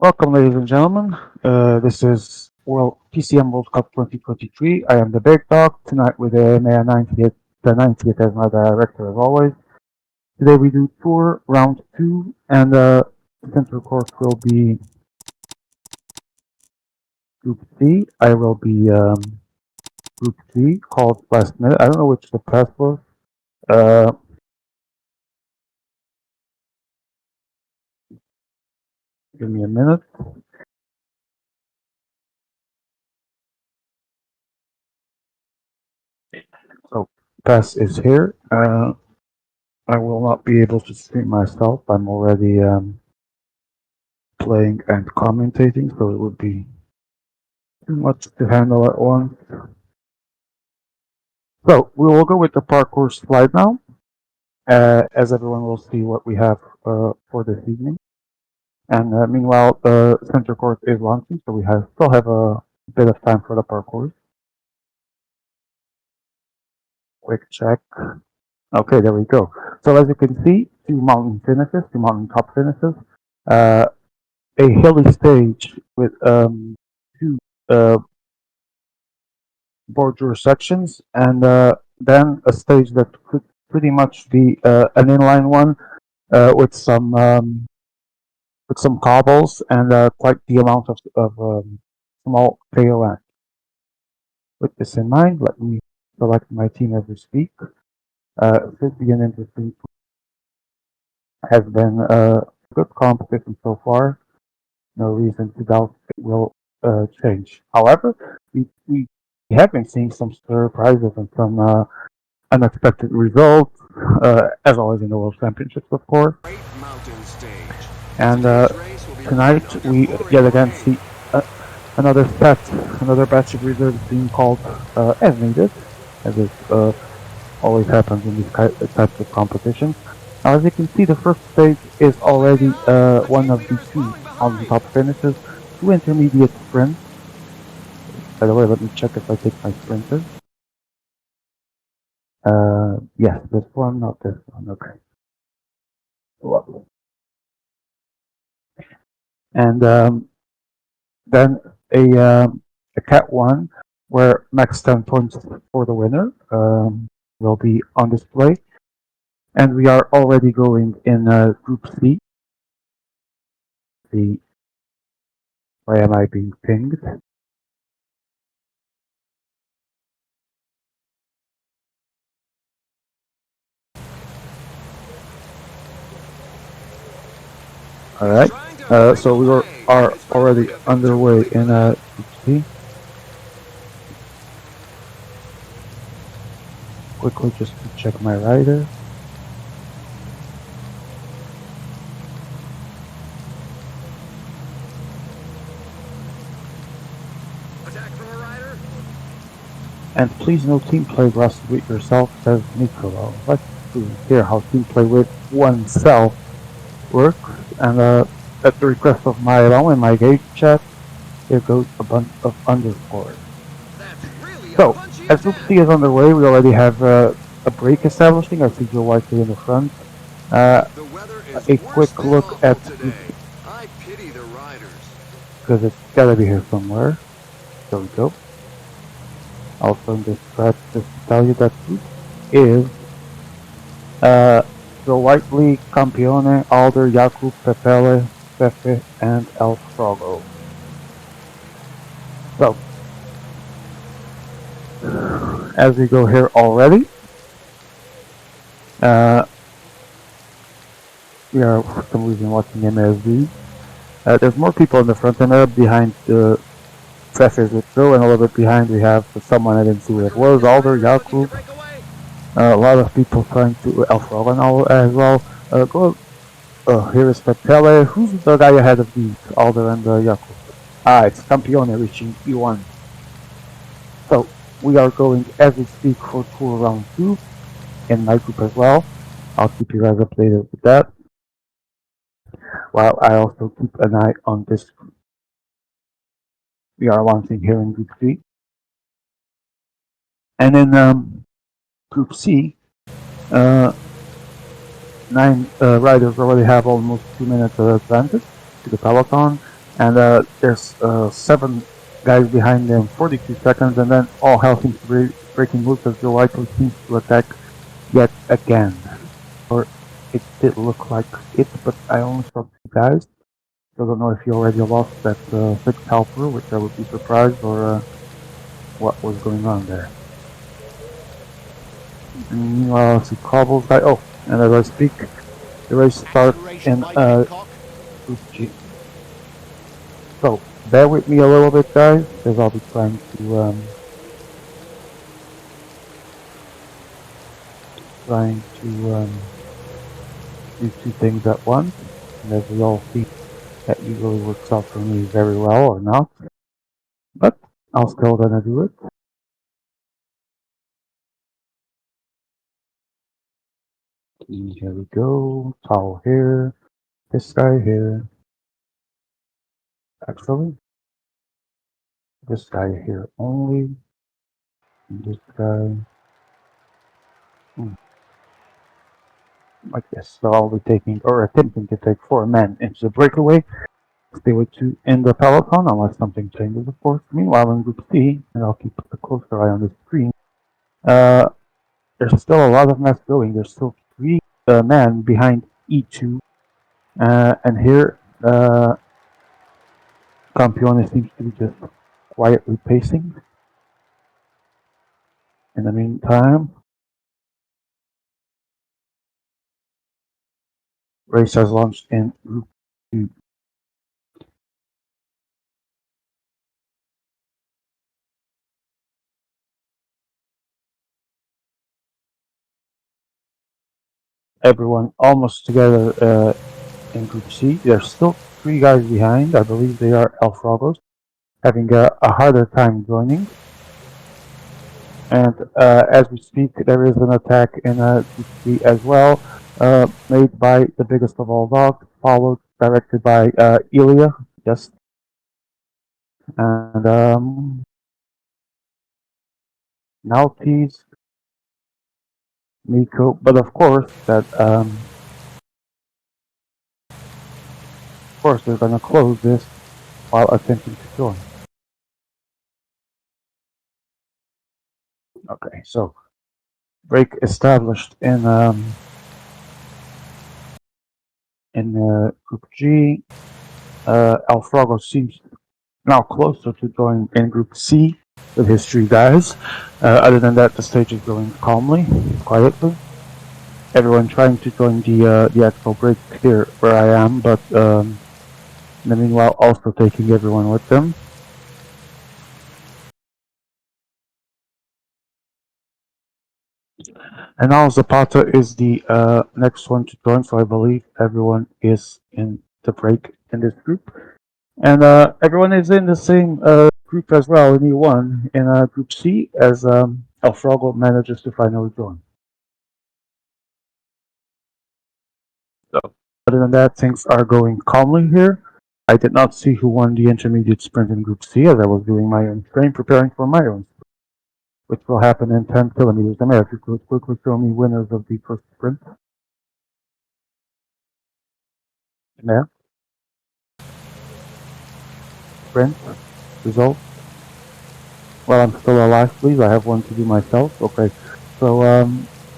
Welcome, ladies and gentlemen. This is PCM World Cup 2023. I am the big dog tonight with the 90th as my director as always. Today we do tour round two, and center court will be Group C. I will be Group C, called last minute. I don't know which the pass was. Uh, Give me a minute. So pass is here. I will not be able to stream myself. I'm already playing and commentating, so it would be too much to handle at once. So we will go with the parkour slide now, as everyone will see what we have for this evening. And meanwhile, the center court is launching, so we still have a bit of time for the parkour. Quick check. Okay, there we go. So as you can see, two mountain top finishes. A hilly stage with two border sections, and then a stage that could pretty much be an inline one with some cobbles and quite the amount of small KON. With this in mind, let me select my team as we speak. Should be an interesting. Has been a good competition so far. No reason to doubt it will change. However, we have been seeing some surprises and some unexpected results, as always in the World Championships, of course. And tonight we yet again see another batch of reserves being called as needed, as it always happens in these types of competitions. Now, as you can see, the first stage is already one of the two on the top finishes, two intermediate sprints. By the way, let me check if I take my sprinters. Yes, this one, not this one. Okay. Lovely. And then a Cat 1, where max 10 points for the winner will be on display. And we are already going in Group C. Why am I being pinged? Alright, so we are already underway in Group C. Quickly just to check my rider. And please no team play rust with yourself, says Niccolo. Let's hear how team play with oneself works. And at the request of my own in my gate chat, here goes a bunch of underscores. So, as Group C is underway, we already have a break establishing. I see Joe Whiteley in the front. A quick look at Group C, because it's gotta be here somewhere. There we go. Also in this thread, just to tell you that Group is Joe Whiteley, Campione, Alder, Jakub, Pepele, Pepe, and El Frogo. So, as we go here already, we are for some reason watching MSV. There's more people in the front, and behind the Fefes with Joe, and a little bit behind we have someone I didn't see what it was, Alder, Jakub. A lot of people trying to El Frogo now as well. Here is Pepele. Who's the guy ahead of these, Alder and Jakub? It's Campione reaching E1. So, we are going as we speak for tour round 2 in my group as well. I'll keep you guys updated with that, while I also keep an eye on this group. We are launching here in Group C. And in Group C, 9 riders already have almost 2 minutes of advantage to the peloton. And there's 7 guys behind them, 42 seconds, and then all hell seems to be breaking loose as Joe Whiteley seems to attack yet again. Or it did look like it, but I only saw 2 guys. So I don't know if he already lost that 6th helper, which I would be surprised, or what was going on there. And meanwhile, I see Cobble's guy. Oh, and as I speak, the race starts in Group G. So bear with me a little bit, guys, because I'll be trying to do 2 things at once. And as we all see, that usually works out for me very well, or not. But I'll still gonna do it. Here we go. Towel here. This guy here. Actually, this guy here only. And this guy. Like this. So I'll be taking, or attempting to take 4 men into the breakaway. Stay with 2 in the peloton unless something changes, of course. Meanwhile, in Group C, and I'll keep a closer eye on the screen, there's still a lot of mess going. There's still 3 men behind E2. And here, Campione seems to be just quietly pacing. In the meantime, race has launched in Group 2. Everyone almost together in Group C. There's still 3 guys behind. I believe they are Alfragos, having a harder time joining. And as we speak, there is an attack in Group C as well, made by the biggest of all dogs, followed, directed by Ilya. Yes. And Maltese, Miko, but of course they're gonna close this while attempting to join. Okay, so break established in Group G. Alfrago seems now closer to join in Group C with his 3 guys. Other than that, the stage is going calmly, quietly. Everyone trying to join the actual break here where I am, but meanwhile also taking everyone with them. And now Zapata is the next one to join, so I believe everyone is in the break in this group. And everyone is in the same group as well in E1 in Group C as Alfrago manages to finally join. So, other than that, things are going calmly here. I did not see who won the intermediate sprint in Group C as I was doing my own train, preparing for my own, which will happen in 10 kilometers. The mayor, if you could quickly show me winners of the first sprint. Mayor, sprint, results. Well, I'm still alive, please. I have one to do myself. Okay. So,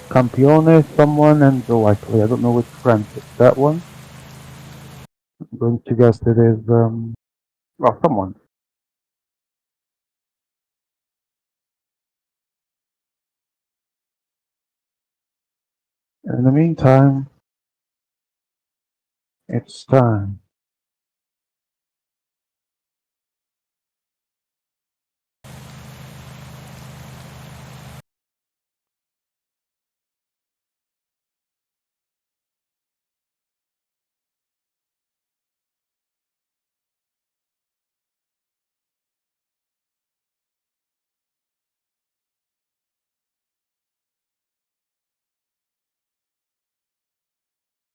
Campione, someone, and Joe Whiteley. I don't know which friend it's that one. I'm going to guess it is, well, someone. In the meantime, it's time.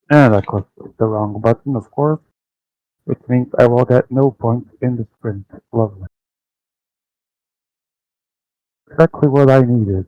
And I clicked the wrong button, of course, which means I will get no points in the sprint. Lovely. Exactly what I needed.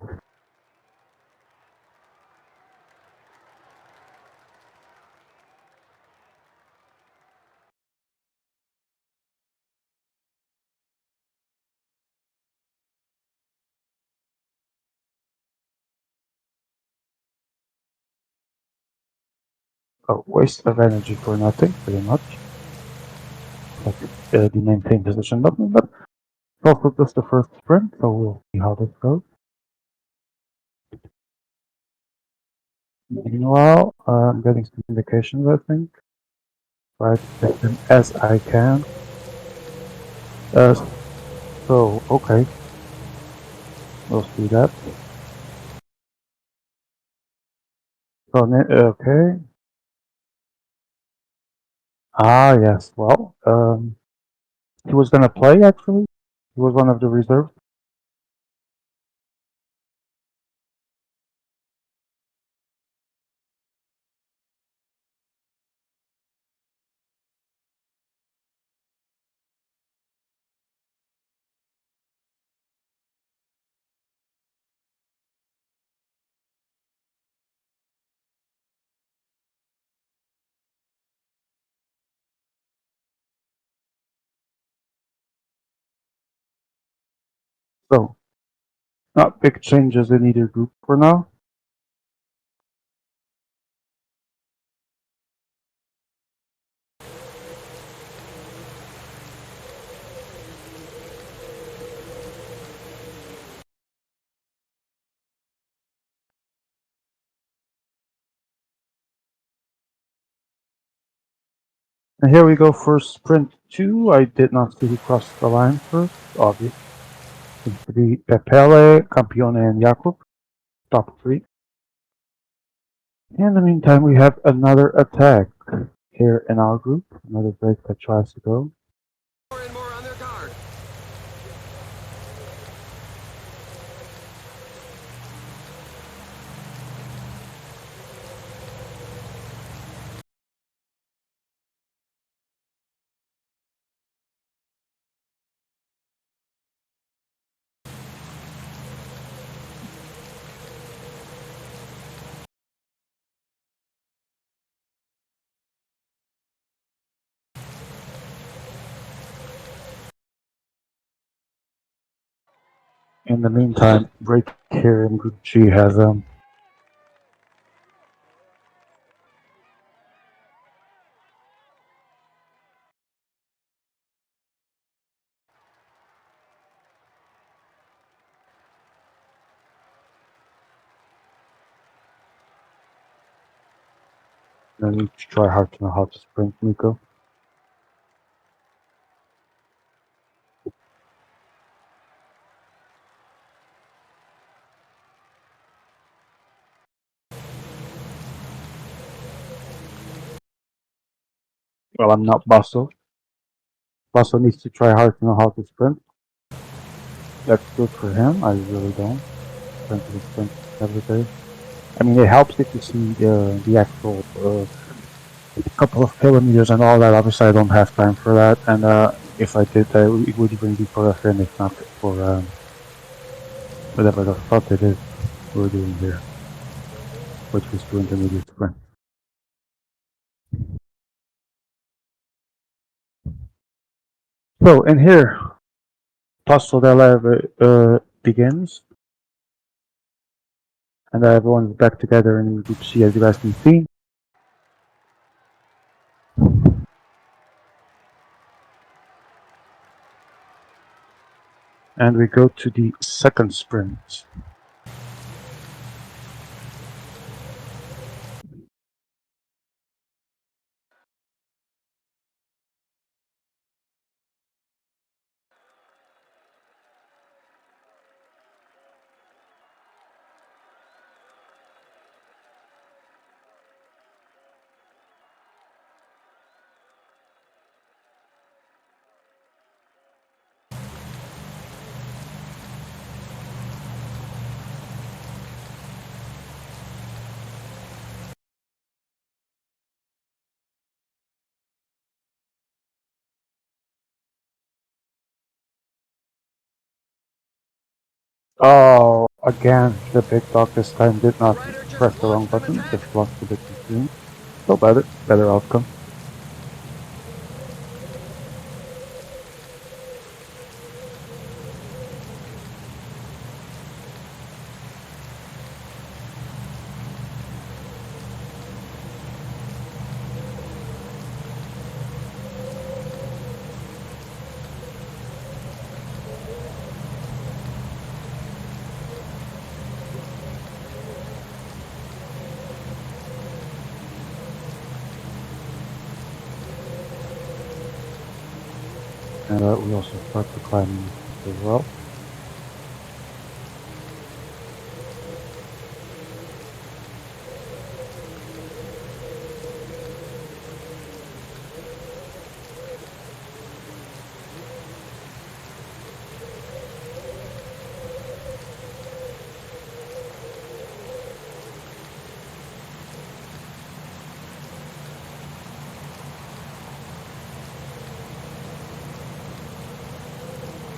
a waste of energy for nothing, pretty much. Like the maintain position button, but it's also just the first sprint, so we'll see how this goes. Meanwhile, I'm getting some indications, I think. Try to take them as I can. So, okay. We'll see that. So, okay. Ah, yes. Well, he was gonna play, actually. He was one of the reserves. So, not big changes in either group for now. And here we go for sprint 2. I did not see who crossed the line first, obvious. Seems to be Pepele, Campione, and Jakub. Top 3. In the meantime, we have another attack here in our group. Another break that tries to go. More and more on their guard. In the meantime, break here in Group G has I need to try hard to know how to sprint, Nico. Well, I'm not Basso. Basso needs to try hard to know how to sprint. That's good for him. I really don't. Sprint every day. I mean, it helps if you see the actual couple of kilometers and all that. Obviously, I don't have time for that, and if I did, it would even be for a finish, not for whatever the fuck it is we're doing here, which is to intermediate sprint. So in here, Passo della begins, and everyone's back together in Group C, as you guys can see. And we go to the second sprint. Oh, again, the big dog this time did not press the wrong button, just lost a bit too soon. So better outcome. And we also start the climbing as well.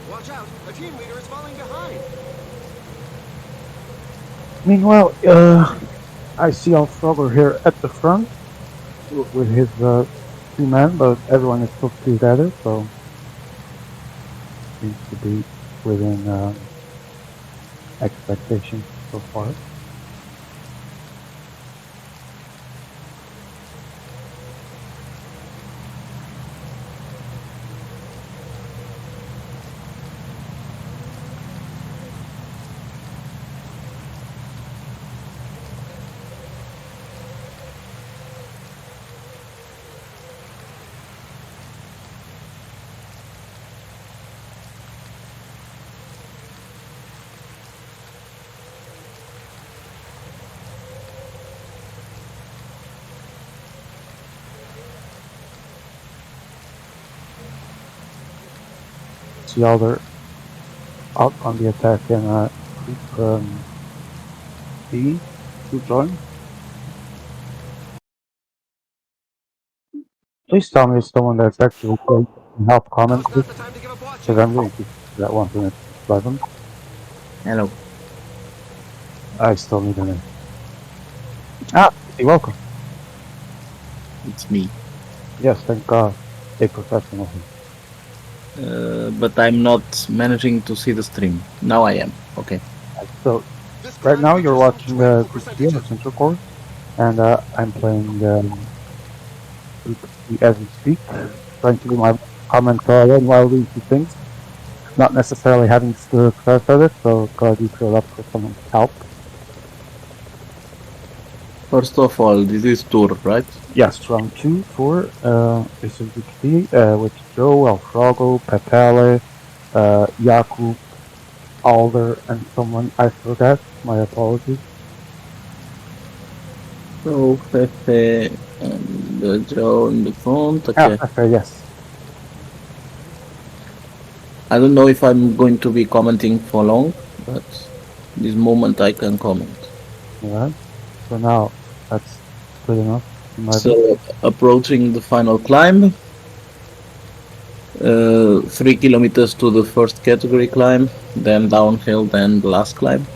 Watch out! A team leader is falling behind. Meanwhile, I see Alfrogger here at the front with his 2 men, but everyone is still together, so seems to be within expectations so far. See all they're out on the attack and group B to join. Please tell me it's someone that's actually playing and help comment Now's this, not the time to give up because watching. I'm going to do that one minute 11. Hello. I still need a name. Ah, you're welcome. It's me. Yes, thank God. A professional. But I'm not managing to see the stream. Now I am. Okay. So This right climb now you're features some watching dreadful Group C on the percentages. Central Course, and I'm playing Group C as we speak, trying to do my comment while doing two things. Not necessarily having success at it, so glad you showed up for someone's help. First of all, this is tour, right? Yes, round 2 for this is Group C, with Joe, Alfrago, Pepele, Jakub, Alder, and someone I forgot. My apologies. So Fefe and Joe in the front. Okay. Okay, yes. I don't know if I'm going to be commenting for long, but this moment I can comment. Alright. So now that's good enough in my view. So approaching the final climb. 3 kilometers to the first category climb, then downhill, then the last climb.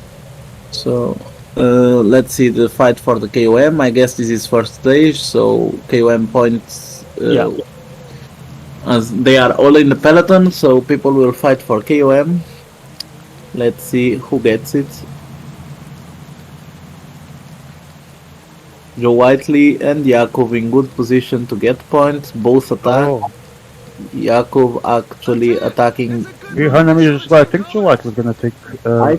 So let's see the fight for the KOM. I guess this is first stage, so KOM points. Yeah. As they are all in the peloton, so people will fight for KOM. Let's see who gets it. Joe Whiteley and Yakov in good position to get points. Both attack. Oh, Yakov actually attacking. 300 meters away. I think Joe White was gonna take. I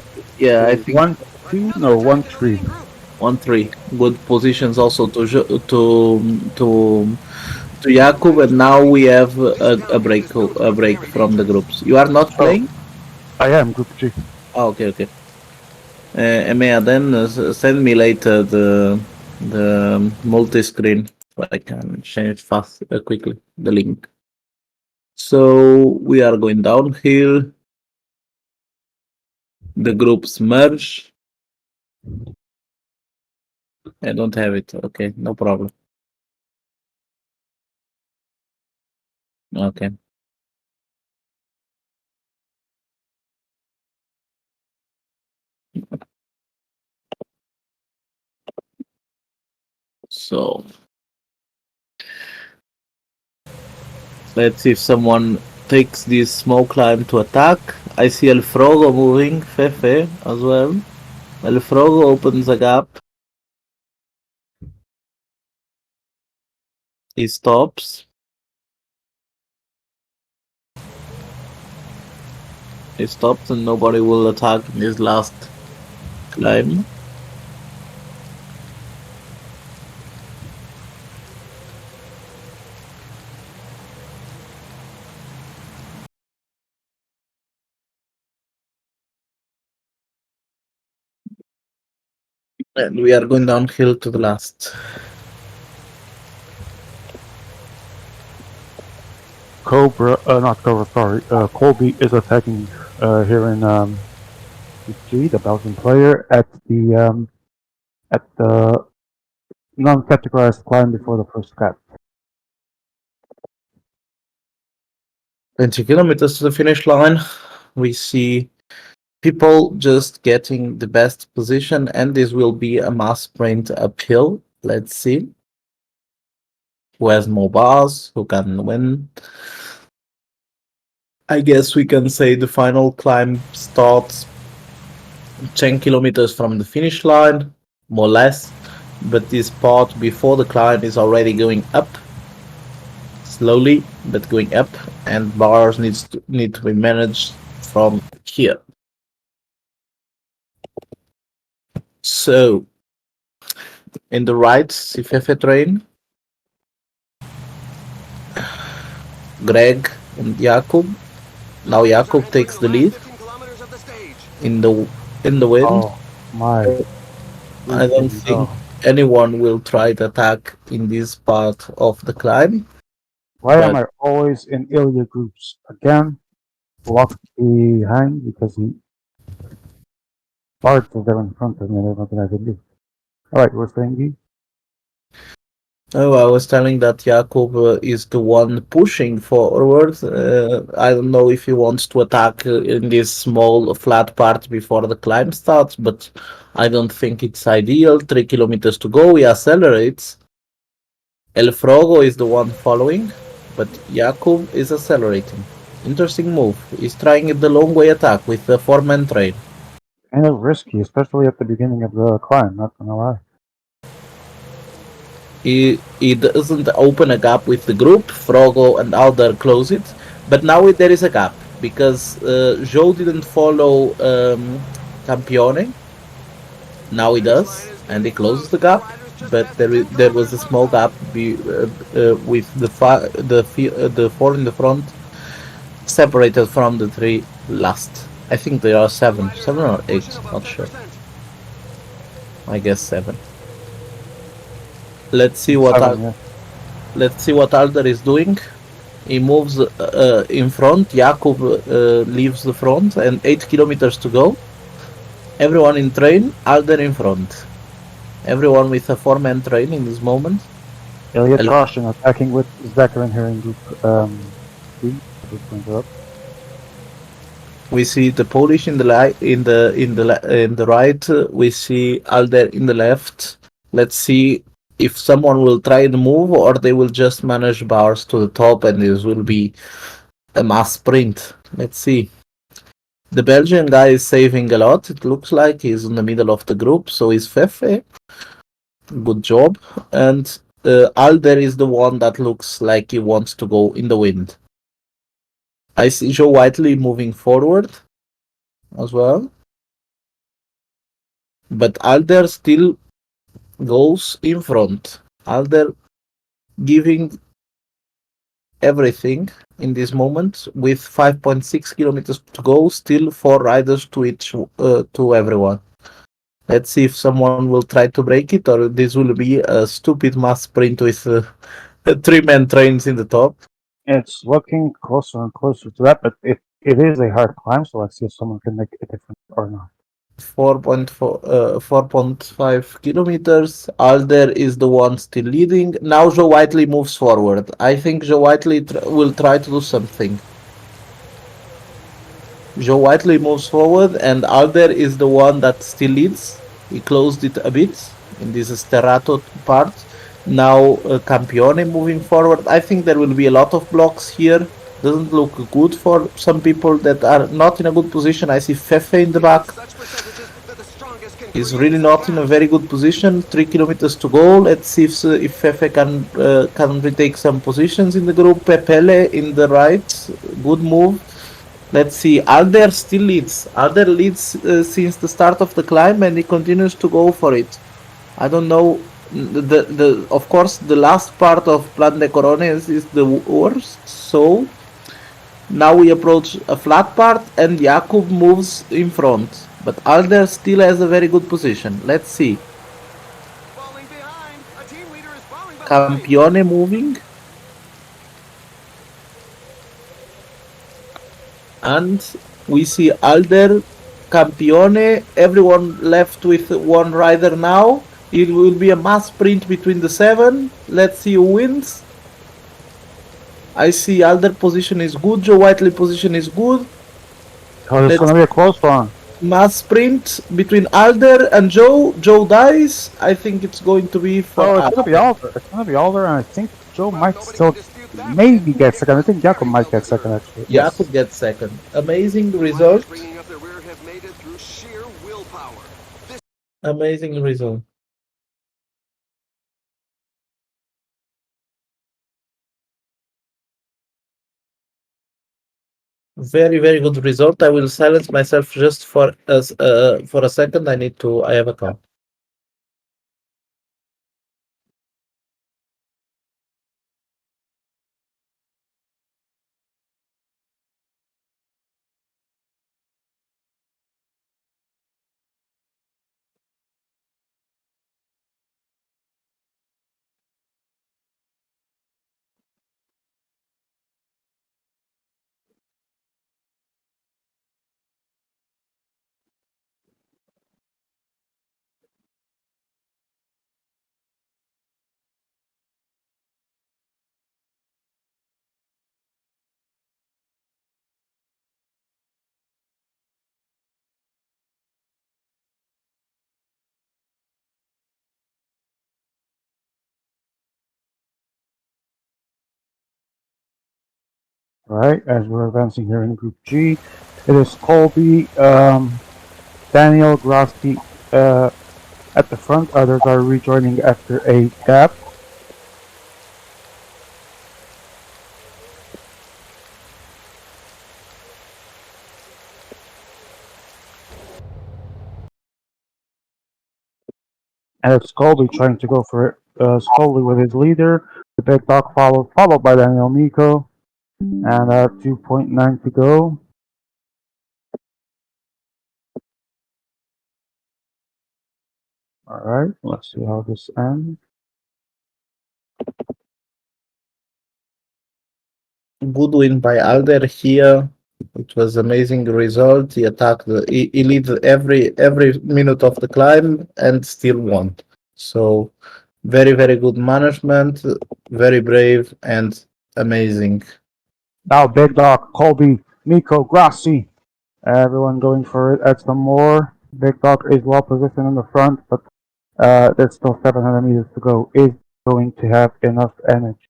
think 1-2, no 1-3. 1-3. Good positions also to Jakub, and now we have a break from the groups. You are not playing? I am Group G. Oh, okay. Emea, then send me later the multi-screen so I can change fast quickly the link. So we are going downhill. The groups merge. I don't have it. Okay, no problem. Okay. So let's see if someone takes this small climb to attack. I see El Frogo moving, Fefe as well. El Frogo opens a gap. He stops. He stops and nobody will attack in this last climb. And we are going downhill to the last. Not Cobra, sorry. Colby is attacking here in PG, the Belgian player, at the non-categorized climb before the first cut. 20 kilometers to the finish line. We see people just getting the best position, and this will be a mass sprint uphill. Let's see who has more bars, who can win. I guess we can say the final climb starts 10 kilometers from the finish line, more or less. But this part before the climb is already going up, slowly, but going up, and bars need to be managed from here. So, in the right, Cifefe train, Greg and Jakub. Now Jakub takes the lead in the wind. Oh my! I don't think anyone will try to attack in this part of the climb. Why am I always in Ilya groups again? Locked behind because he Bards is there in front of me. There's nothing I can do. All right, we're saying Oh, I was telling that Jakub is the one pushing forward. I don't know if he wants to attack in this small flat part before the climb starts, but I don't think it's ideal. 3 kilometers to go, he accelerates. El Frogo is the one following, but Jakub is accelerating. Interesting move. He's trying the long way attack with the 4-man train. kind of risky, especially at the beginning of the climb. Not gonna lie. He doesn't open a gap with the group. Frogo and Alder close it, but now there is a gap because Joe didn't follow Campione. Now he does, and he closes the gap. But there was a small gap with the 4 in the front separated from the 3 last. I think there are 7 or 8, not sure. I guess 7. Let's see what Alder is doing. He moves in front. Jakub leaves the front, and 8 kilometers to go. Everyone in train. Alder in front. Everyone with a 4-man train in this moment. Ilya Troshin attacking with Zakarin here in group C. We see the Polish in the right. We see Alder in the left. Let's see if someone will try to move or they will just manage bars to the top, and this will be a mass sprint. Let's see. The Belgian guy is saving a lot. It looks like he's in the middle of the group, so is Fefe. Good job. And Alder is the one that looks like he wants to go in the wind. I see Joe Whiteley moving forward as well. But Alder still goes in front. Alder giving everything in this moment with 5.6 kilometers to go. Still 4 riders to everyone. Let's see if someone will try to break it, or this will be a stupid mass sprint with 3-man trains in the top. It's looking closer and closer to that, but it is a hard climb, so let's see if someone can make a difference or not. 4.5 kilometers. Alder is the one still leading. Now Joe Whiteley moves forward. I think Joe Whiteley will try to do something. Joe Whiteley moves forward, and Alder is the one that still leads. He closed it a bit in this Sterrato part. Now Campione moving forward. I think there will be a lot of blocks here. Doesn't look good for some people that are not in a good position. I see Fefe in the back. He's really not in a very good position. 3 kilometers to go. Let's see if Fefe can retake some positions in the group. Pepele in the right. Good move. Let's see. Alder still leads. Alder leads since the start of the climb, and he continues to go for it. I don't know. Of course, the last part of Plan de Corones is the worst. So now we approach a flat part, and Jakub moves in front. But Alder still has a very good position. Let's see. Campione moving. And we see Alder, Campione, everyone left with one rider now. It will be a mass sprint between the 7. Let's see who wins. I see Alder position is good, Joe Whiteley position is good. Oh, it's going to be a close one. Mass sprint between Alder and Joe. Joe dies. I think it's going to be for Oh, it's going to be Alder. It's going to be Alder, and I think Joe might still maybe get second. I think Jakob might get second, actually. Yeah, could get second. Amazing result. Bringing up their rear have made it through sheer willpower. Amazing result. Very, very good result. I will silence myself just for a second. I have a call. Right, as we're advancing here in Group G, it is Colby, Daniel, Grosky at the front. Others are rejoining after a gap. And it's Colby trying to go for it. Scully with his leader. The big dog followed by Daniel Miko. And 2.9 to go. Alright, let's see how this ends. Good win by Alder here. It was amazing result. He attacked. He leads every minute of the climb and still won. So very, very good management. Very brave and amazing. Now Big Dog, Colby, Miko, Grassi. Everyone going for it at some more. Big Dog is well positioned in the front, but there's still 700 meters to go. Is going to have enough energy.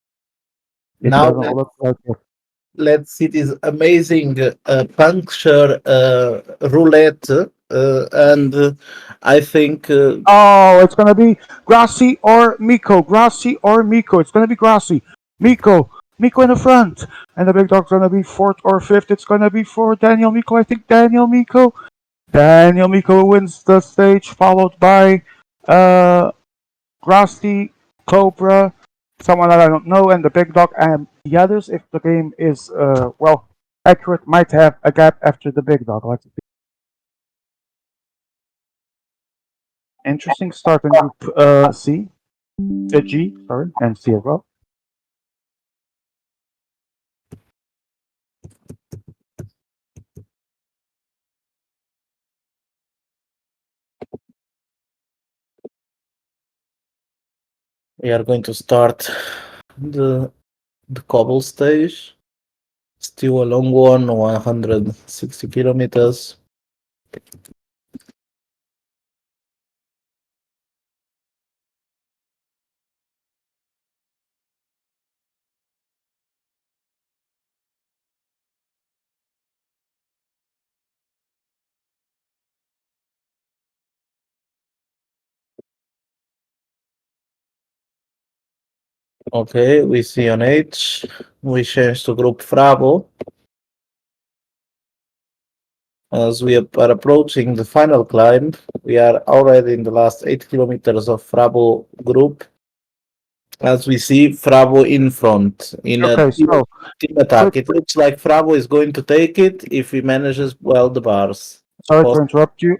It Now doesn't look like it. let's see this amazing puncture roulette. And I think Oh, it's gonna be Grassi or Miko. Grassi or Miko. It's gonna be Grassi. Miko. Miko in the front. And the big dog's gonna be fourth or fifth. It's gonna be for Daniel Miko. I think Daniel Miko. Daniel Miko wins the stage, followed by Grassi, Cobra, someone that I don't know, and the big dog, and the others, if the game is well accurate, might have a gap after the big dog. Let's see. Interesting start in Group C, G, sorry, and C as well. we are going to start the cobble stage. Still a long one, 160 kilometers. Okay, we see on H. We change to group Frabo. As we are approaching the final climb, we are already in the last 8 kilometers of Frabo group. As we see Frabo in front in a team attack. It looks like Frabo is going to take it if he manages well the bars. Sorry to interrupt you.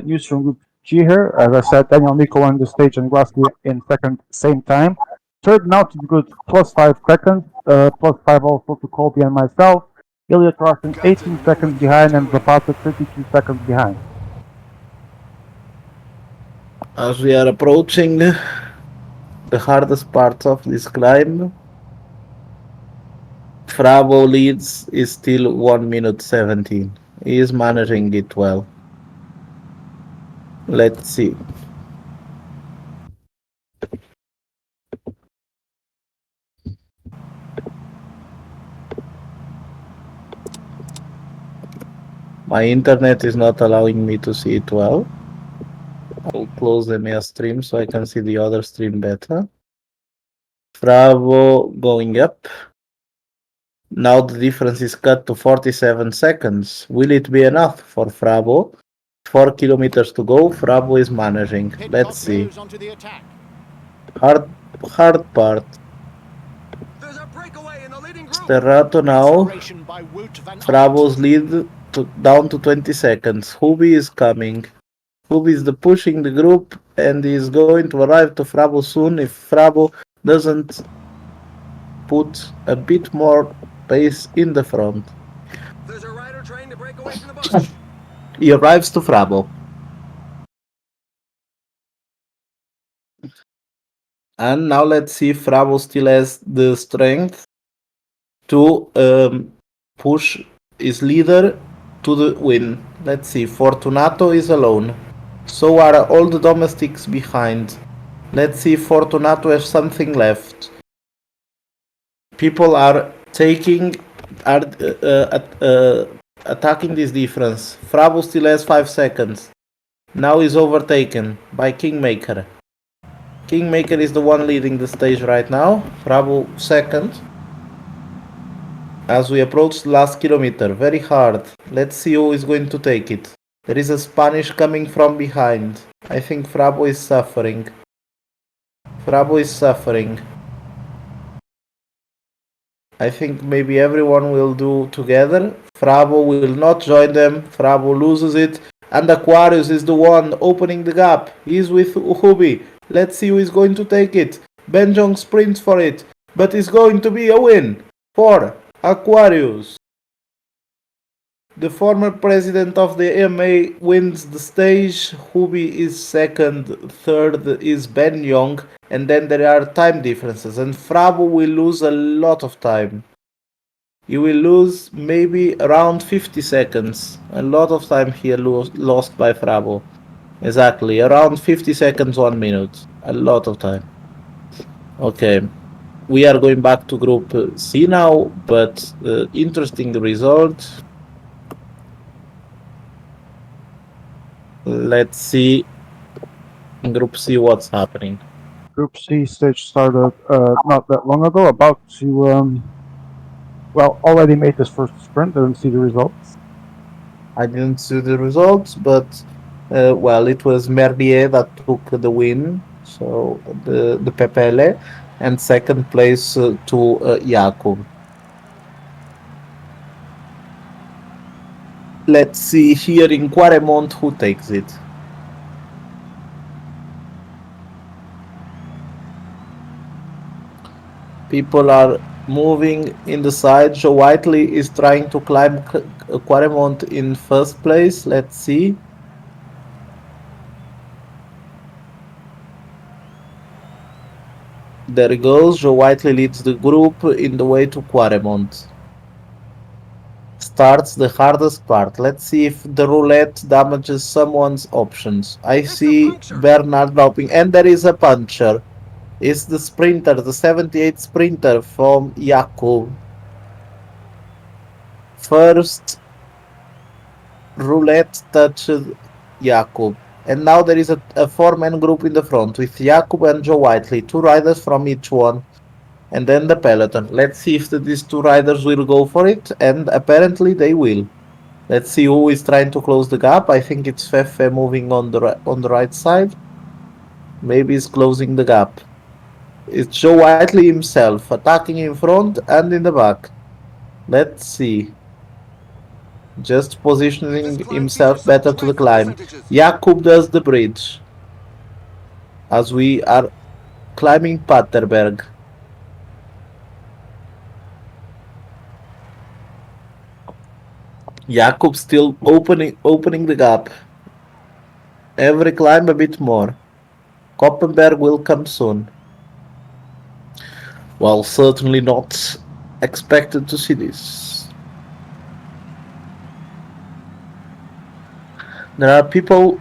News from Group G here. As I said, Daniel Miko on the stage and Grassi in second, same time. Third now to good plus 5 seconds. Plus 5 also to Colby and myself. Ilya Tarsin Got to 18 know seconds what you're behind and doing. Zapata 32 seconds behind. As we are approaching the hardest part of this climb, Fravo leads is still 1 minute 17. He is managing it well. Let's see. My internet is not allowing me to see it well. I'll close the main stream so I can see the other stream better. Bravo going up. Now the difference is cut to 47 seconds. Will it be enough for Frabo? 4 kilometers to go. Frabo is managing. Let's see. Hard part. There's a breakaway in the leading group. Sterrato now. Frabo's lead down to 20 seconds. Hubi is coming. Hubi is pushing the group and is going to arrive to Frabo soon if Frabo doesn't put a bit more pace in the front. There's a rider trying to break away from the bunch. He arrives to Frabo. And now let's see if Frabo still has the strength to push his leader to the win. Let's see. Fortunato is alone. So are all the domestics behind. Let's see if Fortunato has something left. People are attacking this difference. Frabo still has 5 seconds. Now he's overtaken by Kingmaker. Kingmaker is the one leading the stage right now. Frabo second. As we approach the last kilometer, very hard. Let's see who is going to take it. There is a Spanish coming from behind. I think Frabo is suffering. Frabo is suffering. I think maybe everyone will do together. Frabo will not join them. Frabo loses it. And Aquarius is the one opening the gap. He's with Uhubi. Let's see who is going to take it. Benjong sprints for it. But it's going to be a win for Aquarius. The former president of the AMA wins the stage. Hubi is second. Third is Ben Young. And then there are time differences. And Frabo will lose a lot of time. He will lose maybe around 50 seconds. A lot of time here lost by Frabo. Exactly, around 50 seconds, 1 minute. A lot of time. Okay, we are going back to Group C now, but interesting result. Let's see in Group C what's happening. Group C stage started not that long ago, about to, well, already made his first sprint, didn't see the results. I didn't see the results, but well, it was Merlier that took the win, so the Pepele, and second place to Jakub. Let's see here in Quaremont who takes it. People are moving in the side. Joe Whiteley is trying to climb Quaremont in first place. Let's see. There he goes. Joe Whiteley leads the group in the way to Quaremont. Starts the hardest part. Let's see if the roulette damages someone's options. I see Bernard dropping, and there is a puncher. It's the sprinter, the 78 sprinter from Jakub. First roulette touched Jakub. And now there is a 4-man group in the front with Jakub and Joe Whiteley, 2 riders from each one. And then the peloton. Let's see if these 2 riders will go for it, and apparently they will. Let's see who is trying to close the gap. I think it's Fefe moving on the right side. Maybe he's closing the gap. It's Joe Whiteley himself, attacking in front and in the back. Let's see. Just positioning himself better to the climb. Jakub does the bridge. As we are climbing Paterberg. Jakub still opening the gap. Every climb a bit more. Koppenberg will come soon. Well, certainly not expected to see this. There are people.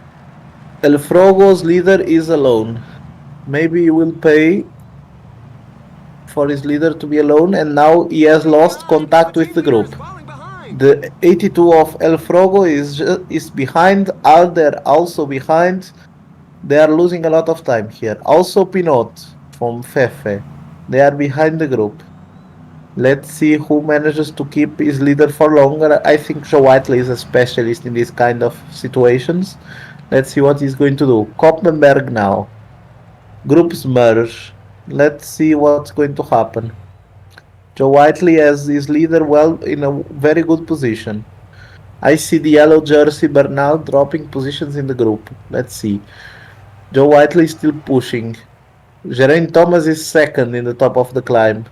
El Frogo's leader is alone. Maybe he will pay for his leader to be alone, and now he has lost Guys, a contact with team the leader is group. falling behind. The 82 of El Frogo is behind. Alder also behind. They are losing a lot of time here. Also Pinot from Fefe. They are behind the group. Let's see who manages to keep his leader for longer. I think Joe Whiteley is a specialist in these kind of situations. Let's see what he's going to do. Koppenberg now. Groups merge. Let's see what's going to happen. Joe Whiteley has his leader well in a very good position. I see the yellow jersey Bernal dropping positions in the group. Let's see. Joe Whiteley is still pushing. Geraint Thomas is second in the top of the climb,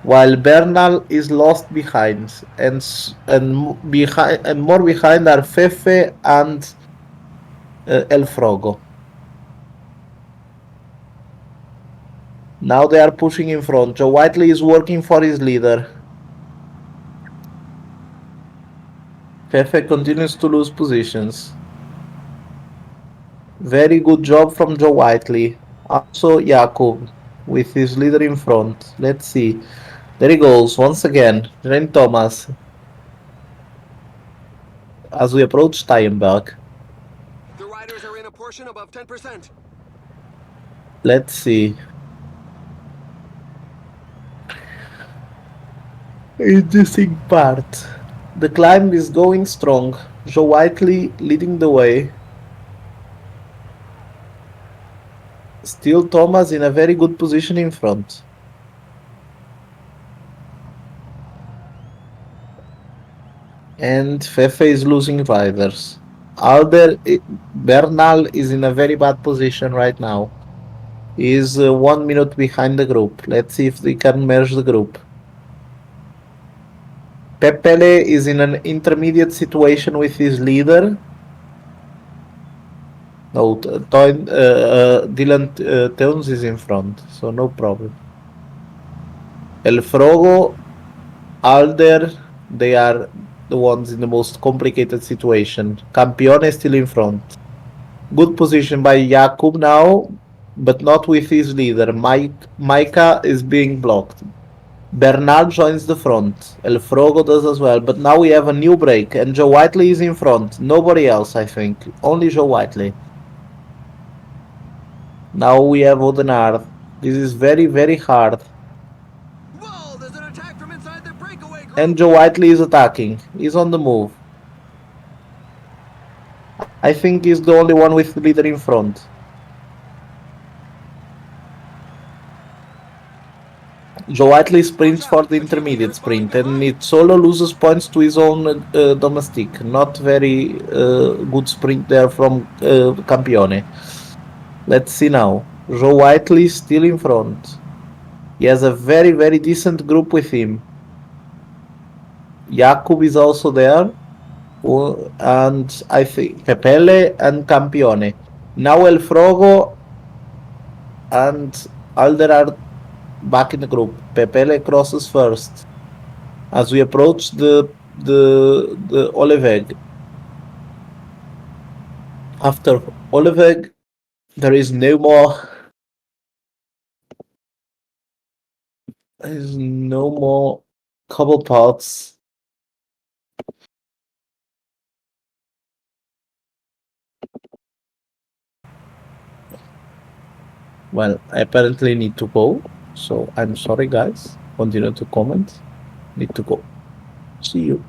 while Bernal is lost behind, and more behind are Fefe and El Frogo. Now they are pushing in front. Joe Whiteley is working for his leader. Fefe continues to lose positions. Very good job from Joe Whiteley. Also Jakub with his leader in front. Let's see. There he goes once again. Geraint Thomas as we approach Steinberg. The riders are in a portion above 10%. Let's see. Interesting part. The climb is going strong. Joe Whiteley leading the way. Still Thomas in a very good position in front. And Fefe is losing riders. Alder Bernal is in a very bad position right now. He is 1 minute behind the group. Let's see if they can merge the group. Pepele is in an intermediate situation with his leader. No, Dylan Teuns is in front, so no problem. El Frogo, Alder, they are the ones in the most complicated situation. Campione is still in front. Good position by Jakub now, but not with his leader. Micah is being blocked. Bernal joins the front. El Frogo does as well, but now we have a new break, and Joe Whiteley is in front. Nobody else, I think. Only Joe Whiteley. Now we have Odenard. This is very, very hard. Whoa, there's an attack from inside the breakaway group. And Joe Whiteley is attacking. He's on the move. I think he's the only one with the leader in front. Joe Whiteley sprints for the intermediate sprint, and it solo loses points to his own domestic. Not very good sprint there from Campione. Let's see now. Joe Whiteley still in front. He has a very, very decent group with him. Jakub is also there. And I think Pepele and Campione. Now El Frogo and Alder are back in the group. Pepele crosses first. As we approach the Oleveg. After Oleveg, there is no more. There is no more cobble parts. Well, I apparently need to go, so I'm sorry, guys. Continue to comment. Need to go. See you.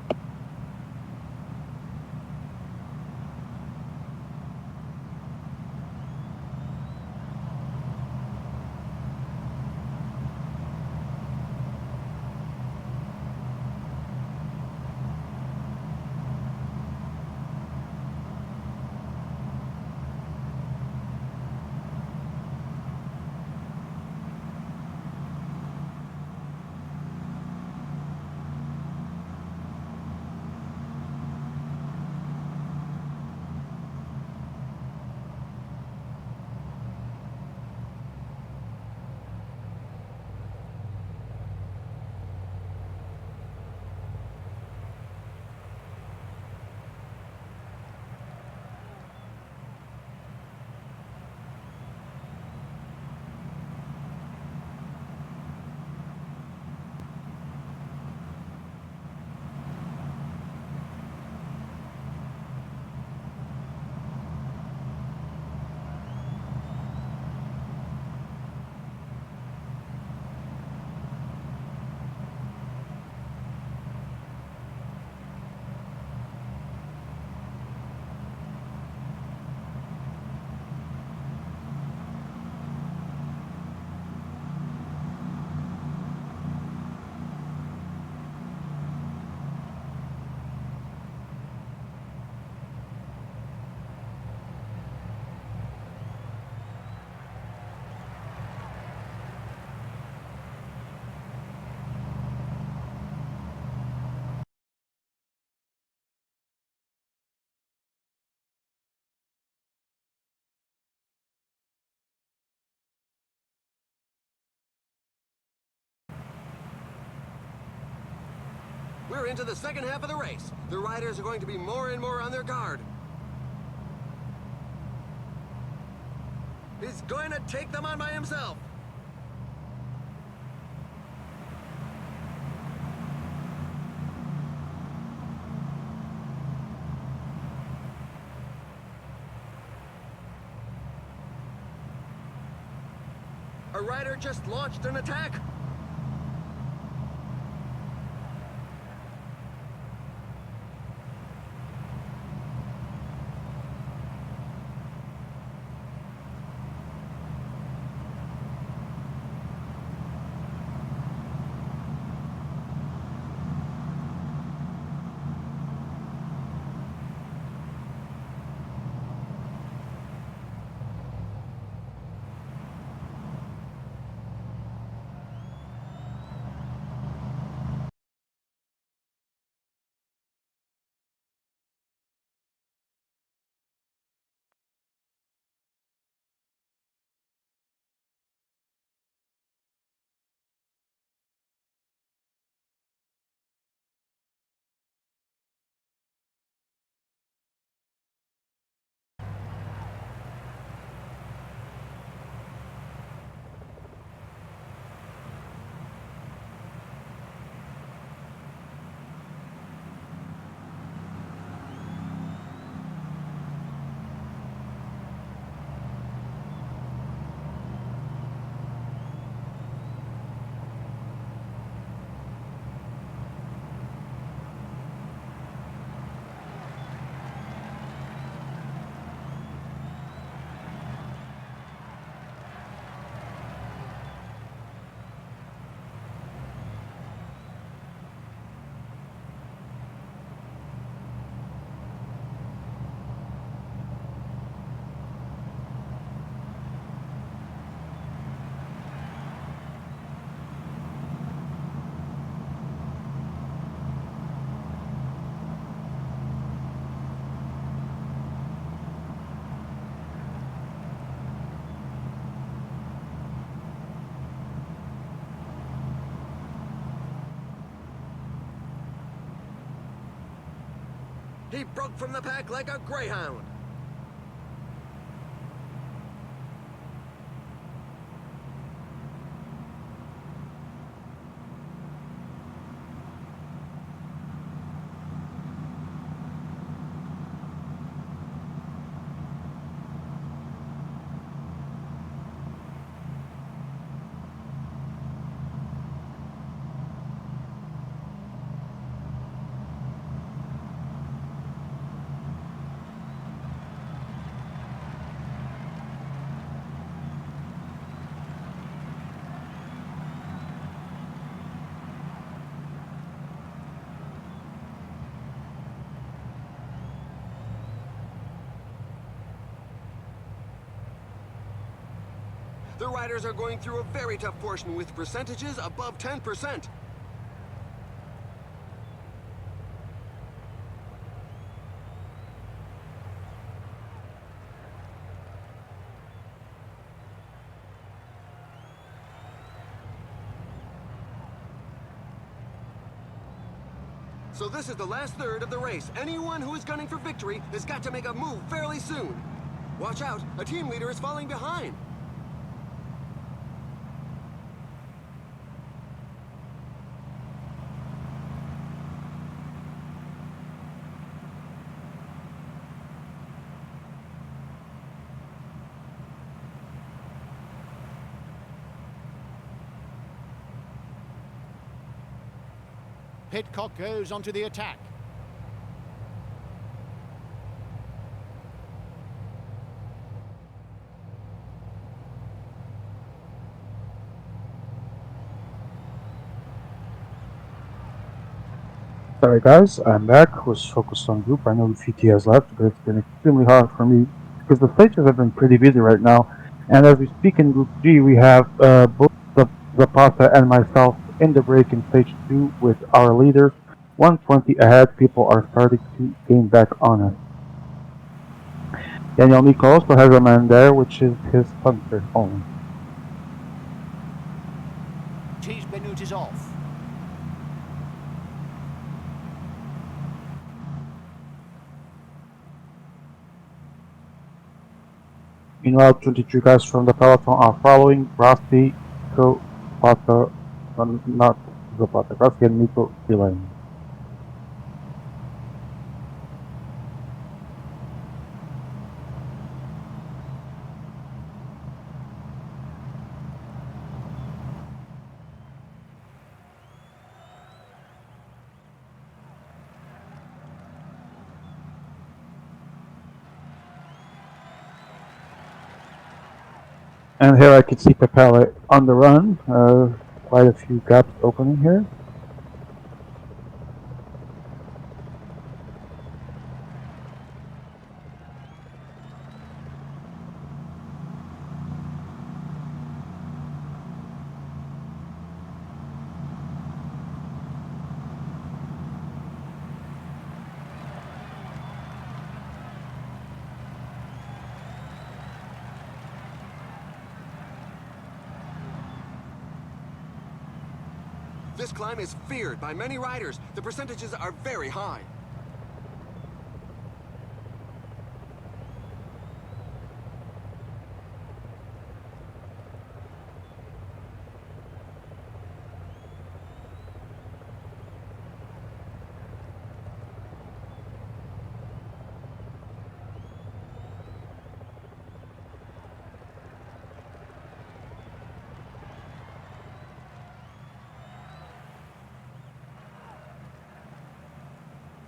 We're into the second half of the race. The riders are going to be more and more on their guard. He's going to take them on by himself. A rider just launched an attack. He broke from the pack like a greyhound. The riders are going through a very tough portion with percentages above 10%. So this is the last third of the race. Anyone who is gunning for victory has got to make a move fairly soon. Watch out, a team leader is falling behind. Pidcock goes onto the attack. Sorry guys, I'm back. Was focused on group. I know VT has left, but it's been extremely hard for me because the stages have been pretty busy right now. And as we speak in Group G, we have both Zapata and myself in the break in Stage 2 with our leaders. 120 ahead, people are starting to gain back on us. Daniel Nico also has a man there, which is his punter only. Cheese Benut is off. Meanwhile, 23 guys from the peloton are following. Rossi, Nico, Pata, not Nico Pata, Rossi and Nico behind. And here I can see Papale on the run. Quite a few gaps opening here. This climb is feared by many riders. The percentages are very high.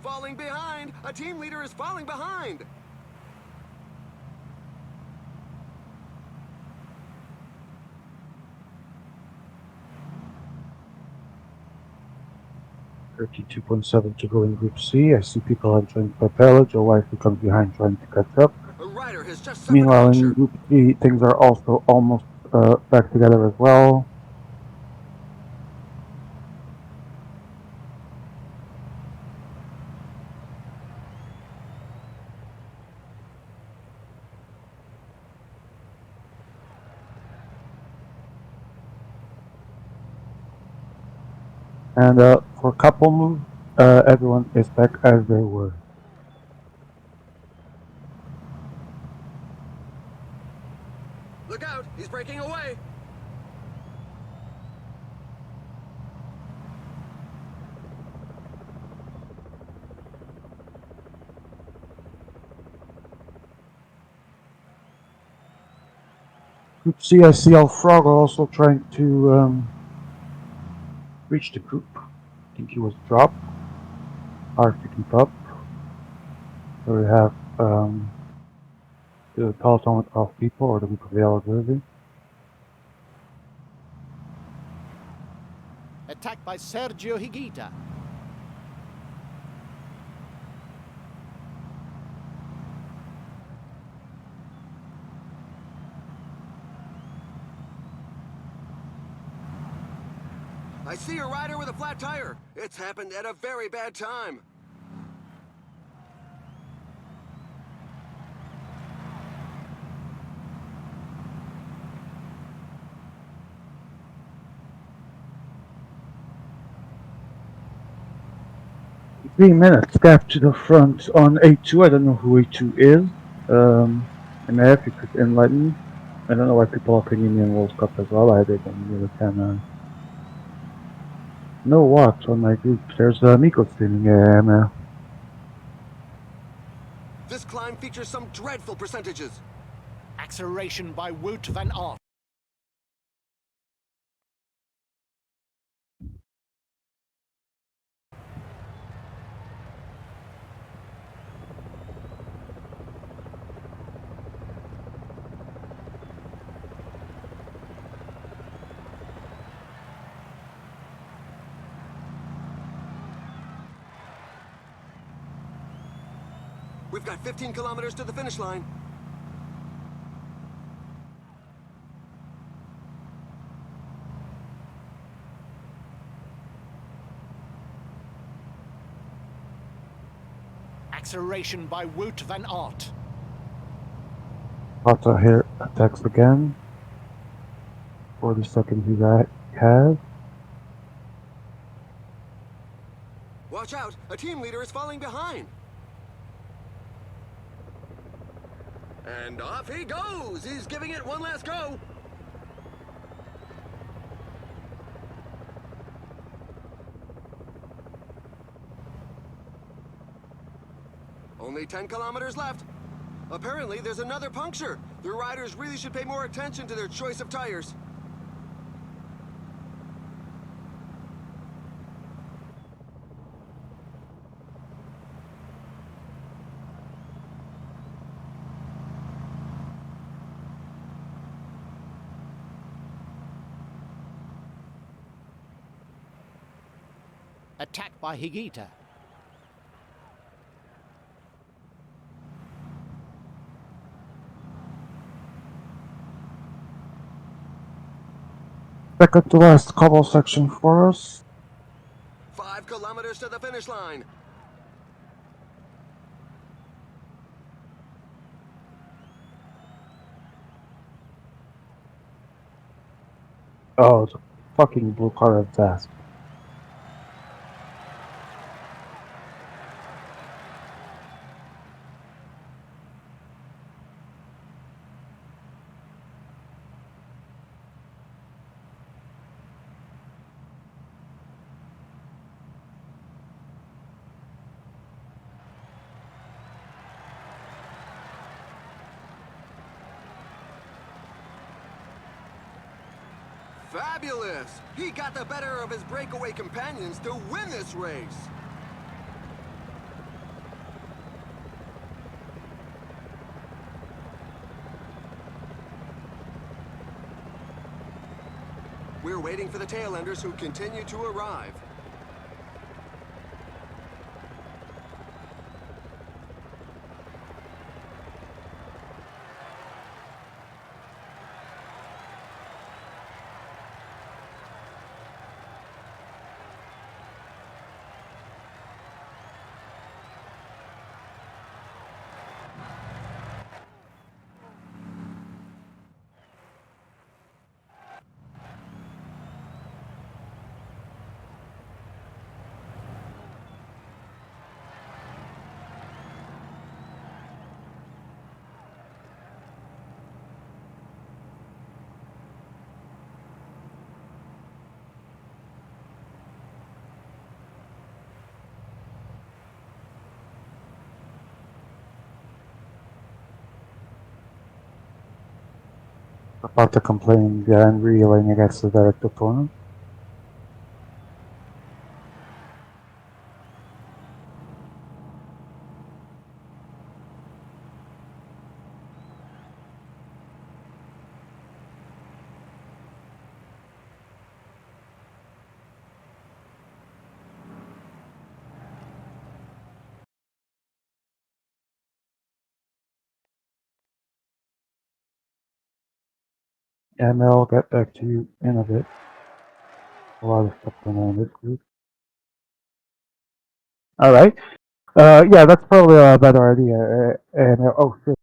Falling behind! A team leader is falling behind! .7 to go in Group C. I see people have joined Papale. Joe Wisely comes behind trying to catch up. A rider has just suffered a Meanwhile, in puncture. Group C, things are also almost back together as well. And for couple move, everyone is back as they were. Look out! He's breaking away! Group C, I see Alfrago also trying to reach the group. I think he was dropped. Hard to keep up. So we have the peloton with 12 people, or the group of availability. Attacked by Sergio Higuita. I see a rider with a flat tire. It's happened at a very bad time. Three minutes gap to the front on A2. I don't know who A2 is. And if you could enlighten me. I don't know why people are pinging me in World Cup as well. I don't really can know what on my group. There's Nico streaming. Yeah, This climb features some dreadful percentages. Acceleration by Wout van Aert. We've got 15 kilometers to the finish line. Acceleration by Wout van Aert. Pata here attacks again. 40 seconds he has. Watch out! A team leader is falling behind. And off he goes! He's giving it one last go! Only 10 kilometers left. Apparently, there's another puncture. The riders really should pay more attention to their choice of tires. Attack by Higita. Second to last cobble section for us. 5 kilometers to the finish line. Oh, the fucking blue car of death. Fabulous! He got the better of his breakaway companions to win this race. We're waiting for the tailenders who continue to arrive. About to complain and reeling against the direct opponent. And I'll get back to you in a bit. A lot of stuff going on in this group. Alright. Yeah, that's probably a better idea. Oh shit,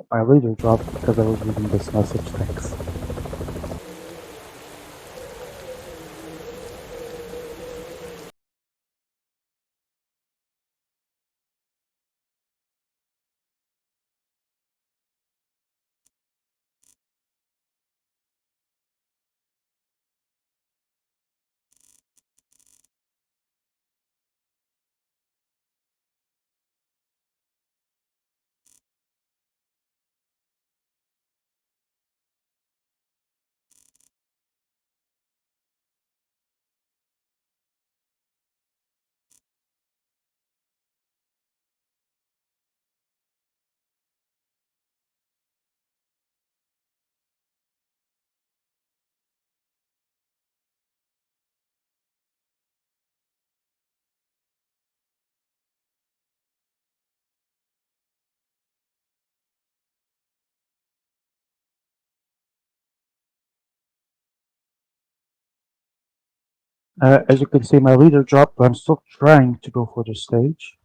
my leader dropped because I was reading this message. Thanks. As you can see, my leader dropped, but I'm still trying to go for the stage.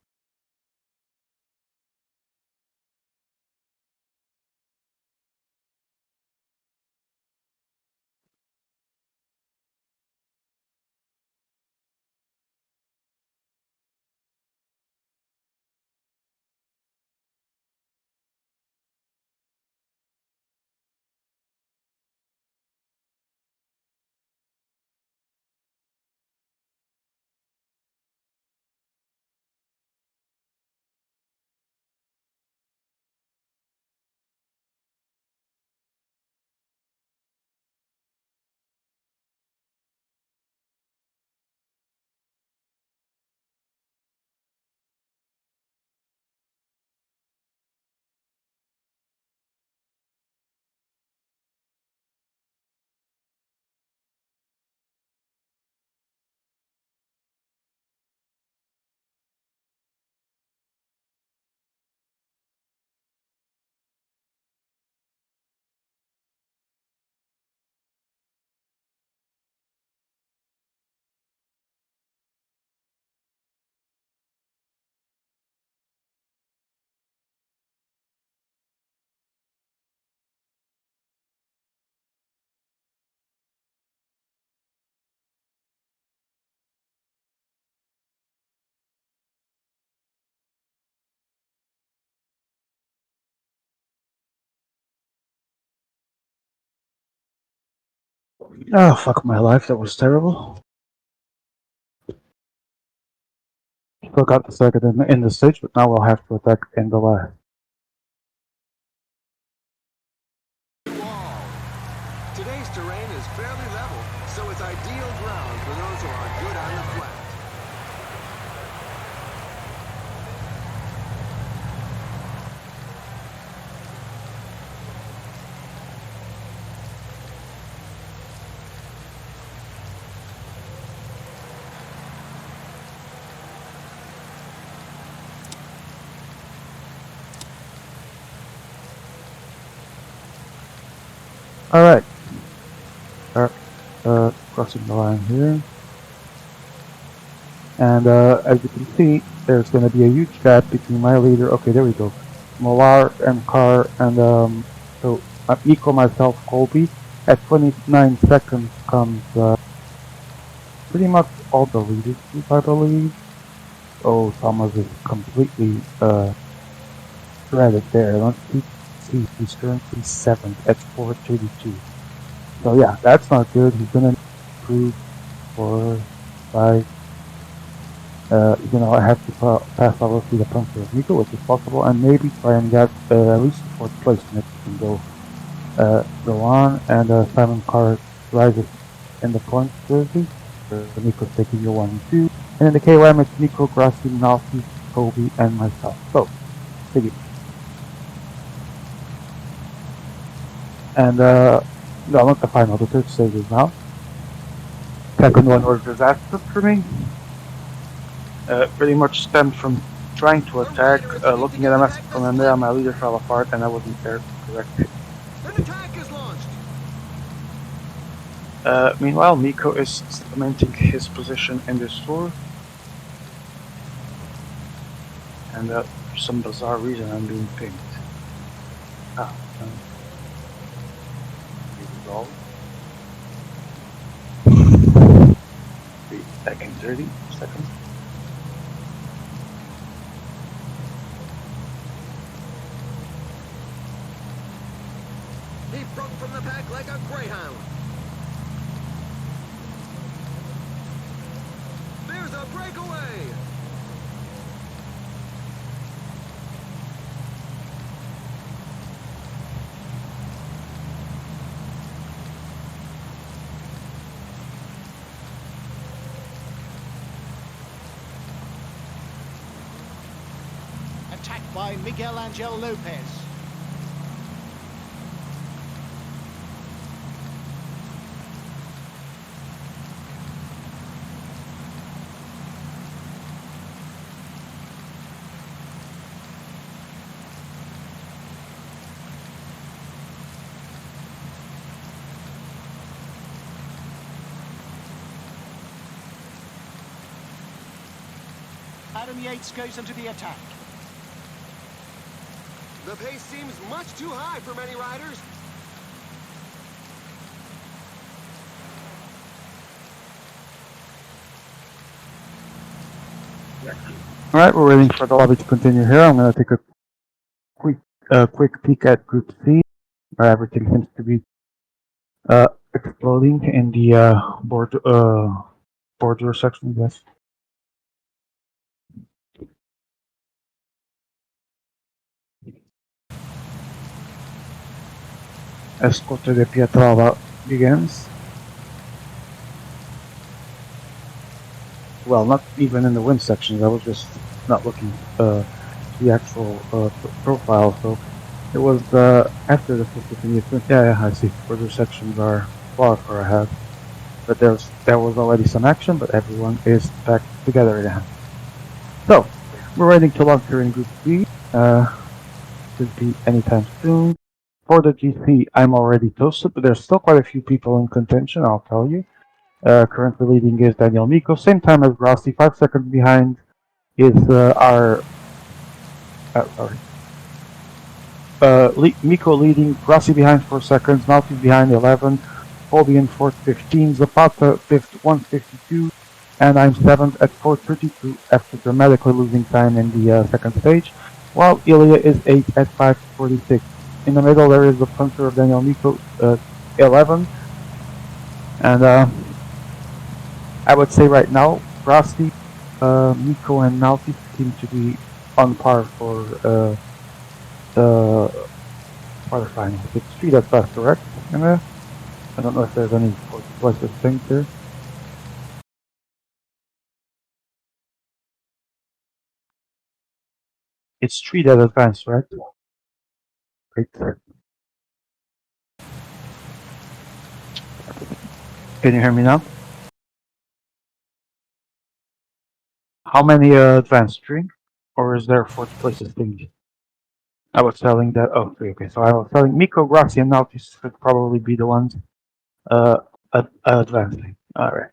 Oh, fuck my life, that was terrible. Still got the second in the stage, but now we'll have to attack in the last. Wall. Today's terrain is fairly level, so it's ideal ground for those who are good on the flat. Alright. Crossing the line here. And as you can see, there's going to be a huge gap between my leader. Okay, there we go. Molar and Carr and so Nico, myself, Colby. At 29 seconds comes pretty much all the leaders group, I believe. Oh, Thomas is completely shredded there. Let's see, he's currently 7th at 4:32. So yeah, that's not good. He's gonna improve 4, 5. You know, I have to pass obviously the puncher of Nico, which is possible, and maybe try and get at least 4th place next can go on. And Simon Carr rises in the points jersey. Nico's taking your 1 and 2. And in the KOM, it's Nico, Grassi, Nalfi, Kobe, and myself. So, begin. And no, not the final, the third stage is now. Second one was disastrous for me. Pretty much stemmed from trying to attack, looking at a message from Andrea, my leader fell apart, and I wasn't there to correct it. An attack is launched. Meanwhile, Nico is cementing his position in this tour. And for some bizarre reason, I'm being pinged. Resolve. 3 seconds, 30 seconds. He broke from the pack like a greyhound. There's a breakaway. Attacked by Miguel Angel Lopez. Adam Yates goes into the attack. The pace seems much too high for many riders. Alright, we're waiting for the lobby to continue here. I'm going to take a quick peek at Group C, where everything seems to be exploding in the border section, yes. Escorte de Pietrava begins. Well, not even in the wind sections. I was just not looking the actual profile. So it was after the 50th. Yeah, I see. Border sections are far ahead. But there was already some action, but everyone is back together again. So we're waiting to launch here in Group B. Should be anytime soon. For the GC, I'm already toasted, but there's still quite a few people in contention, I'll tell you. Currently leading is Daniel Miko, same time as Rossi. 5 seconds behind is Miko leading, Rossi behind 4 seconds, Malfi behind 11, Colby in 4th 15, Zapata 5th 1:52, and I'm 7th at 4:32 after dramatically losing time in the second stage, while Ilya is 8th at 5:46. In the middle there is the puncher of Daniel Miko, 11. And I would say right now, Rossi, Miko, and Nalti seem to be on par for the quarterfinals. It's 3 that's best, correct? Emma? I don't know if there's any fourth place distinct here. It's 3 that advanced, right? Great. Can you hear me now? How many advanced 3? Or is there fourth place distinct? I was telling that. Oh, okay. So I was telling Miko, Grassi, and Nautis could probably be the ones uh, advancing. All right.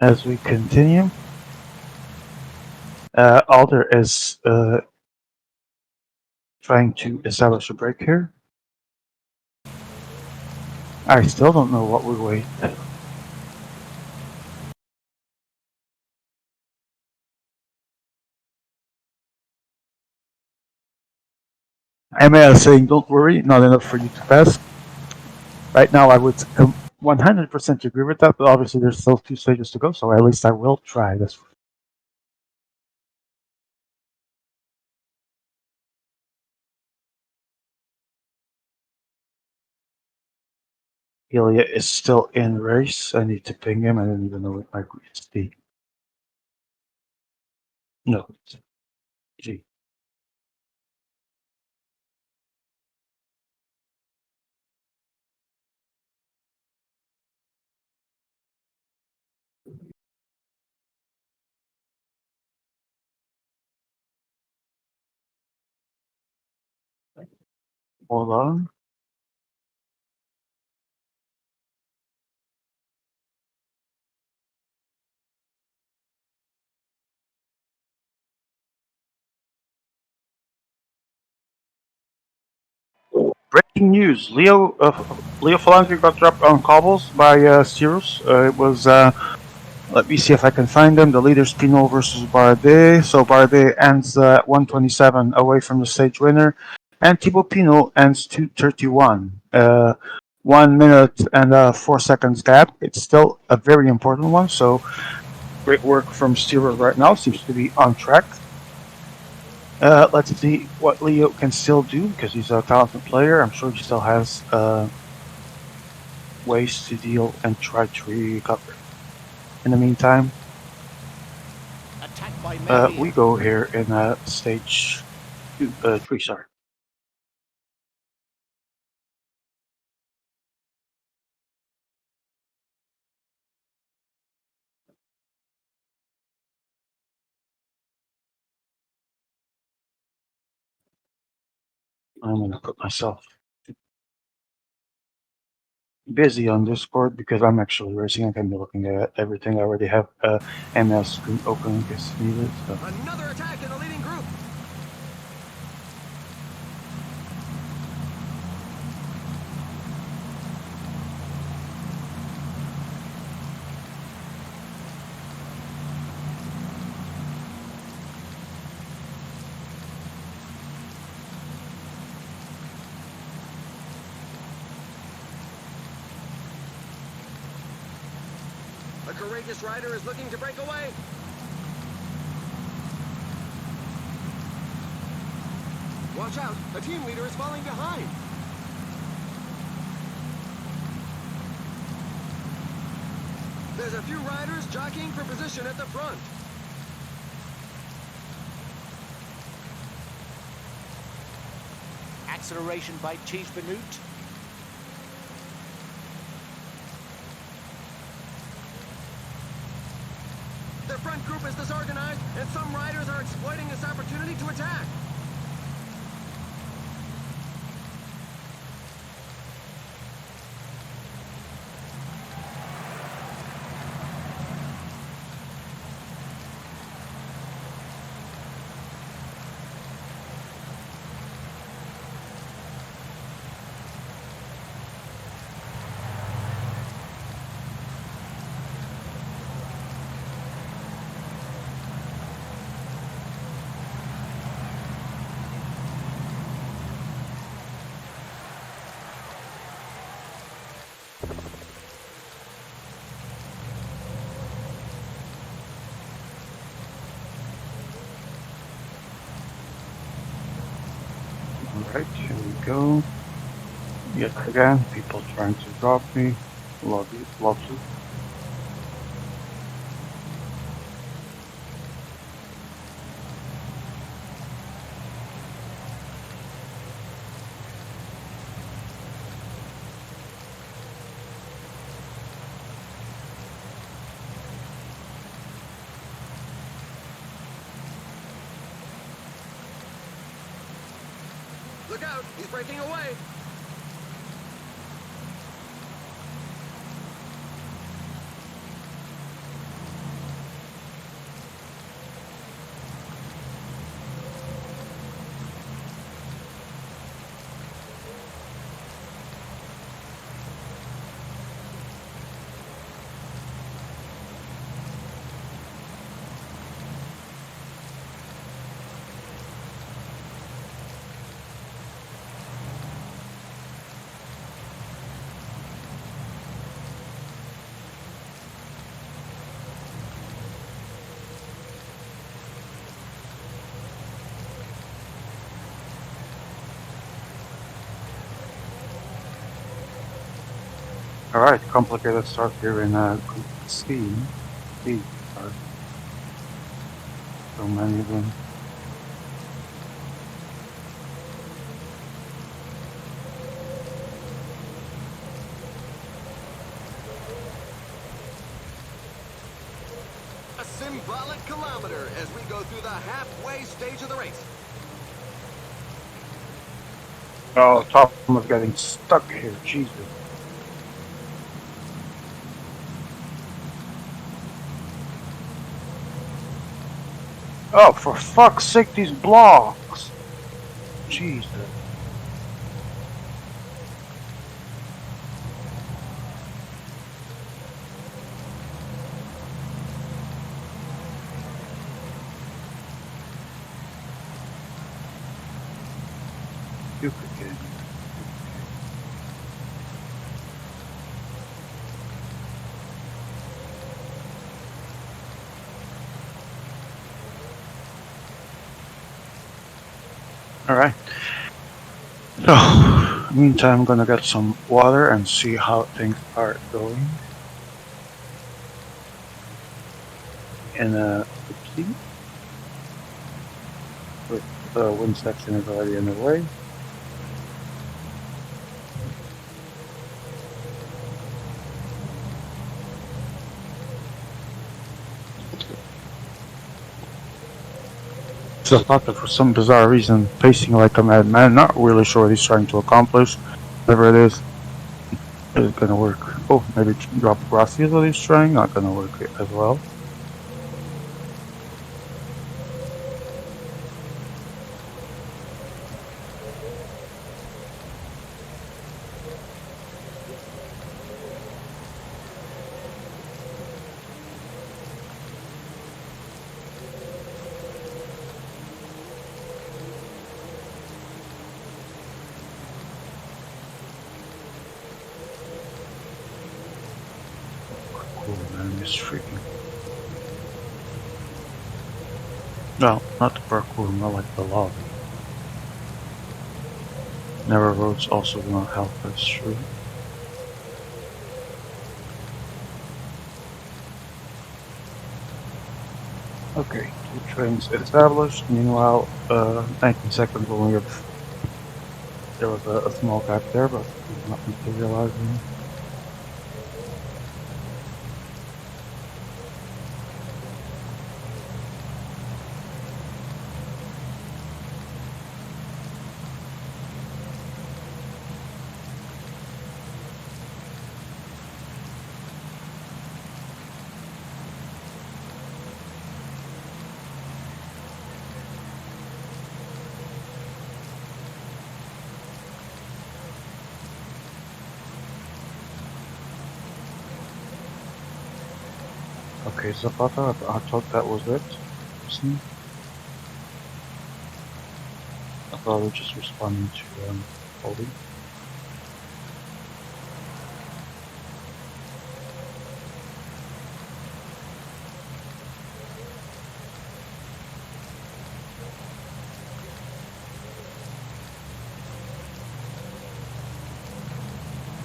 As we continue, Alder is trying to establish a break here. I still don't know what we wait. Emma is saying, "Don't worry, not enough for you to pass." Right now, I would 100% agree with that, but obviously there's still 2 stages to go, so at least I will try this. Ilya is still in race. I need to ping him. I don't even know what my it's D. No, it's G. Hold on. Breaking news: Leo Falandri got dropped on cobbles by Cirrus. It was let me see if I can find them. The leaders Pino versus Bardet. So Bardet ends at 127 away from the stage winner, and Thibaut Pinot ends 231. 1 minute and 4 seconds gap. It's still a very important one. So great work from Cirrus right now. Seems to be on track. Let's see what Leo can still do because he's a talented player. I'm sure he still has ways to deal and try to recover. In the meantime, Attacked by we go here in stage 3. Sorry. I'm gonna put myself busy on Discord because I'm actually racing. I can be looking at everything. I already have MS screen open in case needed. So. Another attack in the leading group. A courageous rider is looking to break away. Watch out, a team leader is falling behind. There's a few riders jockeying for position at the front. acceleration by Tige Benut. Their front group is disorganized, and some riders are exploiting this opportunity to attack. Alright, here we go. Yet again, people trying to drop me. Lovely, lovely. Look out, he's breaking away. Alright, complicated start here in Steam. Sorry. So many of them. A symbolic kilometer as we go through the halfway stage of the race. Oh, top of getting stuck here, Jesus. Oh, for fuck's sake, these blocks! Jesus. Stupid game. Alright. So, meantime, I'm gonna get some water and see how things are going. In a oopsie. With the wind section is already in the way. Zapata, for some bizarre reason, pacing like a madman. Not really sure what he's trying to accomplish. Whatever it is gonna work. Oh, maybe drop Gracia is what he's trying. Not gonna work as well. Cool, man, this freaking. No, not the parkour, more like the lobby. Narrow roads also will not help us through. Okay, 2 trains established. Meanwhile, 19 seconds when we have. There was a small gap there, but it's not materializing. Okay, Zapata, I thought that was it. See? I thought we were just responding to Holly.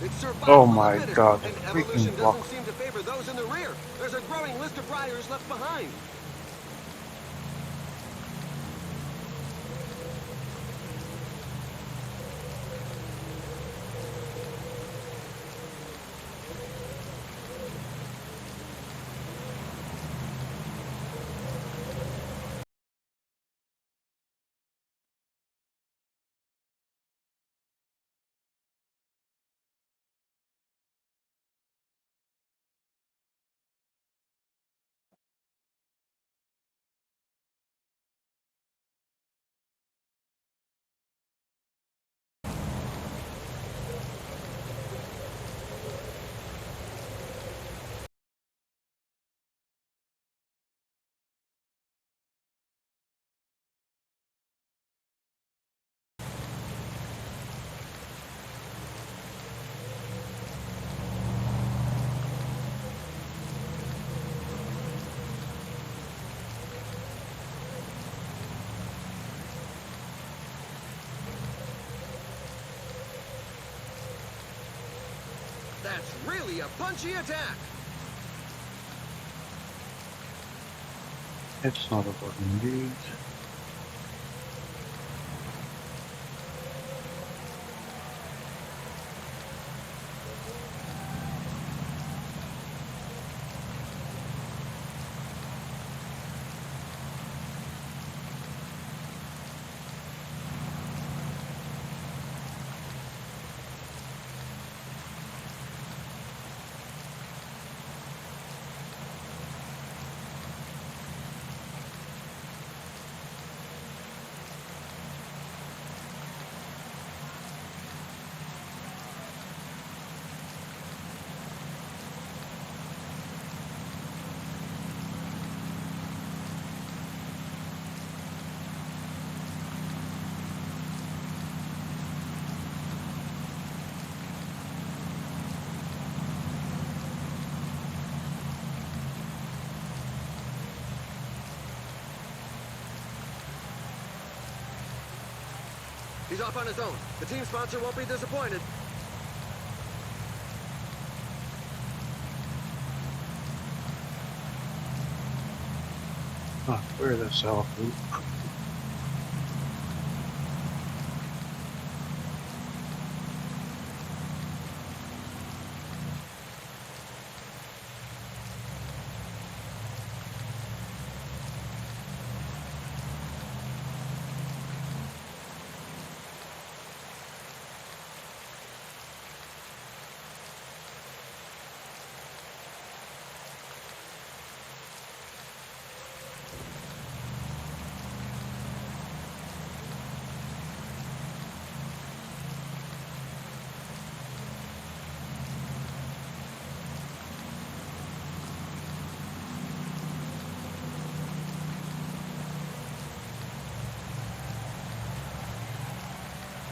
It's survival Oh of the my fittest, god, and freaking evolution block. doesn't seem to favor those in the rear. There's a growing list of riders left behind. That's really a punchy attack. It's not a bug indeed. He's off on his own. The team sponsor won't be disappointed. Ah, where the cell food?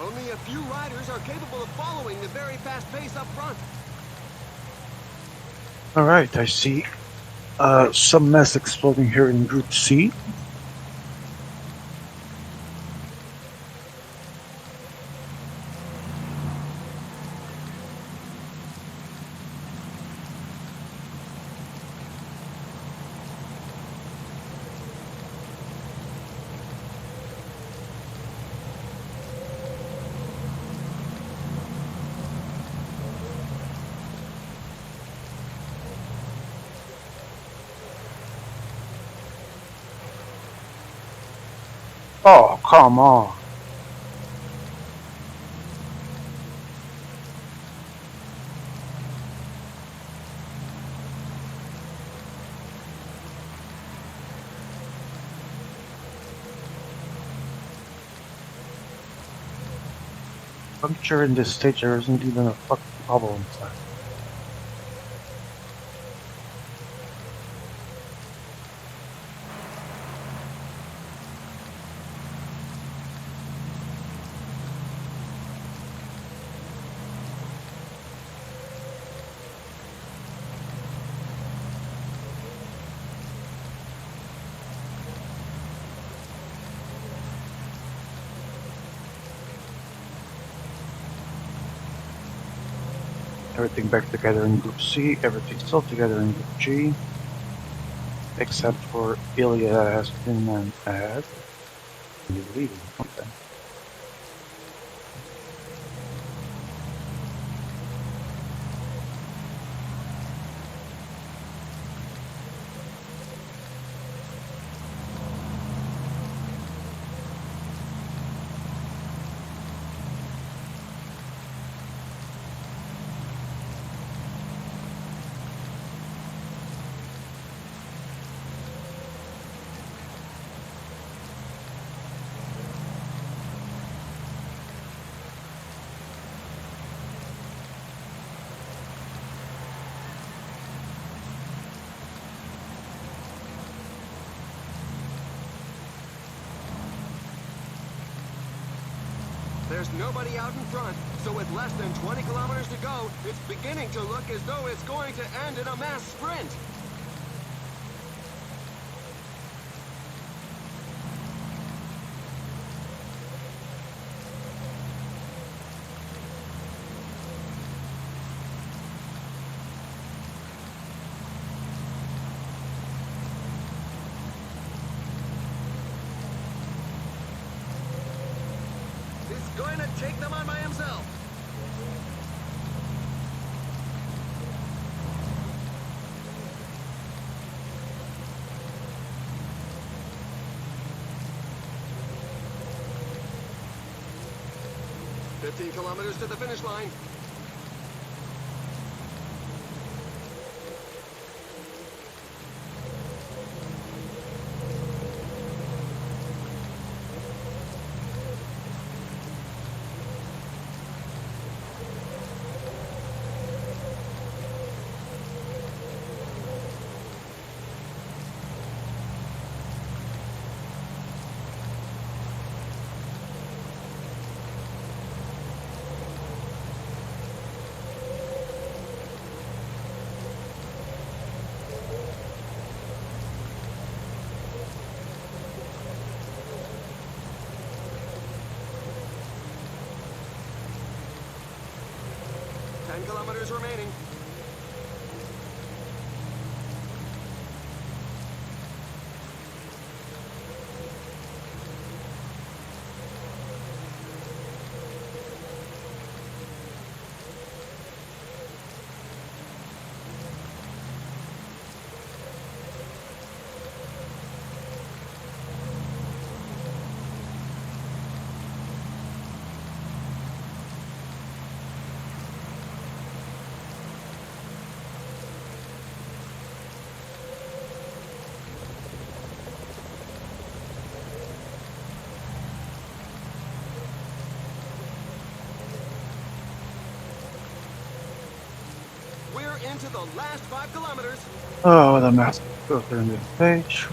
Only a few riders are capable of following the very fast pace up front. Alright, I see. Some mess exploding here in Group C. Oh, come on. Puncture in this stage, there isn't even a fucking bubble inside. Everything back together in Group C. Everything still together in Group G. Except for Ilya that has 10 men ahead. He's leading. Okay. There's nobody out in front, so with less than 20 kilometers to go, it's beginning to look as though it's going to end in a mass sprint. He's going to take them on by himself. "15 kilometers to the finish line. Kilometers remaining. We're into the last 5 kilometers. Oh, the massive filter in this page.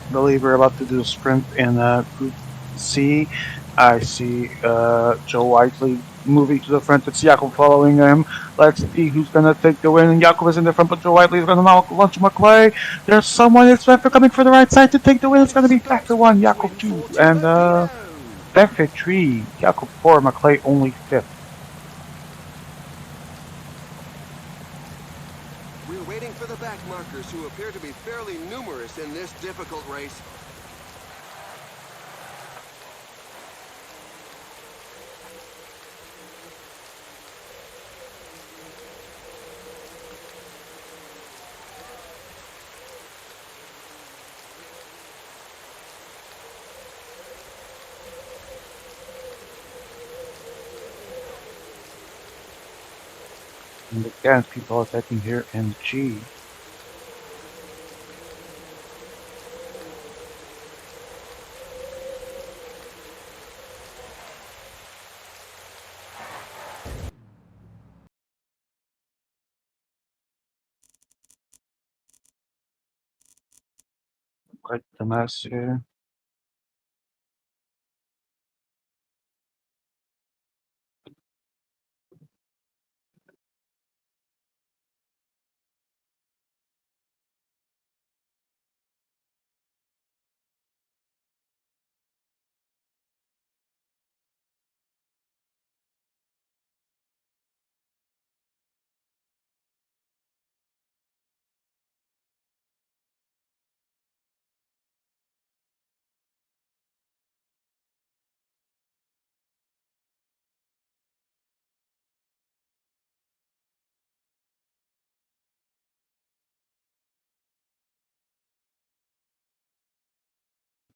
I believe we're about to do a sprint in Group C. I see Joe Whiteley moving to the front. It's Jakob following him. Let's see who's going to take the win. And Jakob is in the front, but Joe Whiteley is going to now launch McClay. There's someone that's coming for the right side to take the win. It's going to be Factor 1, Jakob 2, and Factor 3, Jakob 4, McClay only 5th. We're waiting for the back markers who appear to be fairly numerous in this difficult race. And again, people attacking here in G. Quite the mess here.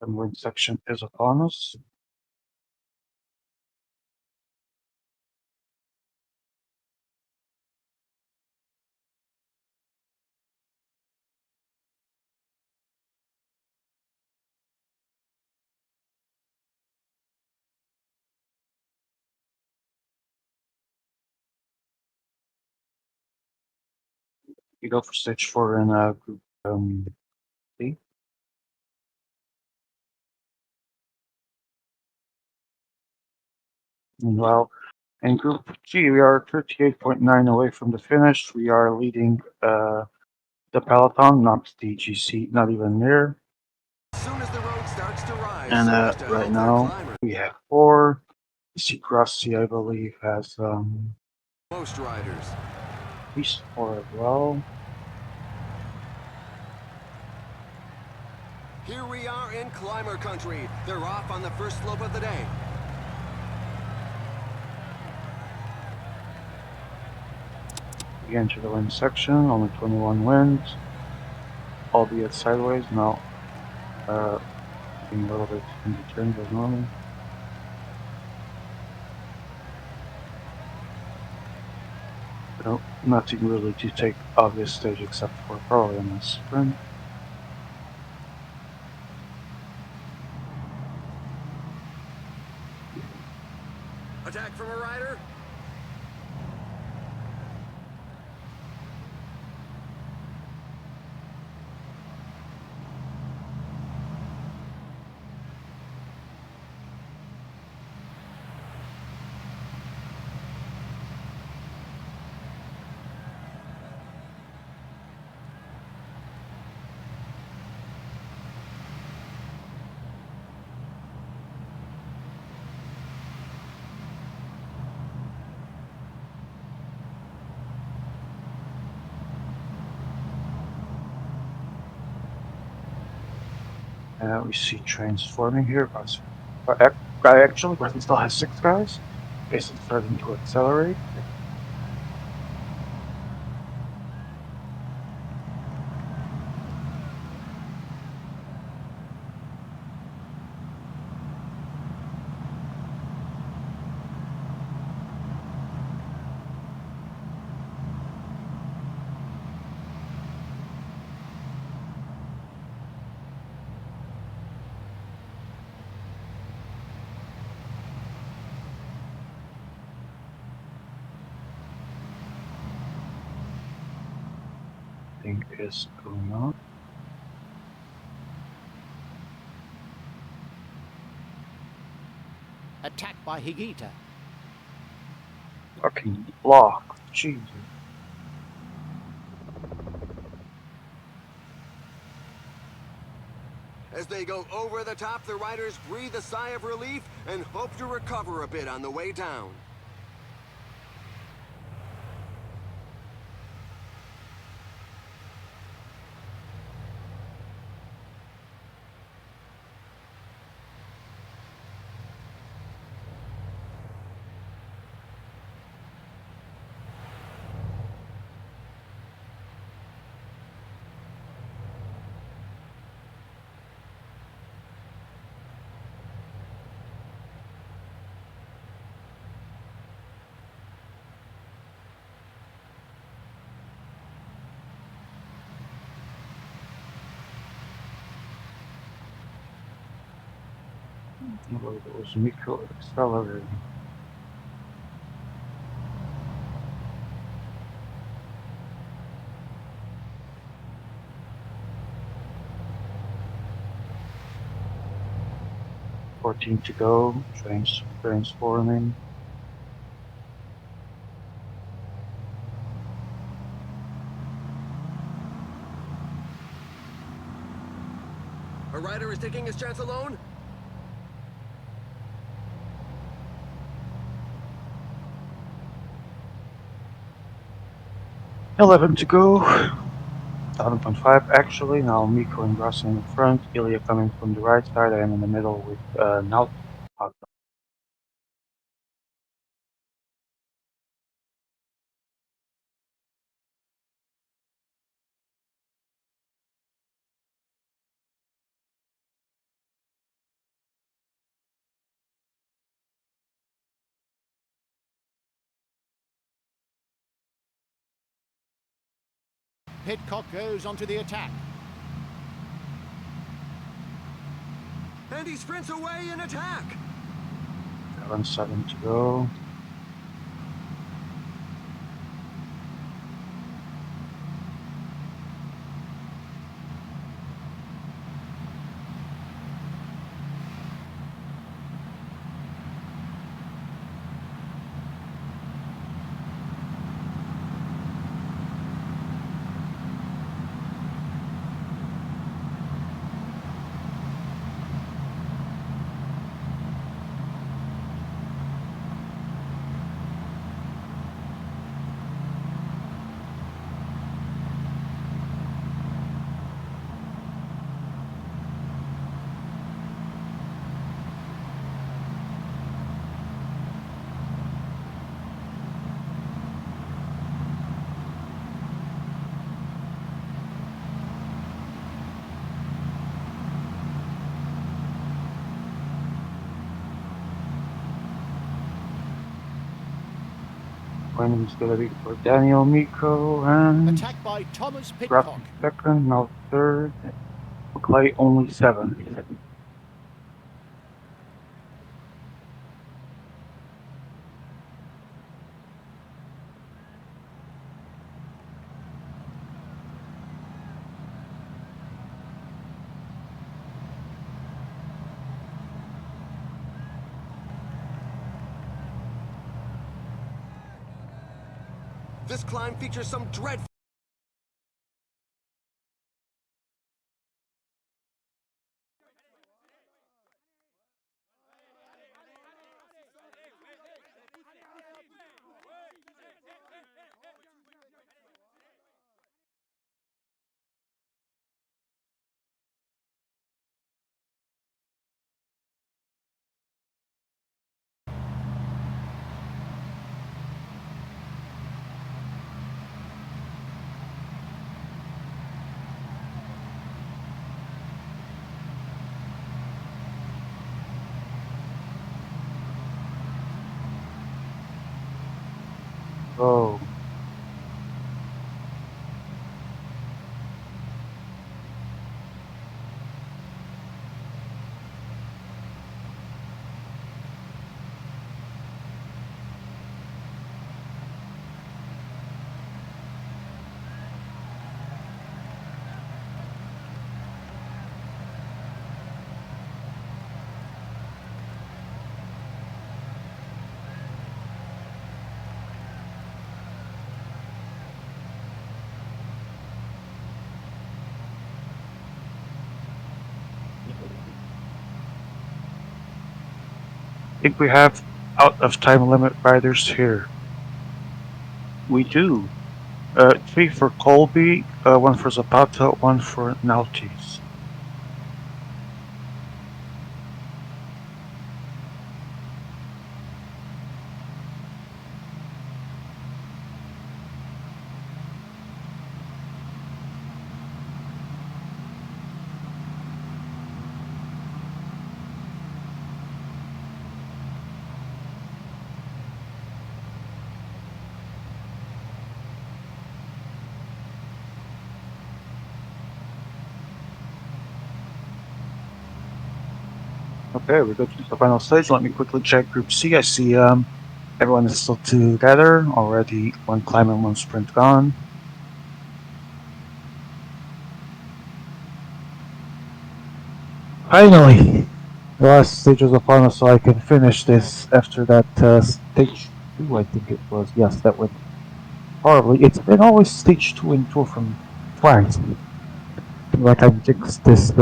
The wind section is upon us. We go for stage 4 in group C. Meanwhile, in group G, we are 38.9 away from the finish. We are leading the peloton, not the GC, not even near. As soon as the road starts to rise, And so as to right help our now, climber. we have 4. C Crossy, I believe, has Most riders. at least 4 as well. Here we are in climber country. They're off on the first slope of the day. We enter the wind section, only 21 winds, albeit sideways. Now, being a little bit in the turns as normal. No, nothing really to take off this stage except for probably on a sprint. Attack from a rider. We see trains forming here. Actually, Britain still has 6 guys. Pace is starting to accelerate. Thing is going on. Attack by Higita. Fucking block. Jesus. As they go over the top, the riders breathe a sigh of relief and hope to recover a bit on the way down. Well, it was micro accelerating. Fourteen to go. Trains forming. A rider is taking his chance alone. $11 to go. 7.5 actually. Now Miko and Grassi in the front. Ilya coming from the right side. I am in the middle with Naut. Pidcock goes onto the attack. And he sprints away in attack. 7 to go. When he's gonna be for Daniel Miko and Attack by Thomas Rocky Pidcock. second, now third. Clay only 7. This climb features some dreadful... Go. I think we have out of time limit riders here. We do. 3 for Colby, 1 for Zapata, 1 for Nautis. Okay, we go to the final stage. Let me quickly check Group C. I see everyone is still together. Already 1 climb and 1 sprint gone. Finally! The last stage of the final, so I can finish this after that stage 2, I think it was. Yes, that went horribly. It's been always stage 2 in Tour from France. Like I jinxed this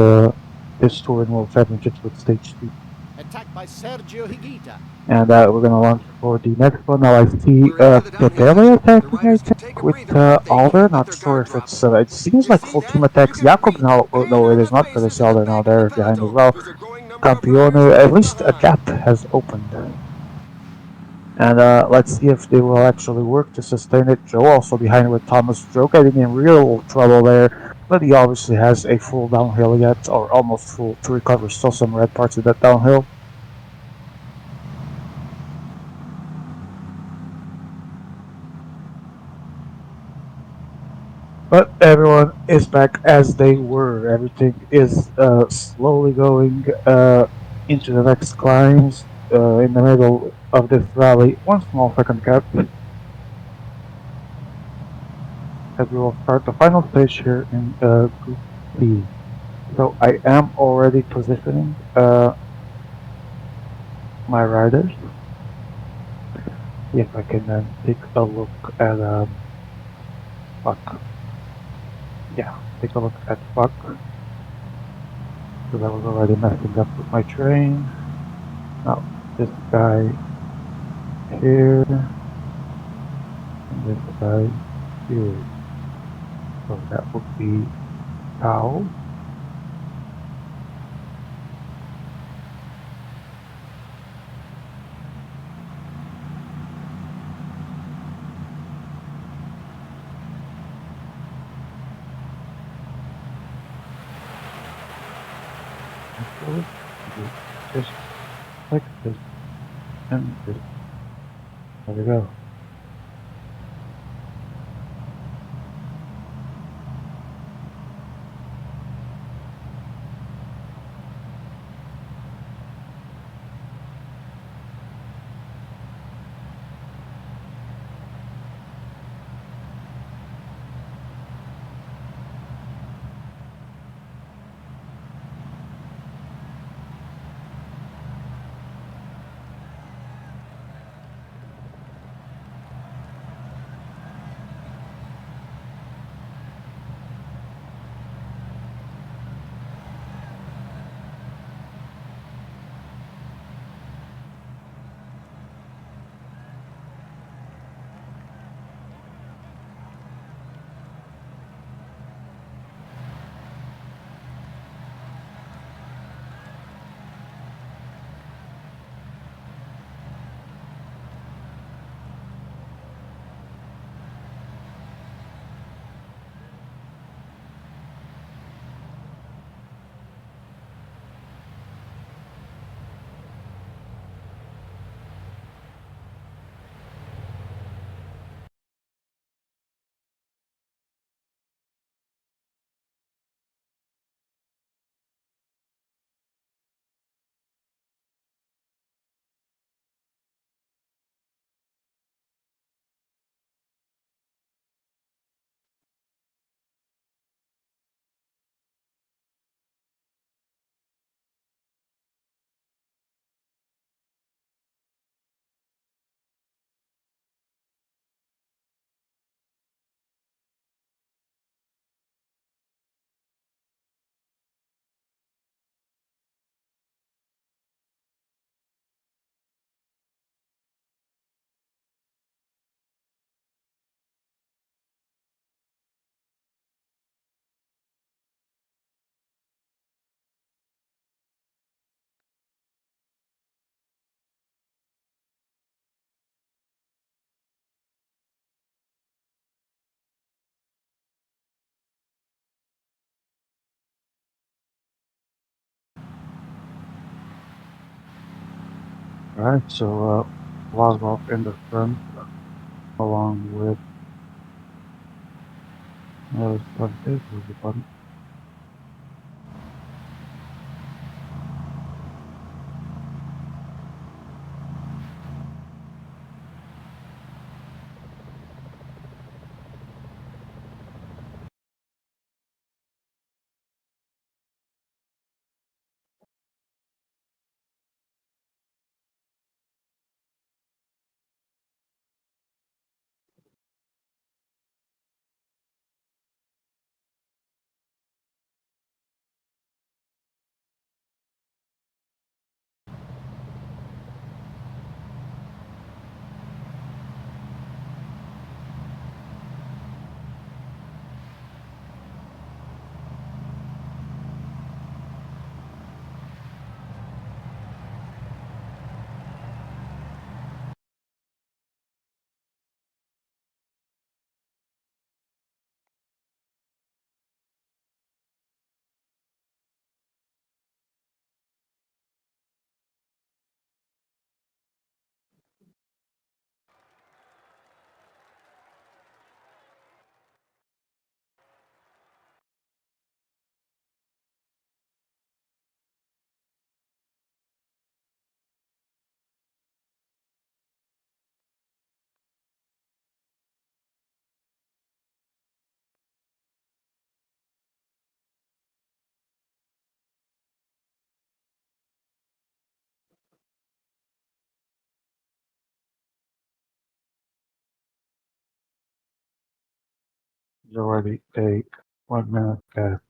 tour in World Championships with stage 2. Attack by Sergio Higuita. And we're gonna launch for the next one. Now I see We're into the downhill Pepele section. The attacking, I riders can take think, a with breather if they Alder. can't let Not their sure guard if drop. it's, it seems You like see full that? team attacks. You can Jakob breathe. now, oh, Hang no, on it to is the not for spaces this in the Alder now, back of the they're behind as peloton. well. There's a growing number of Campione, riders at left least a behind. gap has opened. And let's see if they will actually work to sustain it. Joe also behind with Thomas. Joe getting in real trouble there, but he obviously has a full downhill yet, or almost full, to recover still some red parts of that downhill. But everyone is back as they were. Everything is slowly going into the next climbs. In the middle of this valley, one small second gap as we will start the final stage here in Group B. So I am already positioning my riders. See if I can take a look at Fuck. Yeah, take a look at Fuck because I was already messing up with my train. Now this guy here and this guy here. So that would be Tau. So do just like this and this. There we go. Alright, so Laszlo in the front along with this button is where's the button? There's already a 1 minute gap.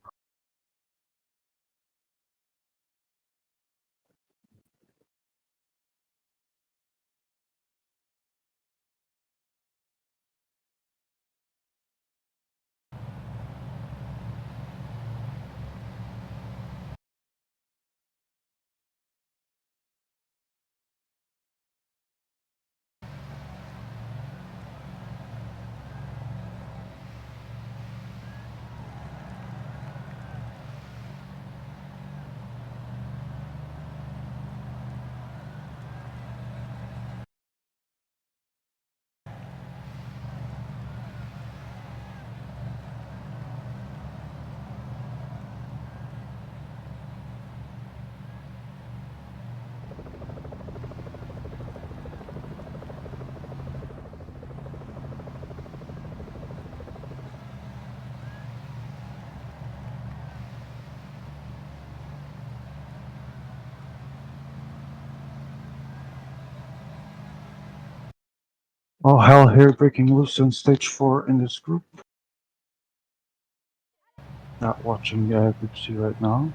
All hell here breaking loose on stage 4 in this group. Not watching Group C right now.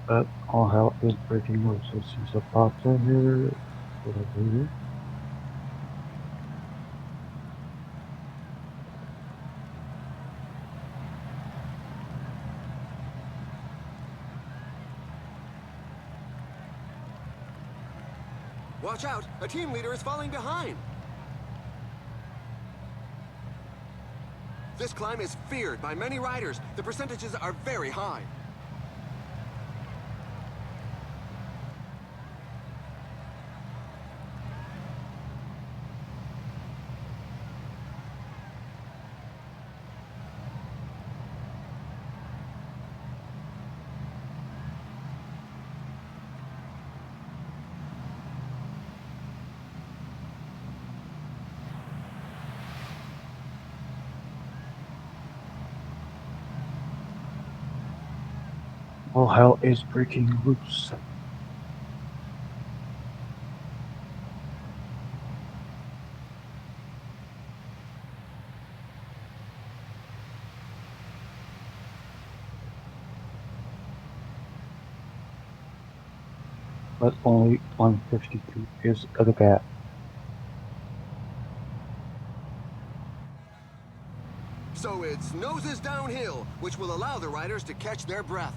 But all hell is breaking loose. I see Zapata here. Whatever here. Watch out! A team leader is falling behind! This climb is feared by many riders. The percentages are very high. All hell is breaking loose. But only 152 is the gap. So it's noses downhill, which will allow the riders to catch their breath.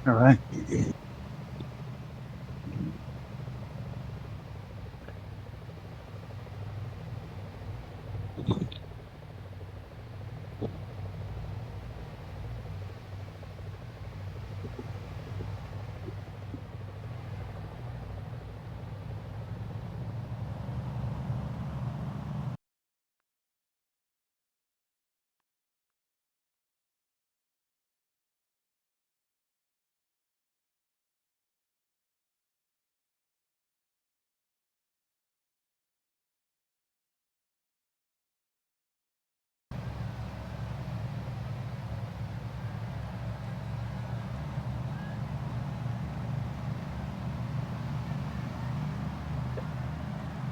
All right.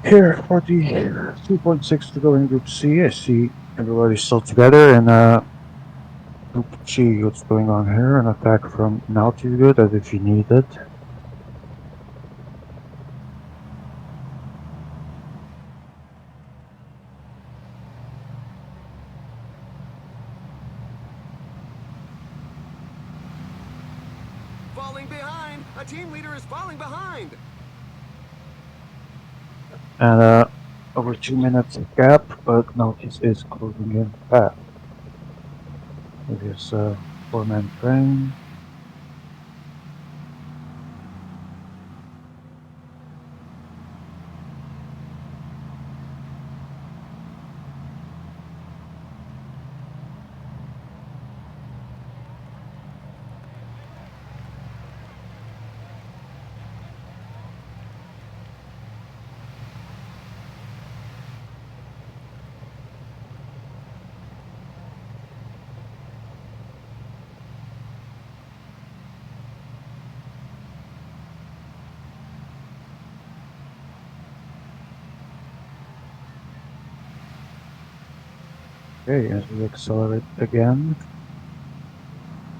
Here for the 2.6 to go in Group C, I see everybody's still together in Group G. What's going on here? An attack from an altitude as if you need it. Falling behind! A team leader is falling behind! And over 2 minutes gap, but Notice is closing in fast. With his 4-man train. Okay, as we accelerate again,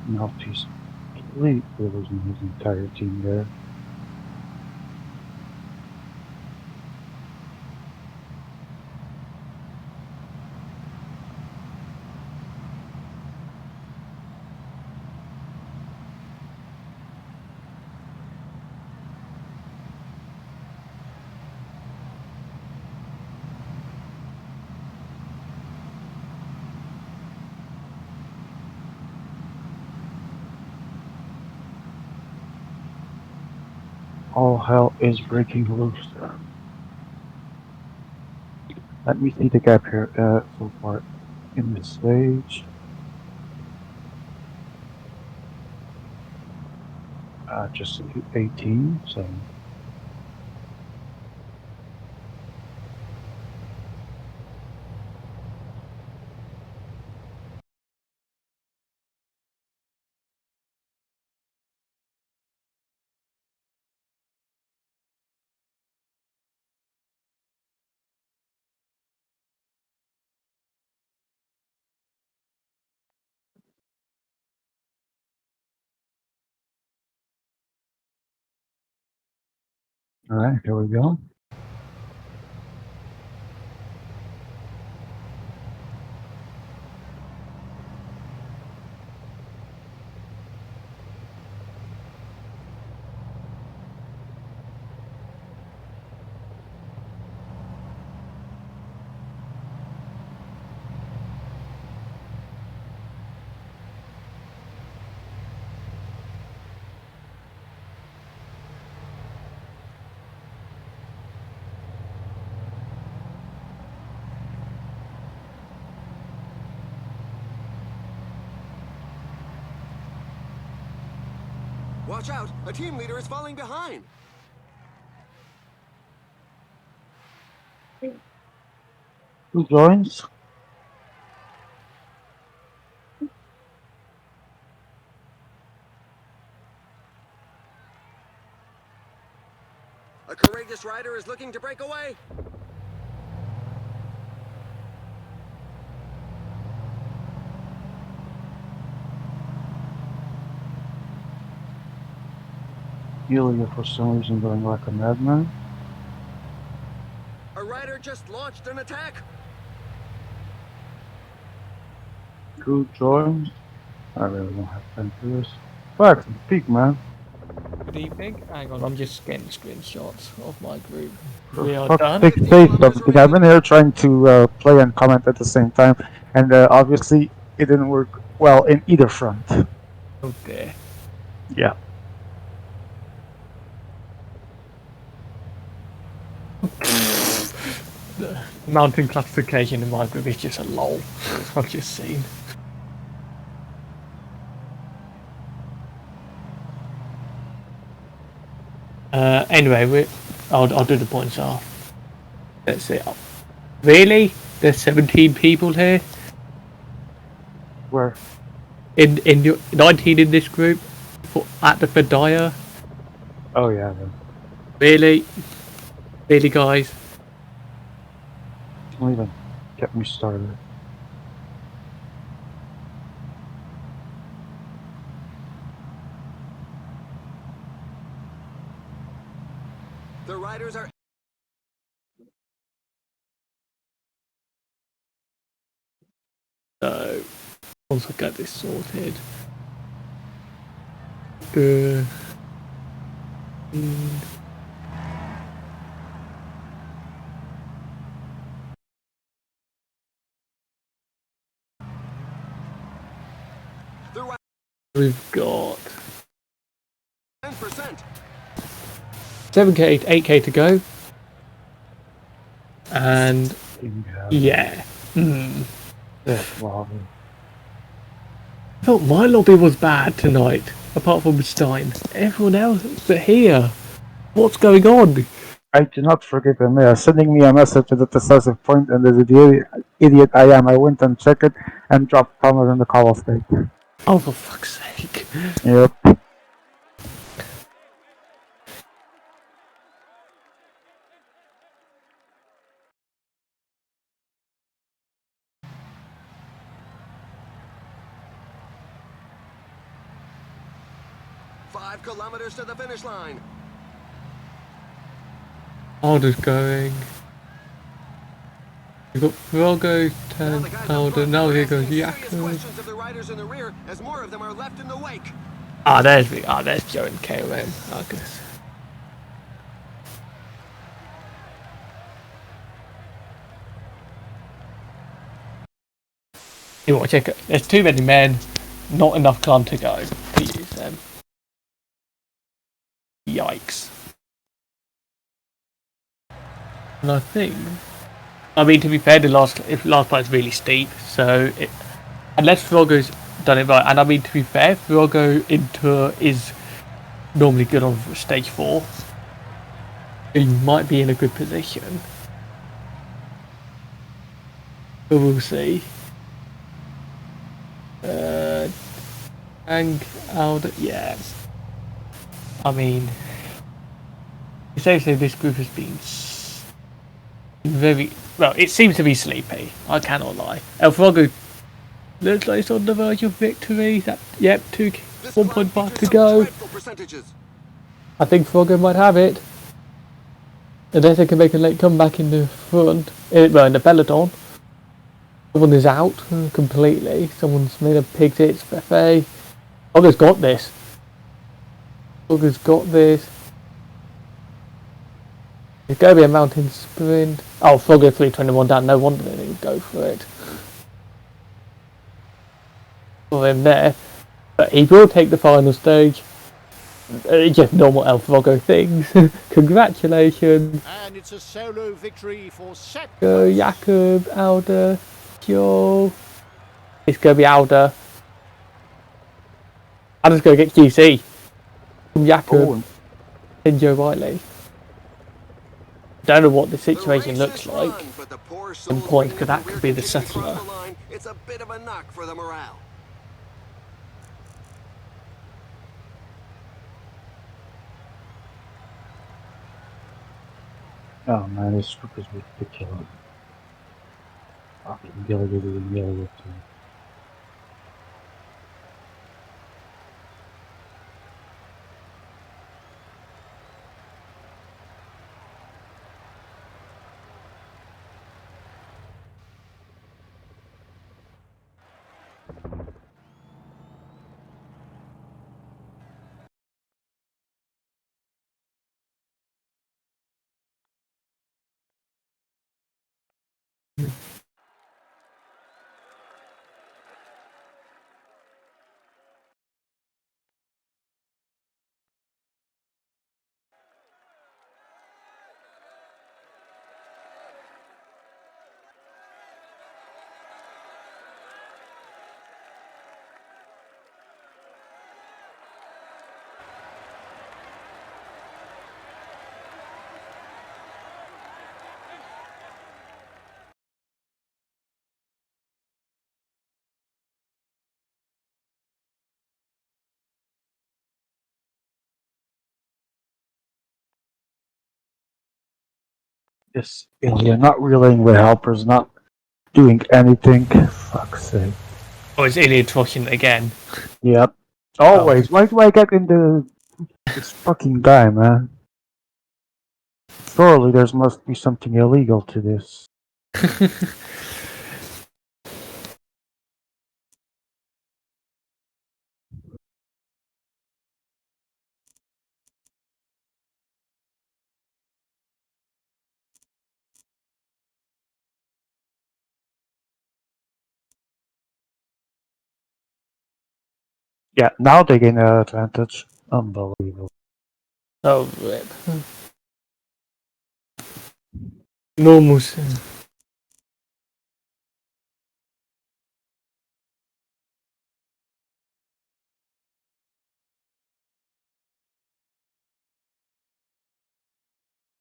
Notice completely losing his entire team there. All hell is breaking loose. Let me see the gap here so far in this stage. Just 18, so alright, here we go. Watch out! A team leader is falling behind! Who joins? A courageous rider is looking to break away! Ilya, for some reason, going like a madman. A rider just launched an attack! Who joins? I really don't have time for this. Back to speak, man. Good evening. Hang on, I'm just getting screenshots of my group. For We are fuck's done. sake, say something. I've been here trying to play and comment at the same time, and obviously it didn't work well in either front. Oh dear. Yeah. The mountain classification in my group is just a lol. I've just seen. Anyway, I'll do the points off. Let's see. Really? There's 17 people here? Where? In your 19 in this group? At the Fedaya? Oh yeah. Then. Really? Really, guys? Don't even get me started. The riders are... So, once I get this sorted. We've got 10%. 7k, 8k to go. And yeah. This lobby. I thought my lobby was bad tonight, apart from Stein. Everyone else but here. What's going on? I do not forgive him. Sending me a message at the decisive point, and as the idiot I am, I went and checked it and dropped Thomas in the call state. Oh, for fuck's sake. Yep. Five kilometers to the finish line. Alder's going. We've got Vrogo, Now 10, the guys up Alder, front now are here goes asking serious Yaku. questions of the riders in the rear as more of them are left in the wake. There's Joe and KOM, I guess. You want to check it? There's too many men, not enough climb to go to use them. Yikes. And I think, to be fair, the last part's really steep, so unless Vrogo's done it right, and to be fair, Vrogo is normally good on stage 4. He might be in a good position. But we'll see. And Alder, yeah. It's actually this group has been very well. It seems to be sleepy. I cannot lie. Vrogo looks like it's on the verge of victory. Yep, 1.5 to go. I think Vrogo might have it. Unless they can make a late comeback in the front, in the peloton. Someone is out completely. Someone's made a pig's itch. Fefe. Vrogo's got this. Vrogo's got this. It's going to be a mountain sprint. Oh, Vrogo 321 down. No wonder they didn't go for it. For him there. But he will take the final stage. Just normal Vrogo things. Congratulations. And it's a solo victory for Set. Go Jakob, Alder, Joel. It's going to be Alder. I'm just going to get QC from Jakob and Joe Whiteley. Don't know what the situation looks like in points, because that could be the settler. It's a bit of a knock for the morale. Oh man, this group is ridiculous. Fucking Gilligan and Gilligan too. This alien not relaying with helpers, not doing anything. Fuck's sake. Oh, it's Iliad talking again. Yep. Always. Why do I get into this fucking guy, man? Surely there must be something illegal to this. Yeah, now they gain an advantage. Unbelievable. Oh, rip. Normal.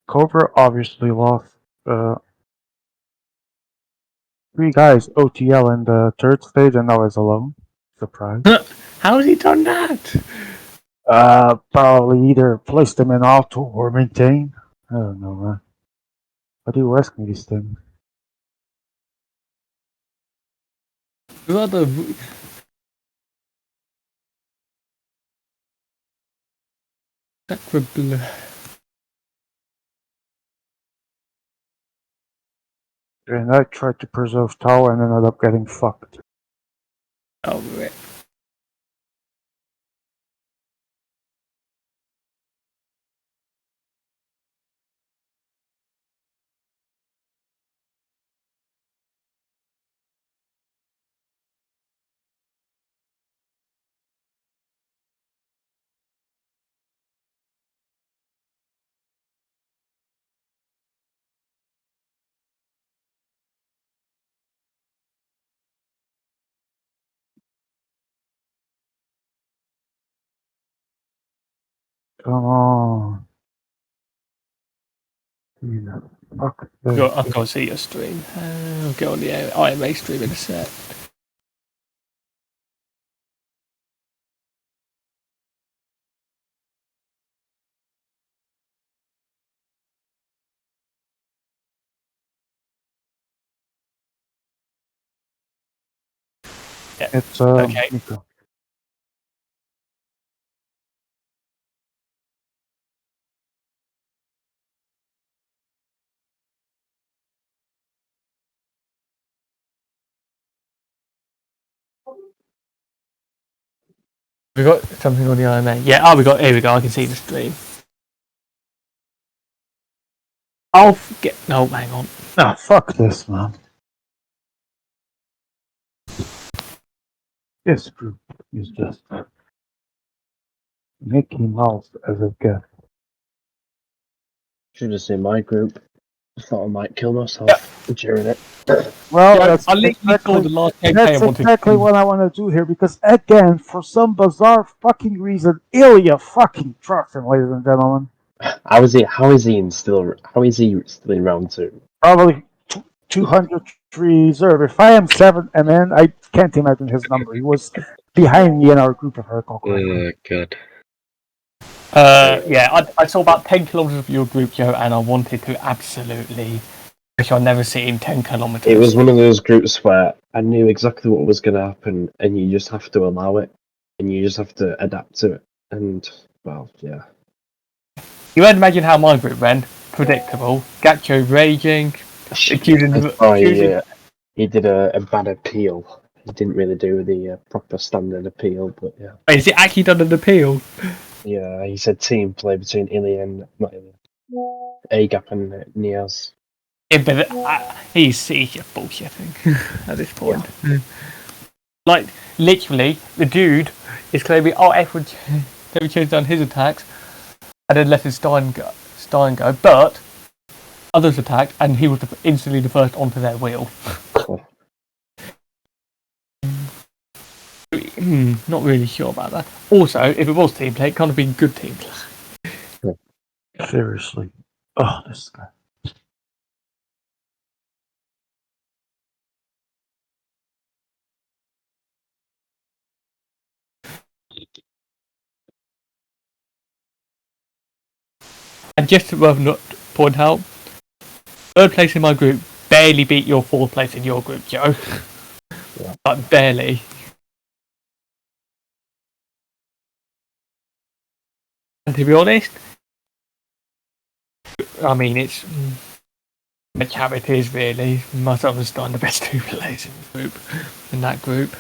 Cobra obviously lost 3 guys, OTL in the 3rd stage, and now is alone. Surprise. How has he done that? Probably either place them in auto or maintain. I don't know, man. Why do you ask me these things? Rather. Sacrable. And I tried to preserve tower and ended up getting fucked. Oh, rip. Come on. Yeah, fuck this. I've got to see your stream. I'll go on the IMA stream in a sec. Yeah. It's Okay. Nico. We got something on the IMA. Yeah. Oh, here we go. I can see the stream. I'll forget. No, hang on. Ah, fuck this, man. This group is just Mickey Mouse as a guest. Should have seen my group. I thought I might kill myself during it. Well, Yeah, that's I literally saw the last 10k that's I wanted exactly to. what I want to do here because again, for some bizarre fucking reason, Ilya fucking trucks him, ladies and gentlemen. How is he? How is he still in round 2? Probably 200 reserve. If I am 7 and then I can't imagine his number. He was behind me in our group, if I recall correctly. God. Yeah, I saw about 10 kilometers of your group, Joe, and I wanted to absolutely. Which I've never seen 10 kilometers. It was one of those groups where I knew exactly what was going to happen, and you just have to allow it, and you just have to adapt to it. And well, yeah. You won't imagine how my group went. Predictable. Gacho raging. He did a bad appeal. He didn't really do the proper standard appeal, but yeah. Wait, is it actually done an appeal? Yeah, he said team play between Ilya and not Ilya, Agap and Niaz. Yeah, but he's just bullshitting at this point. Yeah. Like, literally, the dude is claiming, oh, everyone changed down his attacks and then let his Stein go, but others attacked and he was instantly the first onto their wheel. Not really sure about that. Also, if it was team play, it can't have been good team play. Seriously. Oh, this guy. And just to point out, third place in my group barely beat your fourth place in your group, Joe. Yeah. Like, barely. And to be honest, I mean, it's much how it is, really. Myself and Stein the best 2 players in that group.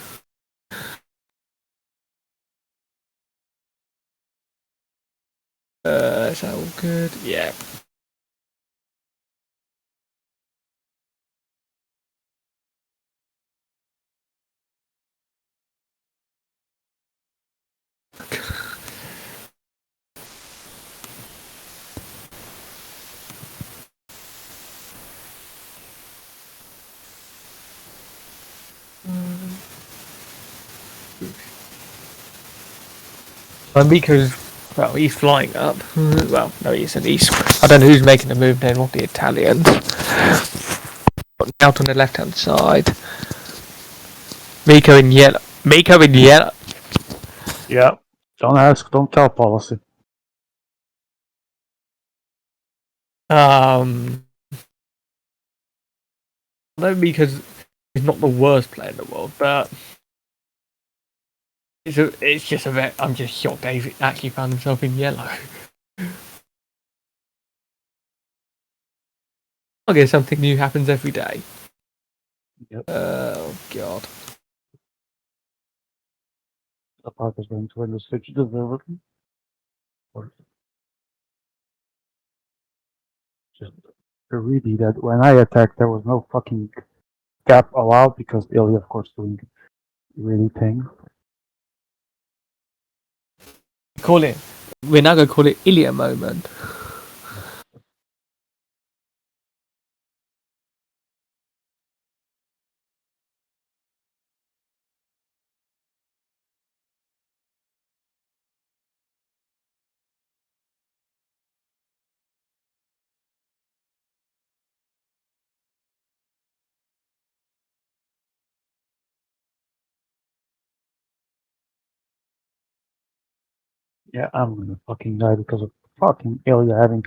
Is that all good? Yeah. Because, well, he's flying up. Well, no, he isn't. I don't know who's making the move then, not the Italians. Out on the left-hand side. Miko in yellow. Miko in yellow. Yeah. Don't ask, don't tell policy. No, because he's not the worst player in the world, but it's just a bit. I'm just shocked David actually found himself in yellow. I guess something new happens every day. Yep. Oh god. The park is going to win this stage. Deserve it. Or just really that when I attacked, there was no fucking gap allowed because Ilya, of course, doing really thing. We're now gonna call it Ilya moment. Yeah, I'm gonna fucking die because of fucking Ilya having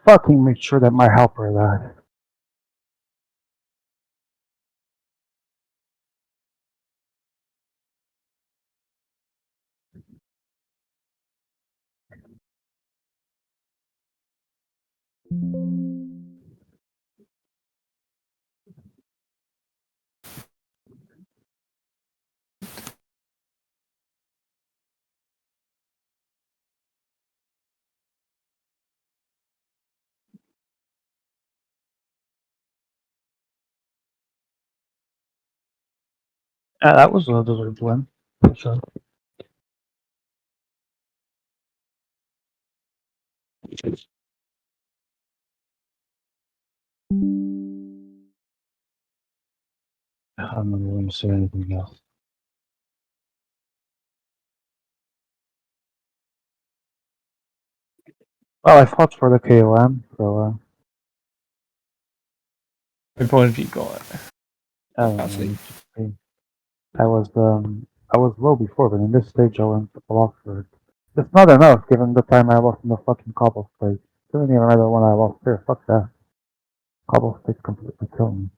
fucking made sure that my helper died. That was a deserved win. For sure. I'm not going to say anything else. Well, I fought for the KOM, so What point have you got? I don't know. I was low before, but in this stage I went a lot for it. It's not enough given the time I lost in the fucking cobble stage. Doesn't even matter when I lost here. Fuck that. Cobble stage completely killed me.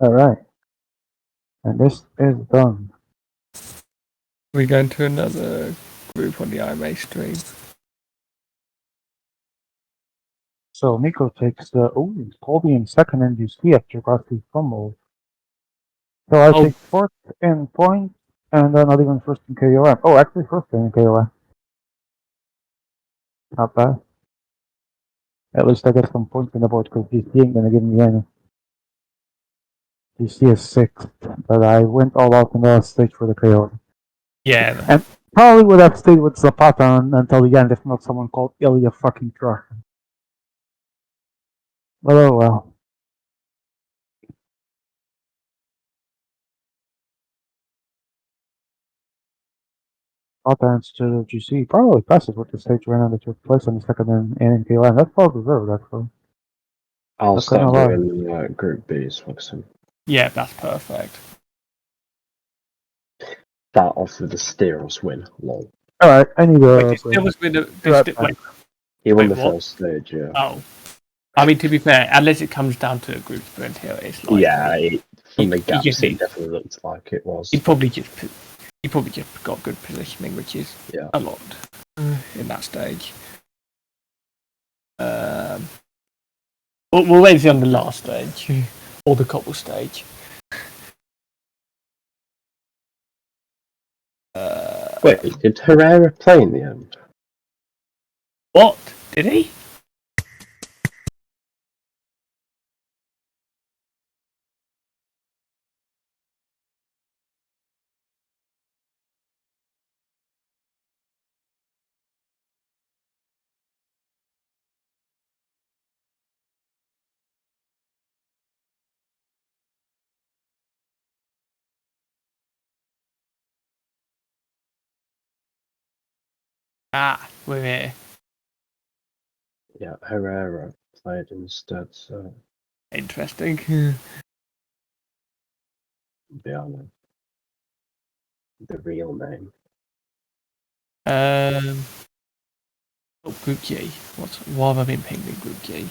Alright. And this is done. We're going to another group on the IMA stream. So Nico takes the Colby in second in GC after Garcia fumble. So I take fourth in points and not even first in KOM. Oh, actually first in KOM. Not bad. At least I get some points in the board because GC ain't gonna give me any. GC is sixth, but I went all out in the last stage for the KO. Yeah. And probably would have stayed with Zapata until the end if not someone called Ilya fucking Trush. But oh well. Zapata to GC probably passes with the stage run that took place on the second in KOM. That's well deserved actually. I'll Not gonna start lie. doing Group B's, Maxim. Yeah, that's perfect. That off with the Steros win, lol. Alright, I need a Wait, break. wait, He won the what? first stage, yeah. Oh. I mean, to be fair, unless it comes down to a group sprint here, it's like... Yeah, from the he gaps, just it needs- definitely looked like it was. He probably just got good positioning, which is Yeah. a lot in that stage. We'll wait and see on the last stage, or the cobble stage. Wait, did Herrera play in the end? What? Did he? Ah, we're here. Yeah, Herrera played instead, so Interesting. beyond the real name. Group G. Why have I been pinged in Group G?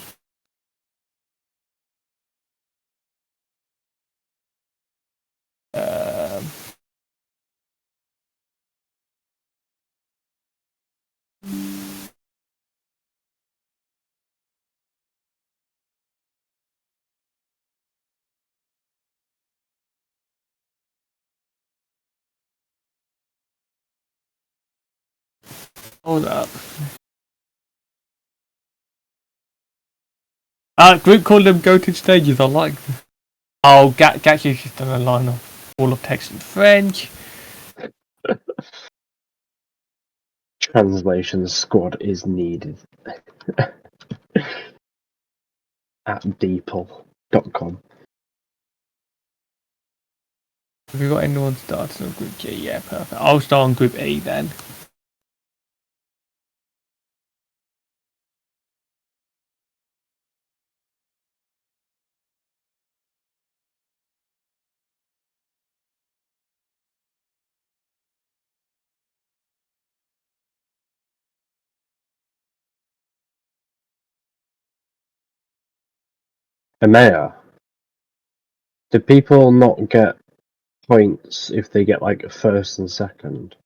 Hold up. Group called them goated stages. I like them. Oh, Gatsy's just done a line of all of text in French. Translation squad is needed at deeple.com. Have we got anyone started on Group G? Yeah, perfect. I'll start on Group E then. EMEA, do people not get points if they get like first and second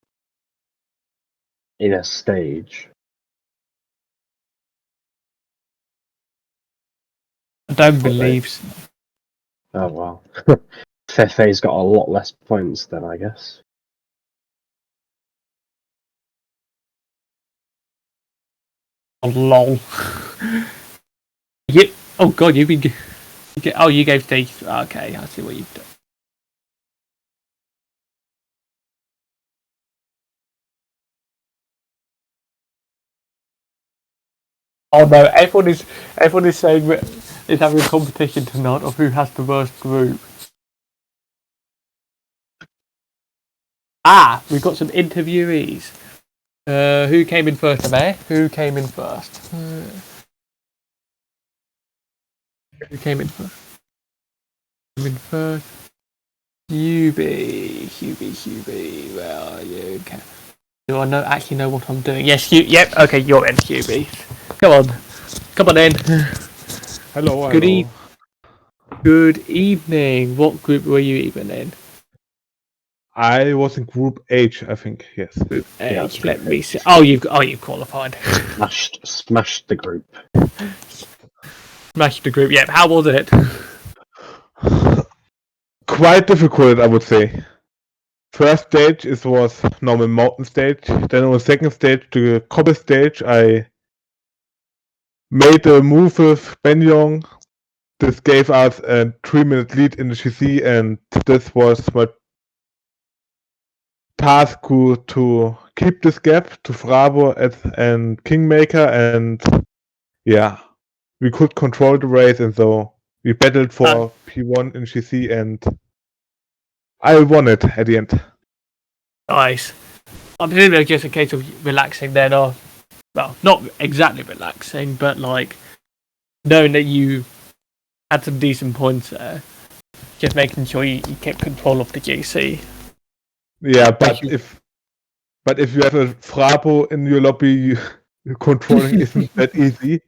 in a stage? I don't believe so. Oh wow. Fefe's got a lot less points then, I guess. Oh, lol. Yep. Oh god, you've been. Oh, you gave stage. Okay, I see what you've done. Oh no, everyone is saying is having a competition tonight of who has the worst group. Ah, we've got some interviewees. Who came in first, Amir? Who came in first? Who came in first? Hubie, where are you? Okay. Do I actually know what I'm doing? Yes, yep, okay, you're in, Hubie. Come on in. Hello. Good evening. What group were you even in? I was in Group H, I think. Yes. Group Yeah, H. Let me H. see. Oh, you qualified. Smashed the group. Smashed the group. Yep. How was it? Quite difficult, I would say. First stage was normal mountain stage. Then on the second stage, the cobble stage, I made a move with Benyon. This gave us a 3-minute lead in the GC, and this was my task to keep this gap to Frabo and Kingmaker, and yeah, we could control the race, and so we battled for P1 in GC, and I won it at the end. Nice. I'm presuming just a case of relaxing then, or well, not exactly relaxing, but like knowing that you had some decent points there, just making sure you kept control of the GC. Yeah, but if you have a Frabo in your lobby, controlling isn't that easy.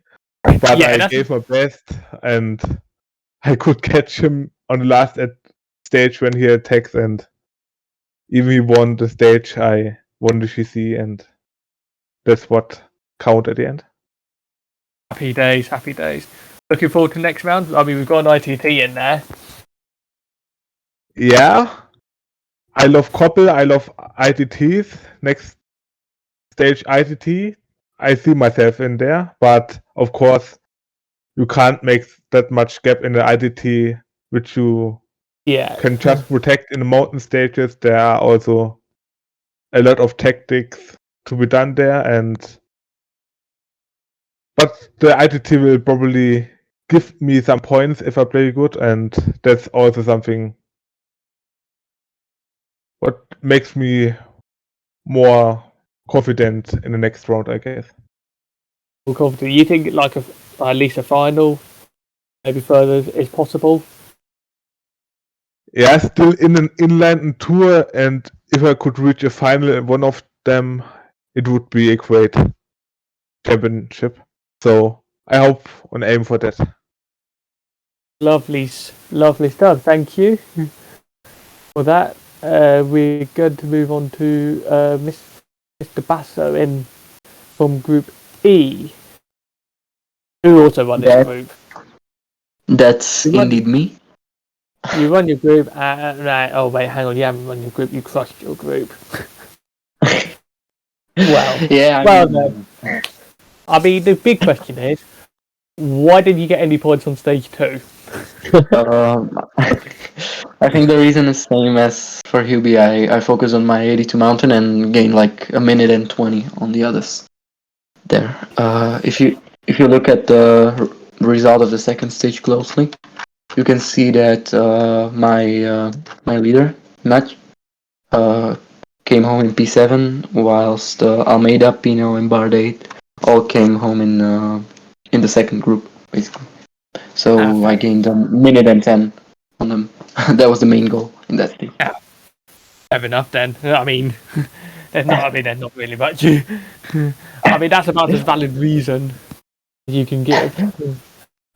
But yeah, I gave my best, and I could catch him on the last stage when he attacks, and even he won the stage, I won the GC, and that's what counted at the end. Happy days. Looking forward to next round. I mean, we've got an ITT in there. Yeah, I love Koppel, I love ITTs. Next stage ITT, I see myself in there, but of course, you can't make that much gap in the ITT, which you can just protect in the mountain stages. There are also a lot of tactics to be done there, but the ITT will probably give me some points if I play good, and that's also something what makes me more confident in the next round, I guess. More confident. You think like at least a final, maybe further is possible? Yeah, still in an inland tour, and if I could reach a final in one of them, it would be a great championship. So I hope and aim for that. Lovely stuff. Thank you for that. We're going to move on to Mr. Basso from Group E, who also run this group. That's indeed me. You run your group, right? Oh wait, hang on. You haven't run your group. You crushed your group. Well, yeah. I mean, the big question is, why didn't you get any points on stage 2? I think the reason is same as for Hubie. I focus on my 82 mountain and gain like a minute and 20 on the others. There. If you look at the result of the second stage closely, you can see that my leader Matt came home in P7, whilst Almeida, Pino, and Bardate all came home in the second group, basically. So I gained a minute and 10 on them. That was the main goal in that stage. Yeah. Fair enough then. I mean, there's not really much. I mean, that's about as valid reason you can give.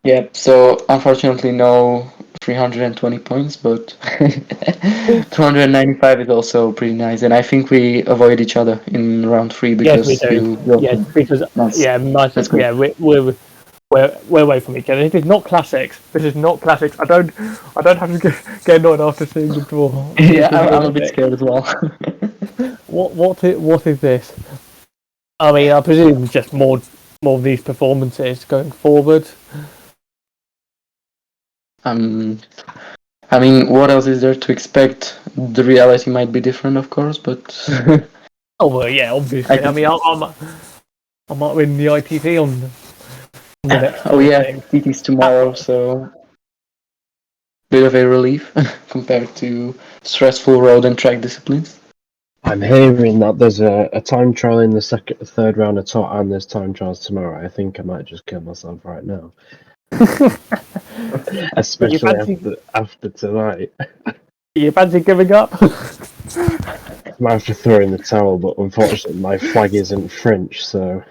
Yeah, so unfortunately no 320 points, but 295 is also pretty nice, and I think we avoid each other in round 3 because yes, we do. We're away from each other. This is not classics. I don't have to get annoyed after seeing the draw. Yeah, I'm a bit scared as well. What is this? I mean, I presume just more of these performances going forward. I mean, what else is there to expect? The reality might be different, of course, but. Oh well, yeah, obviously. I mean, I might win the ITT on the next. Oh yeah, TT's tomorrow, so bit of a relief compared to stressful road and track disciplines. I'm hearing that there's a time trial in the third round of top, and there's time trials tomorrow. I think I might just kill myself right now. Especially after tonight. You fancy giving up? I might have to throw in the towel, but unfortunately my flag isn't French, so...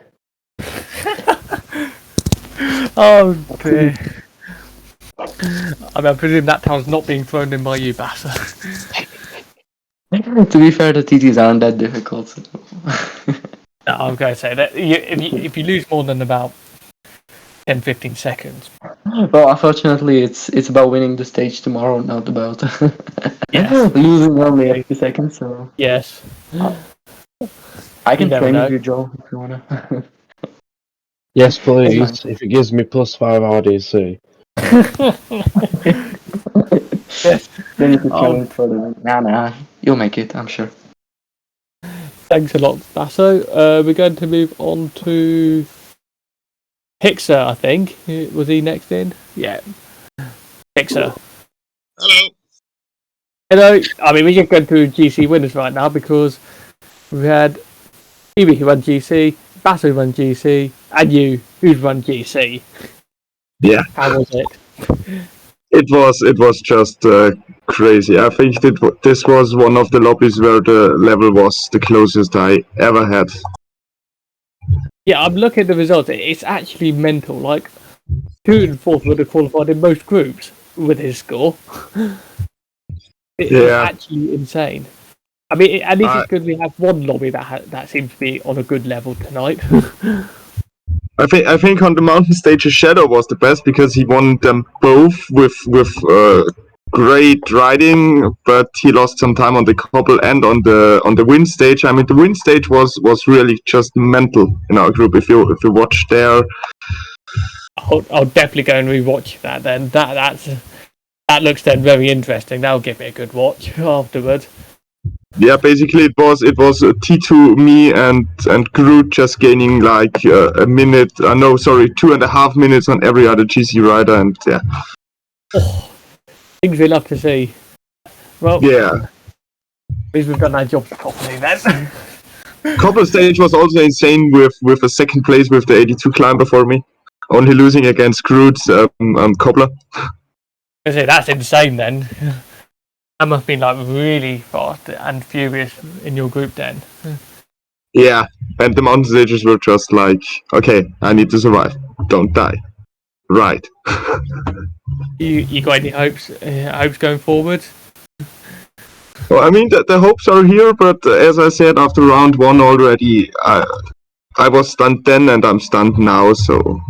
Oh dear. I mean, I presume that towel's not being thrown in by you, Bassa. To be fair, the TTs aren't that difficult. So. No, I'm going to say that if you lose more than about 10-15 seconds. Well, unfortunately, it's about winning the stage tomorrow, not about losing only 80 seconds. So yes, I can train with you, Joel, if you wanna. Yes, please. If it gives me +5 RDC. Yes. Then you can train for the. Nah, you'll make it, I'm sure. Thanks a lot, Basso. We're going to move on to Hixer, I think. Was he next in? Yeah. Hixer. Hello. I mean, we're just going through GC winners right now because we had Hubie who won GC, Basso who won GC, and you who's won GC. Yeah. How was it? It was just crazy. I think this was one of the lobbies where the level was the closest I ever had. Yeah, I'm looking at the results. It's actually mental. Like, 2 and 4th would have qualified in most groups with his score. It's actually insane. I mean, at least it's good we have one lobby that seems to be on a good level tonight. I think on the mountain stage, Shadow was the best because he won them both with great riding, but he lost some time on the cobble and on the wind stage. I mean, the wind stage was really just mental in our group. If you watch there, I'll definitely go and rewatch that. Then that looks then very interesting. That'll give me a good watch afterwards. Yeah, basically it was T2, me, and Groot just gaining like a minute. 2.5 minutes on every other GC rider, and yeah. Oh, things we love to see. Well, yeah. At least we've done our job properly then. Cobble stage was also insane with a second place with the 82 climb before me, only losing against Groot's Cobbler. I say that's insane. Then that must have been like really fast and furious in your group then. Yeah, and the mountain stages were just like, okay, I need to survive, don't die, right? You got any hopes going forward? Well, I mean, the hopes are here, but as I said, after round 1 already, I was stunned then and I'm stunned now, so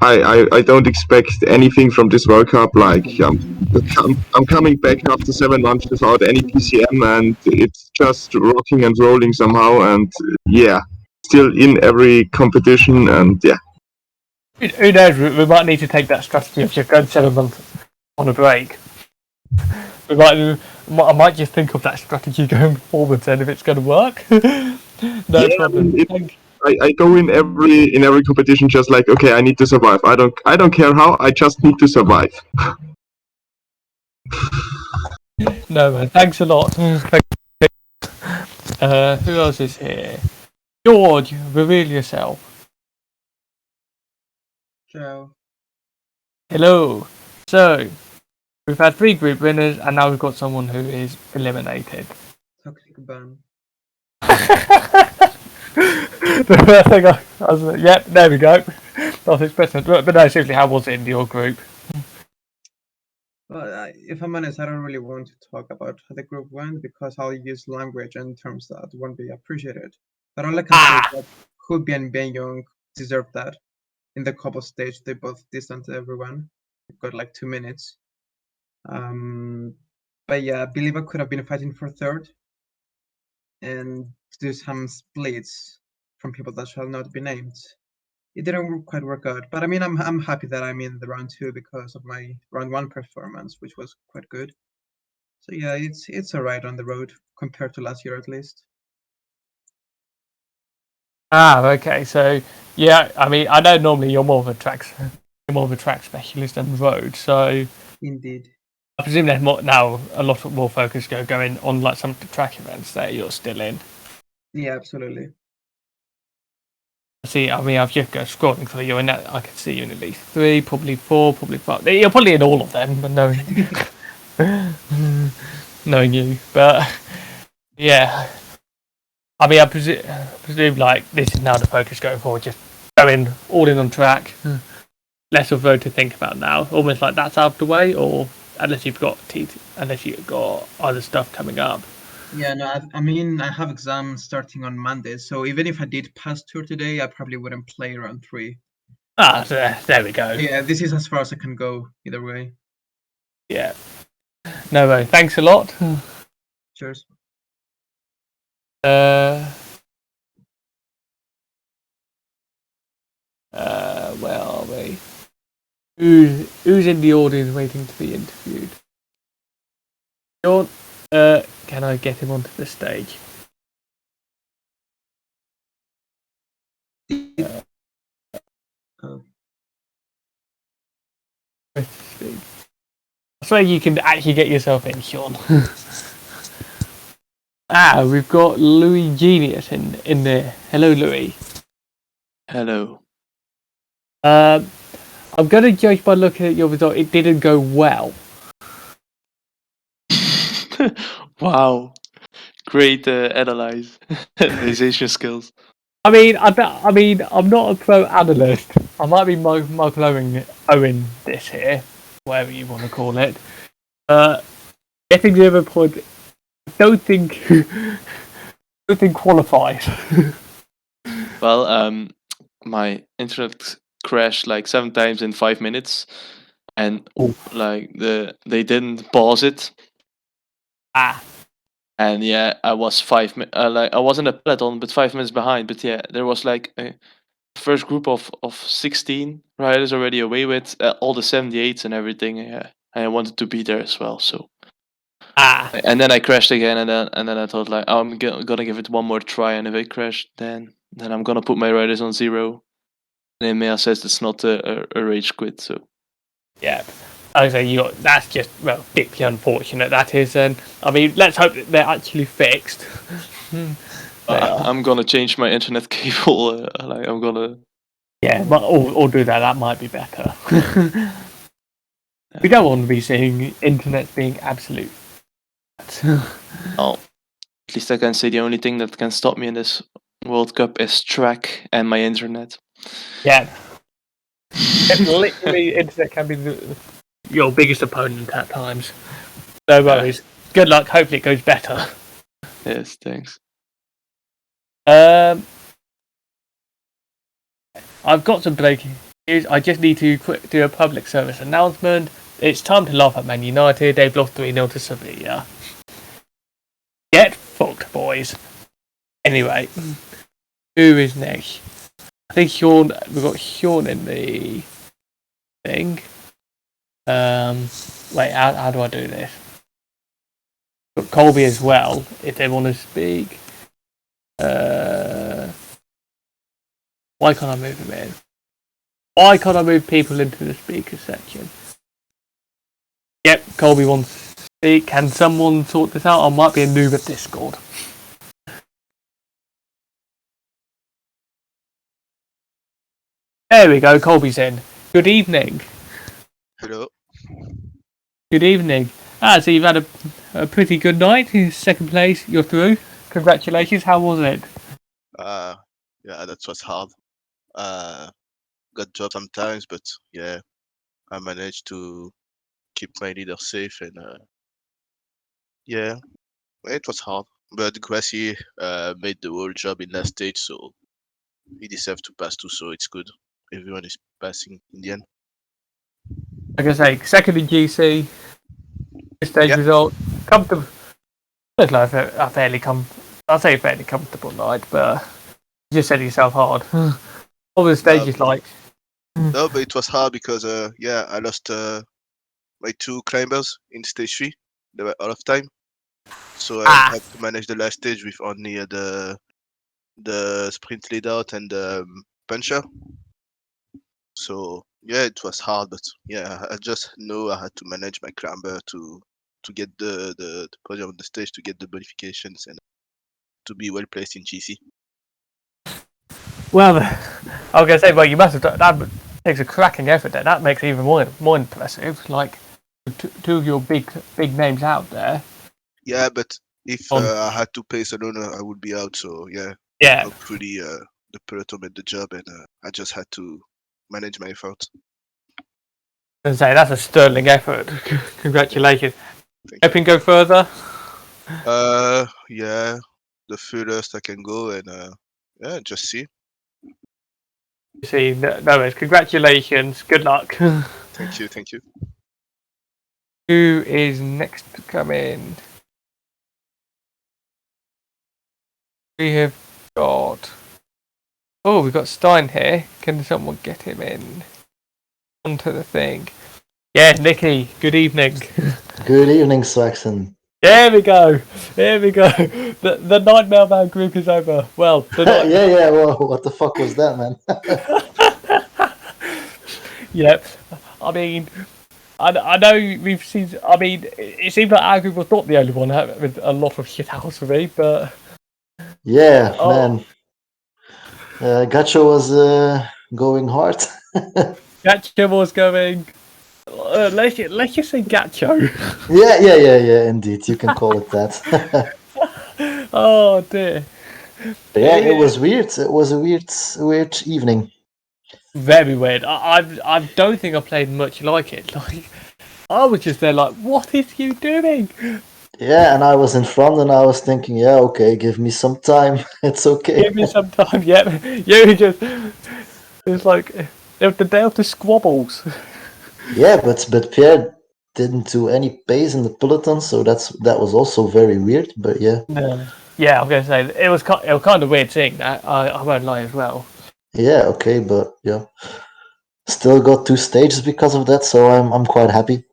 I don't expect anything from this World Cup. Like, I'm coming back after 7 months without any PCM, and it's just rocking and rolling somehow, and yeah, still in every competition, and yeah. Who knows? We might need to take that strategy of just going 7 months on a break. I might just think of that strategy going forward, then if it's going to work. No problem. I go in every competition just like, okay, I need to survive. I don't care how. I just need to survive. No man, thanks a lot. Who else is here? George, reveal yourself. Ciao. Hello. So, we've had 3 group winners, and now we've got someone who is eliminated. Toxic ban. The first thing I was like, yep, there we go. Not expecting, but no, seriously, how was it in your group? Well, if I'm honest, I don't really want to talk about how the group went because I'll use language and terms that won't be appreciated. But all I can say is that Hubi and Ben Young deserve that. In the couple stage, they both distanced everyone. They got like 2 minutes. But yeah, I believe I could have been fighting for third and do some splits from people that shall not be named. It didn't quite work out, but I mean, I'm happy that I'm in the round 2 because of my round 1 performance, which was quite good. So yeah, it's alright on the road compared to last year at least. Okay. So yeah, I mean, I know normally you're more of a track specialist than road. So indeed, I presume there's more now. A lot more focus going on like some track events that you're still in. Yeah, absolutely. See, I mean, I've just got scrolling through you, and I can see you in at least 3, probably 4, probably 5. You're probably in all of them, but knowing you, but yeah. I mean, I presume like this is now the focus going forward, just going all in on track, less of road to think about now. Almost like that's out of the way, or unless you've got other stuff coming up. Yeah, no, I mean, I have exams starting on Monday, so even if I did pass tour today, I probably wouldn't play round 3. So there we go. Yeah, this is as far as I can go either way. Yeah. No way. Thanks a lot. Cheers. Where are we? Who's in the audience waiting to be interviewed? John, can I get him onto the stage? I swear you can actually get yourself in, Sean. We've got Louis Genius in there. Hello, Louis. Hello. I'm going to judge by looking at your result. It didn't go well. Wow. Great analyzation skills. I mean, I'm not a pro analyst. I might be Michael Owen this here, whatever you want to call it. Getting the other point, I don't think qualifies. Well, my internet crashed like 7 times in 5 minutes, and like they didn't pause it. And yeah, I was I was in a peloton, but 5 minutes behind. But yeah, there was like a first group of 16 riders already away with all the 78s and everything. Yeah, I wanted to be there as well. So. And then I crashed again, and then I thought like, oh, I'm gonna give it one more try, and if I crash, then I'm gonna put my riders on 0. And EMEA says it's not a rage quit, so. Yeah. Okay, that's just, well, deeply unfortunate, that is. And I mean, let's hope that they're actually fixed. I'm gonna change my internet cable. I'm gonna. Yeah, but or do that. That might be better. We don't want to be seeing internet being absolute. Oh, at least I can say the only thing that can stop me in this World Cup is track and my internet. Yeah. Literally, internet can be your biggest opponent at times. No worries. Good luck. Hopefully, it goes better. Yes, thanks. I've got some breaking news. I just need to do a public service announcement. It's time to laugh at Man United. They've lost 3-0 to Sevilla. Get fucked, boys. Anyway, who is next? I think Sean. We've got Sean in the thing. Wait, how do I do this? Got Colby as well, if they want to speak. Why can't I move them in? Why can't I move people into the speaker section? Yep, Colby wants to speak. Can someone sort this out? I might be a noob at Discord. There we go, Colby's in. Good evening. Hello. Good evening. So you've had a pretty good night. Second place, you're through. Congratulations, how was it? Yeah, that was hard. Got dropped sometimes, but yeah, I managed to keep my leader safe, and yeah, it was hard. But Gracie made the whole job in last stage, so he deserved to pass too, so it's good. Everyone is passing in the end. Like I say, second in GC, stage result, comfortable. Looks like a fairly I'll say fairly comfortable night, but you just said it yourself hard. What were the stages like? No, but it was hard because yeah, I lost my two climbers in stage 3. They were out of time, so I had to manage the last stage with only the sprint lead out and the puncher. So yeah, it was hard, but yeah, I just know I had to manage my climber to get the podium on the stage, to get the bonifications, and to be well placed in GC. Well, I was going to say, well, you must have done that. Takes a cracking effort there. That makes it even more impressive. Like two of your big names out there. Yeah, but if I had to pace alone, I would be out. So yeah. Hopefully, the peloton made the job, and I just had to manage my effort. I was say that's a sterling effort. Congratulations. Hoping go further. Yeah, the furthest I can go, and yeah, just see. See, no worries. Congratulations. Good luck. Thank you. Who is next to come in? We have got. Oh, we've got Stein here. Can someone get him in onto the thing? Yeah, Nicky. Good evening. Good evening, Swaxon. There we go. The Nightmare Man group is over. Well, yeah. Well, what the fuck was that, man? Yep. I mean, I know we've seen. I mean, it seems like our group was not the only one with a lot of shit house for me, but yeah, man. Gacho was going hard. Gacho was going. Let's just say Gacho. Yeah. Indeed, you can call it that. Oh dear. But yeah, it was weird. It was a weird evening. Very weird. I don't think I played much like it. Like I was just there, like, what is you doing? Yeah, and I was in front, and I was thinking, yeah, okay, give me some time. It's okay. Give me some time. Yeah, you just. It's like the day of the squabbles. Yeah, but Pierre didn't do any pace in the peloton, so that was also very weird. But yeah. Yeah, I'm gonna say it was kind of weird seeing that. I won't lie as well. Yeah, okay, but yeah, still got 2 stages because of that, so I'm quite happy.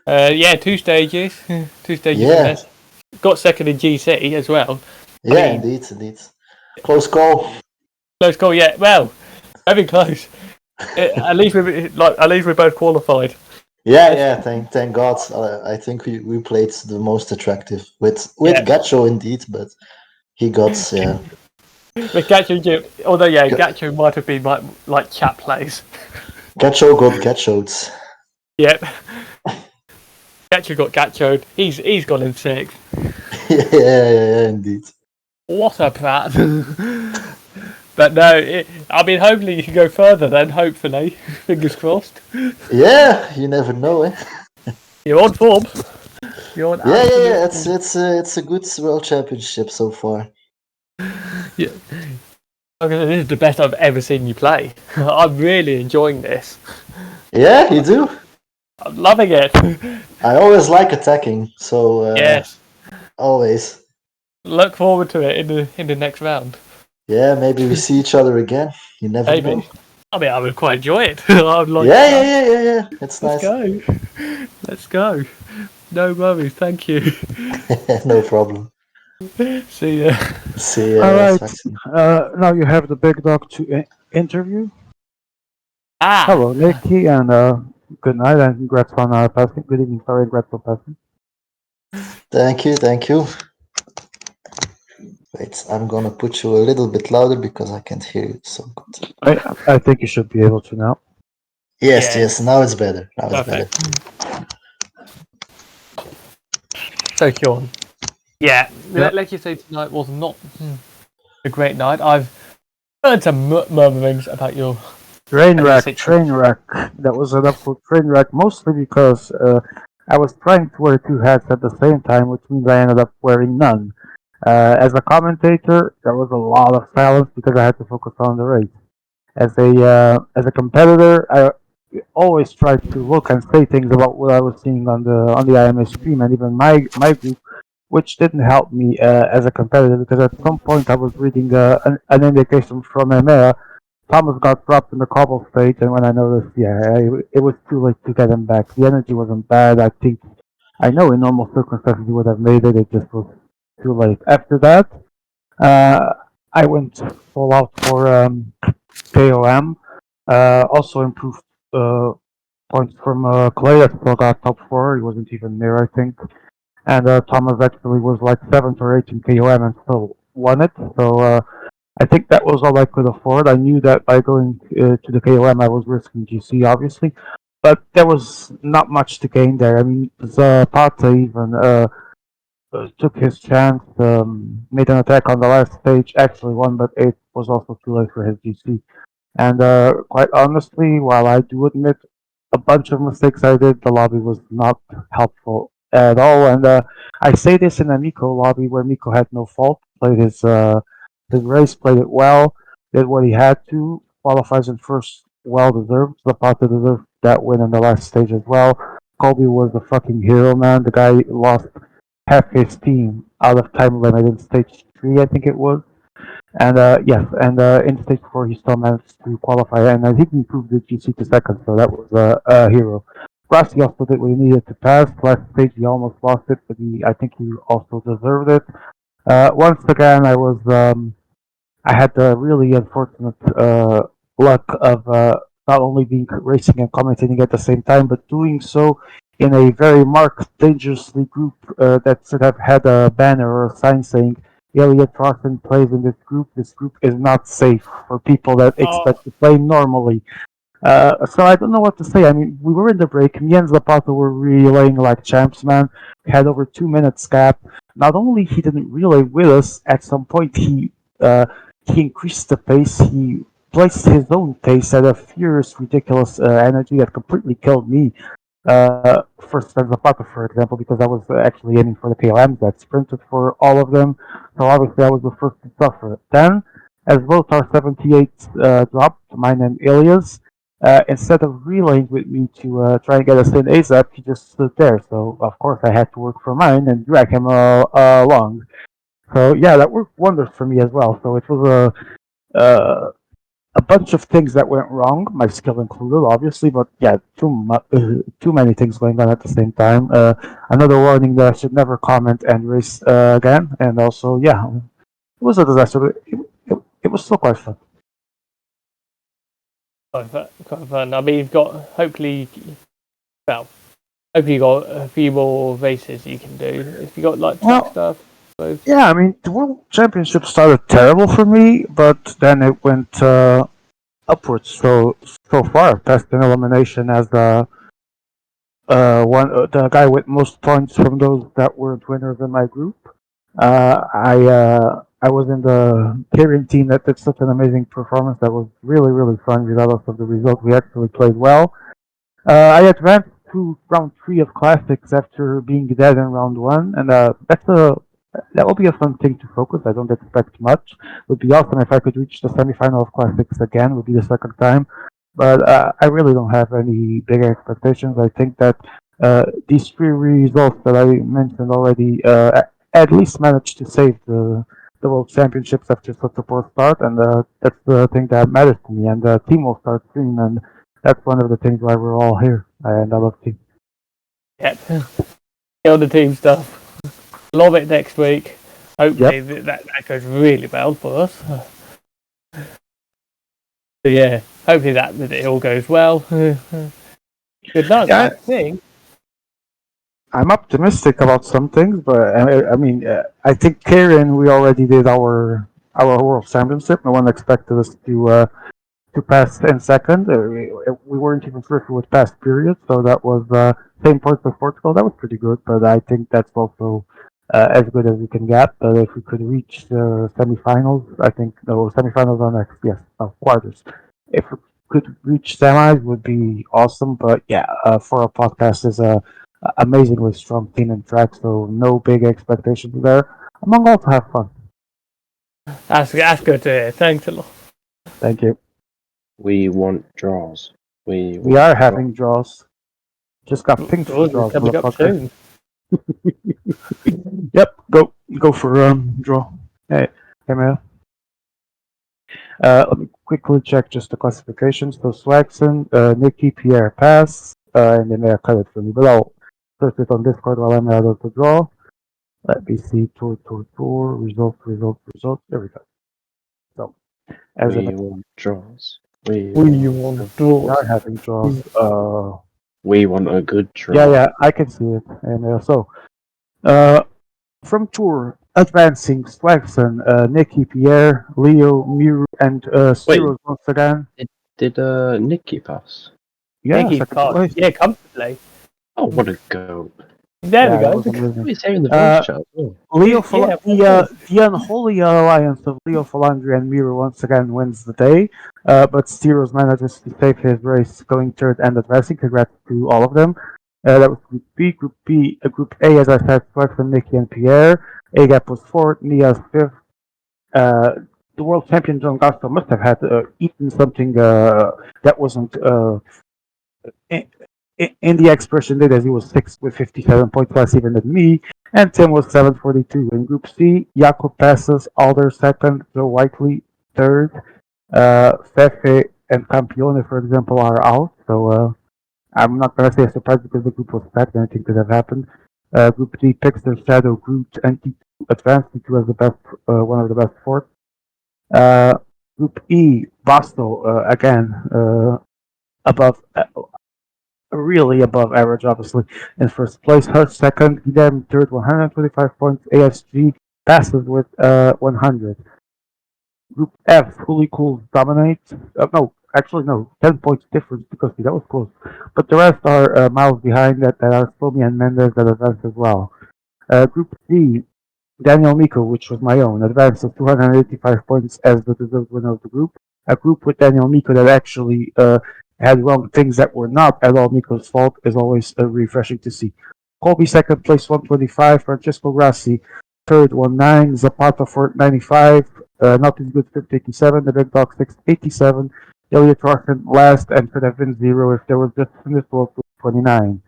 Yeah, 2 stages, 2 stages. Yeah. Got second in GC as well. Yeah, indeed. Close call. Close call. Yeah, well, very close. At least we're both qualified. Yeah. Thank God. I think we played the most attractive with Gacho indeed, but he got With Gacho, although Gacho might have been like chat plays. Gacho got Gachoed. Yep. Gacho got Gachoed. He's gone in sixth. yeah, indeed. What a prat. But no, I mean, hopefully you can go further then, hopefully. Fingers crossed. Yeah, you never know, eh? You're on form. You're on Yeah. form. It's a good world championship so far. Yeah. Okay, this is the best I've ever seen you play. I'm really enjoying this. Yeah, you do? I'm loving it. I always like attacking, so Yes. always. Look forward to it in the next round. Yeah, maybe we see each other again. You never know. I mean, I would quite enjoy it. I'm like, yeah. It's let's nice. go. Let's go. No worries. Thank you. No problem. See ya. See ya. All right. Now you have the big dog to interview. Hello, Nikki, and good night, and congrats on passing. Good evening, sorry, congrats on passing. Thank you. Wait, I'm gonna put you a little bit louder because I can't hear you so good. I think you should be able to now. Yes. Now it's better. Perfect. So, Sean. Yeah. Like you say, tonight was not a great night. I've heard some murmurings about your train wreck. That was an absolute train wreck, mostly because I was trying to wear two hats at the same time, which means I ended up wearing none. As a commentator, there was a lot of silence because I had to focus on the race. As a competitor, I always tried to look and say things about what I was seeing on the IMA stream and even my group, which didn't help me as a competitor because at some point I was reading an indication from EMEA. Thomas got dropped in the cobble stage, and when I noticed, it was too late to get him back. The energy wasn't bad. I know in normal circumstances he would have made it. It just was too late. After that, I went full out for KOM. Also improved points from Clay that still got top 4. He wasn't even near, I think. And Thomas actually was like 7th or 8th in KOM and still won it. So I think that was all I could afford. I knew that by going to the KOM I was risking GC, obviously. But there was not much to gain there. I mean, Zapata even took his chance, made an attack on the last stage, actually won, but it was also too late for his GC. And quite honestly, while I do admit a bunch of mistakes I did, the lobby was not helpful at all. And I say this in a Miko lobby where Miko had no fault, played his race, played it well, did what he had to, qualifies in first, well deserved. Zapata deserved that win in the last stage as well. Colby was the fucking hero, man. The guy lost half his team out of time limit in stage 3, I think it was. And in stage 4 he still managed to qualify, and I think he improved the GC to second, so that was a hero. Rossi also did what he needed to pass. Last stage he almost lost it, but I think he also deserved it. Once again, I had the really unfortunate luck of not only being racing and commentating at the same time, but doing so in a very marked, dangerously group that should have had a banner or a sign saying Elliot Thornton plays in this group. This group is not safe for people that expect to play normally. So I don't know what to say. I mean, we were in the break. Me and Zapata were relaying like champs, man. We had over 2 minutes gap. Not only he didn't relay with us, at some point he increased the pace. He placed his own pace at a furious, ridiculous energy that completely killed me. First as Zapata, for example, because I was actually aiming for the KLMs that sprinted for all of them. So obviously I was the first to suffer. Then, as both our 78 dropped, mine and Ilya's, instead of relaying with me to try and get us in ASAP, he just stood there. So of course I had to work for mine and drag him along. So yeah, that worked wonders for me as well. So it was a bunch of things that went wrong, my skill included, obviously, but yeah, too many things going on at the same time. Another warning that I should never comment and race again, and also, yeah, it was a disaster. It was still quite fun. Quite fun. I mean, you've got hopefully Well, hope you got a few more races you can do. If you got like track stuff. Yeah, I mean, the World Championship started terrible for me, but then it went upwards. So far, past an elimination as the the guy with most points from those that weren't winners in my group. I was in the carrying team that did such an amazing performance that was really fun regardless of the result. We actually played well. I advanced to round 3 of classics after being dead in round 1, and that will be a fun thing to focus. I don't expect much. It would be awesome if I could reach the semifinal of classics again. Would be the second time, but I really don't have any big expectations. I think that these 3 results that I mentioned already at least managed to save the World Championships after such a poor start, and that's the thing that matters to me. And the team will start soon, and that's one of the things why we're all here, and I love team. Yep. Kill the team stuff. Love it next week. Hopefully that goes really well for us. So yeah, hopefully that it all goes well. Good luck. Yeah, I think. I'm optimistic about some things, but I mean, I think Kieran, we already did our World Championship. No one expected us to pass in second. We weren't even sure if we would pass, period. So that was same points as Portugal. That was pretty good, but I think that's also as good as we can get. But if we could reach the semifinals, I think no semifinals are next. Yes, quarters. If we could reach semis, would be awesome. But yeah, for a podcast is a amazingly strong team and track, so no big expectations there. Among all to have fun. That's good to hear. Thanks a lot. Thank you. We want draws. We are having draws. Just got pinged for draws, coming up soon. Yep, go for draw. Hey man. Let me quickly check just the classifications. So Swagson, Nikki, Pierre pass, and then they cut it for me. But I'll search it on Discord while I'm out of the draw. Let me see. Tour. Results. There we go. So, as we want draws. We want draws. We are having draws. We want a good draw. Yeah, I can see it. And from Tour, advancing Swagson, Nikki, Pierre, Leo, Miru, and Spiros once again. Did Nikki pass? Yeah, Nikki second passed. place. Yeah, comfortably. Oh, what a goat. There we go. Leo the unholy alliance of Leo Falandri and Miru once again wins the day, but Steros manages to save his race, going third and advancing. Congrats to all of them. That was Group B. Group B, Group A, as I said, Swaxon, Nikki, and Pierre. A-Gap was fourth, Nia's fifth. The world champion John Gasto must have had eaten something that wasn't in the expression did, as he was sixth with 57 points less even than me, and Tim was 742. In Group C, Jakob passes, Alder second, Joe Whiteley third, Fefe and Campione, for example, are out. So I'm not going to say a surprise because the group was packed. Anything could have happened. Group D picks their shadow Groot and T2 advanced. T2 as the best, one of the best fourth. Group E, Basto again above. Really above average, obviously, in first place. Hurt second, Guilherme third, 125 points. ASG passes with 100. Group F, Fully Cool dominates. No, 10 points difference because that was close. But the rest are miles behind that are Slomi and Mendes that advanced as well. Group C, Daniel Miko, which was my own, advanced with 285 points as the deserved winner of the group. A group with Daniel Miko that actually had wrong things that were not at all Miko's fault is always refreshing to see. Colby second place 125, Francesco Grassi third 19, Zapata 495, Nothing Good 587, the Big Dog 687, Elliot Rockin last and could have been 0 if there was just in this world 29.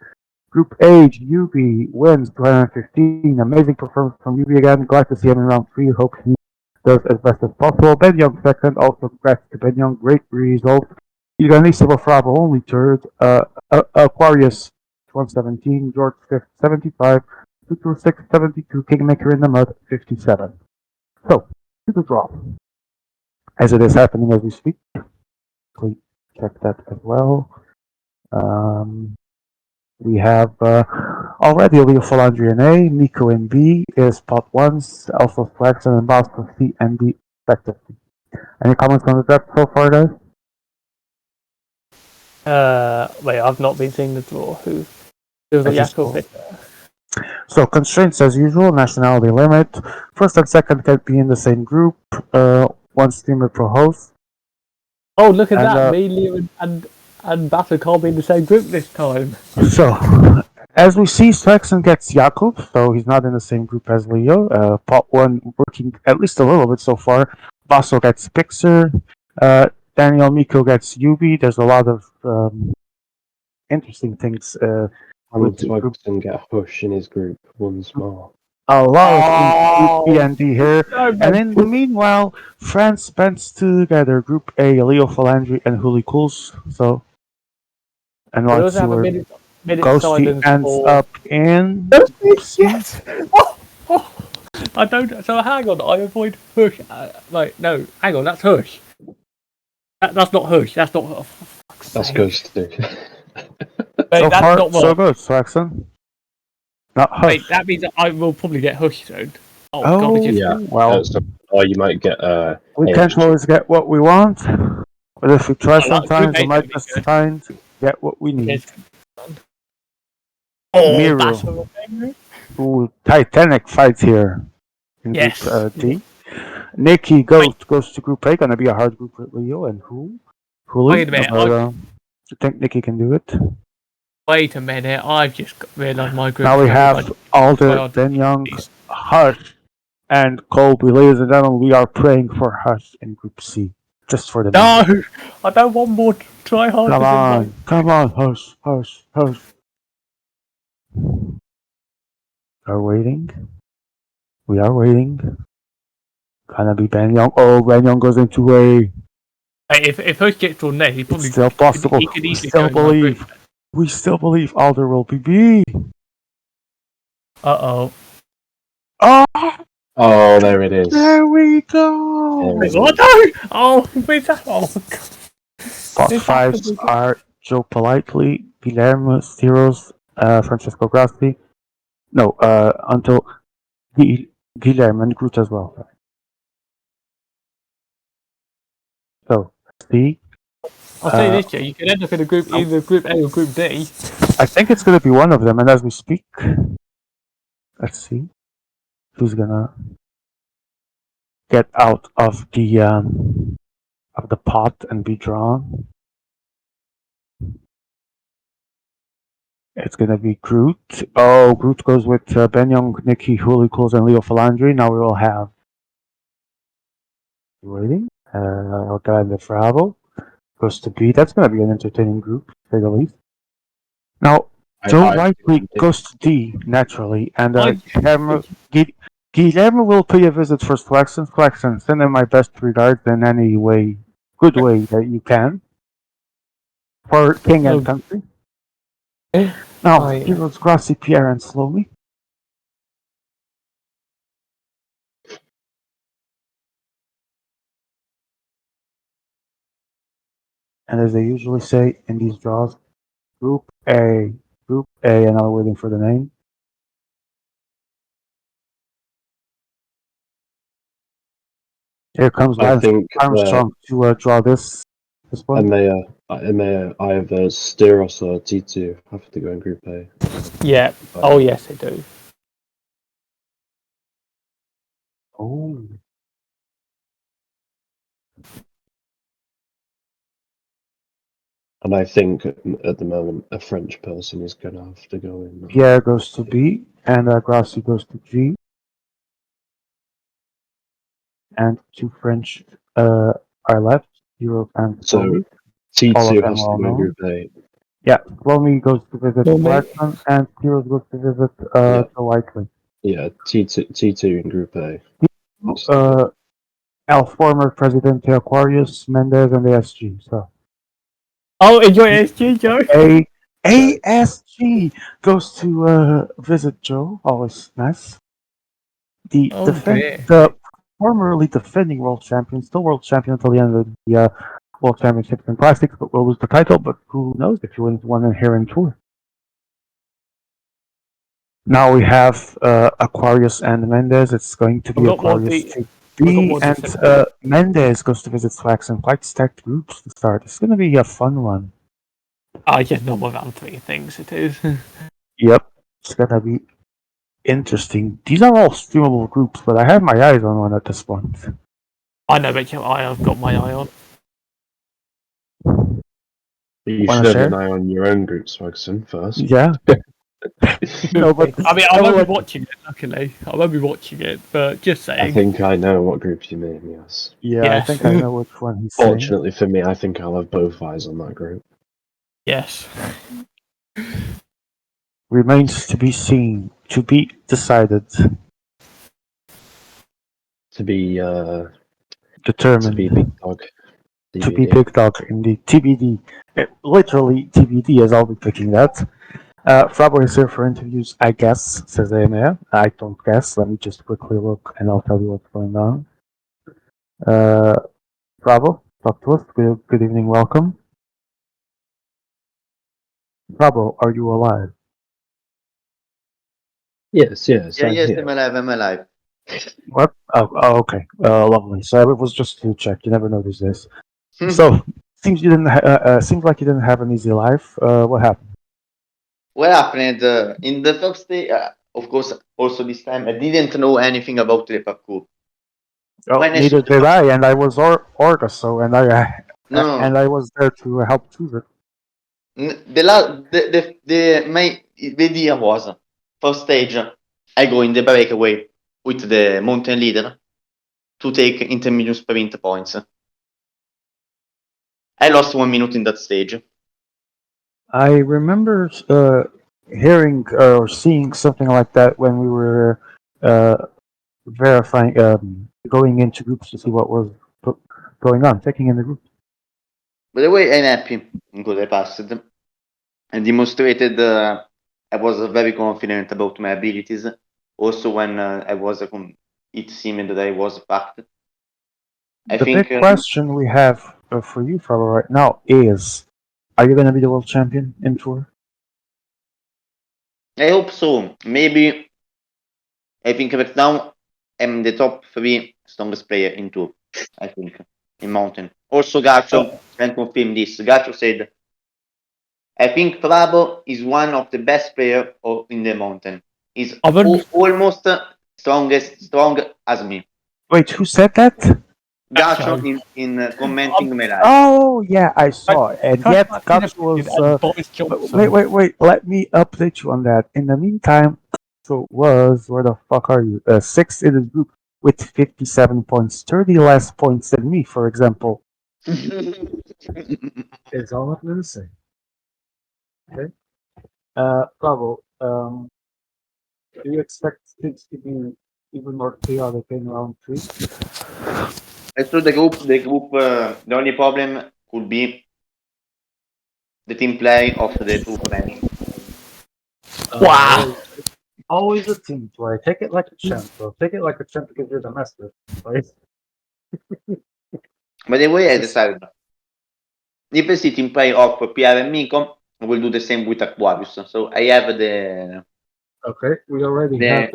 Group H, Yubi wins 215. Amazing performance from Yubi again. Glad to see him in round 3. Hope he does as best as possible. Ben Young second. Also congrats to Ben Young. Great result. Iganissimo Frabo only third. Aquarius 117. George 5th 75. 226 72. Kingmaker in the Mud 57. So, to the draw. As it is happening as we speak. Please check that as well. We have already Leo Falandri in A, Nico in B, is Pot 1s, Alpha Flex, and Boston C and D, respectively. Any comments on the draft so far, guys? Wait, I've not been seeing the draw. Who's got Jakub? So constraints as usual, nationality limit. First and second can be in the same group. One streamer per host. Oh, look at that! Me, Leo, and Battle can't be in the same group this time. So, as we see, Saxon gets Jakub, so he's not in the same group as Leo. Pot 1 working at least a little bit so far. Basso gets Pixar. Daniel Miko gets Yubi. There's a lot of interesting things. Hamilton get Hush in his group once more. A lot of Group B and D here. And in the meanwhile, France bands together Group A, Leo Falandri and Huli Cools. So, and We let's also see have a where minute Ghosty silence ends for... up in. Yes! I don't. So hang on, I avoid Hush. No, hang on, that's Hush. That's not Hush. That's not. Oh, that's Ghosty. So far, so good, Saxon. Not Hush. Wait, that means I will probably get Hush soon. Oh God, yeah. Well, or you might get. We can't always get what we want, but if we try sometimes, we might just get what we need. Miro. Ooh, Titanic fights here in Group D. Nikki goes to Group A, gonna be a hard group with Leo and who? Wait a minute, I think Nikki can do it. Wait a minute, I've just realised my group. Now we have Alder, Ben Young, Hush, and Colby. Ladies and gentlemen, we are praying for Hush in Group C. Just for the No! I don't want more try hard. Come on, Hush. Are waiting. We are waiting. Gonna be Ben Young. Oh, Ben Young goes into A. Hey, if Hush gets on there, he probably still possible. He could we easily still go in my believe. group. We still believe Alder will be B. Oh, there it is. There we go. What? Oh, where's that? Oh, God. Top 5s are Joe Politely, Guillermo Stiros, Francesco Grassi. No, until Guillermo and Groot as well. So, C. I'll say this, Jay. You can end up in a group, either Group A or Group D. I think it's going to be one of them, and as we speak, let's see who's gonna get out of the pot and be drawn. It's gonna be Groot. Oh, Groot goes with Ben Young, Nikki, Huli Cools, and Leo Falandri. Now we will have waiting. Grande Fravo goes to B. That's gonna be an entertaining group, to say the least. Now, Joe Whiteley goes to D naturally, and Guillermo will pay a visit for Flexion. Flexion, send him my best regards in any way, good way that you can for King and Country. Now, heroes Grassi, Pierre, and Slowly. And as they usually say in these draws, Group A, and I'm waiting for the name. Here comes Lance Armstrong to draw this one. And they either Styros or T2 have to go in Group A. Yeah. Oh, yes, they do. Oh. And I think at the moment a French person is going to have to go in. Pierre goes to B, and Grassi goes to G. And two French are left, Europe and Slomy. So T2 has to go in Group A. Yeah, Slomy goes to visit Blackman, and Heroes goes to visit Joe Whiteley. Yeah, T2 in Group A. Former President Aquarius, Mendez, and ASG. So. Oh, enjoy ASG, Joe. ASG goes to visit Joe. Always nice. The formerly defending world champion, still world champion until the end of the World Championships in Plastics, but will lose the title. But who knows if he wins one in here in Tour? Now we have Aquarius and Mendez. It's going to be We've got more Aquarius de- to we've got B, more and defensive. Mendez goes to visit Flax and quite stacked groups to start. It's going to be a fun one. Yeah, normal round 3 things it is. Yep, it's going to be interesting. These are all streamable groups, but I have my eyes on one at this point. I know which eye I've got my eye on. But you Wanna should have share? an eye on your own group, Swagson, first. Yeah. No, but I mean, I no, won't like- be watching it, luckily. I won't be watching it, but just saying. I think I know what group you mean, yes. Yeah, I Yes. think I know which one he's saying. Fortunately for me, I think I'll have both eyes on that group. Yes. Remains to be seen, to be decided, To be determined. to be big dog. To be DVD. big dog, indeed. TBD. Literally TBD, as I'll be picking that. Frabo is here for interviews, I guess, says AMA. I don't guess. Let me just quickly look and I'll tell you what's going on. Frabo, talk to us. Good evening, welcome. Frabo, are you alive? Yes, Yeah, I'm yes, here. I'm alive. What? Oh, okay. Lovely. So it was just to check. You never notice this. So seems you didn't. Seems like you didn't have an easy life. What happened? What happened in the first day? Of course, also this time I didn't know anything about the parkour. Oh, When I neither saw the did I, and I was Orga, so and No. and I was there to help choose it. The idea was first stage I go in the breakaway with the mountain leader to take intermediate sprint points. I lost 1 minute in that stage. I remember hearing or seeing something like that when we were verifying, going into groups to see what was going on, checking in the group. By the way, I'm happy because I passed and demonstrated I was very confident about my abilities. Also, when I was it seemed that I was packed. The big question we have for you, Fabio, right now is: are you going to be the world champion in tour? I hope so. Maybe I think right now I'm the top 3 strongest player in tour. I think in mountain. Also, Gacho can confirm this. Gacho said, "I think Prabo is one of the best player in the mountain. He's almost strong as me." Wait, who said that? Gacho in commenting my live. Oh yeah, I saw it. And yet Gacho was wait, let me update you on that. In the meantime, so was where the fuck are you? Sixth in the group with 57 points, 30 less points than me, for example. It's all I'm gonna say. Okay. Bravo. Do you expect things to be even more chaotic in round 3? As to the group, the only problem could be the team play of the 2 friends. Wow. Always a team play. Take it like a champ, bro. Take it like a champ because you're the master, right? By the way, I decided if I see team play of PR and Miko, I will do the same with Aquarius. So I have the Okay, we already have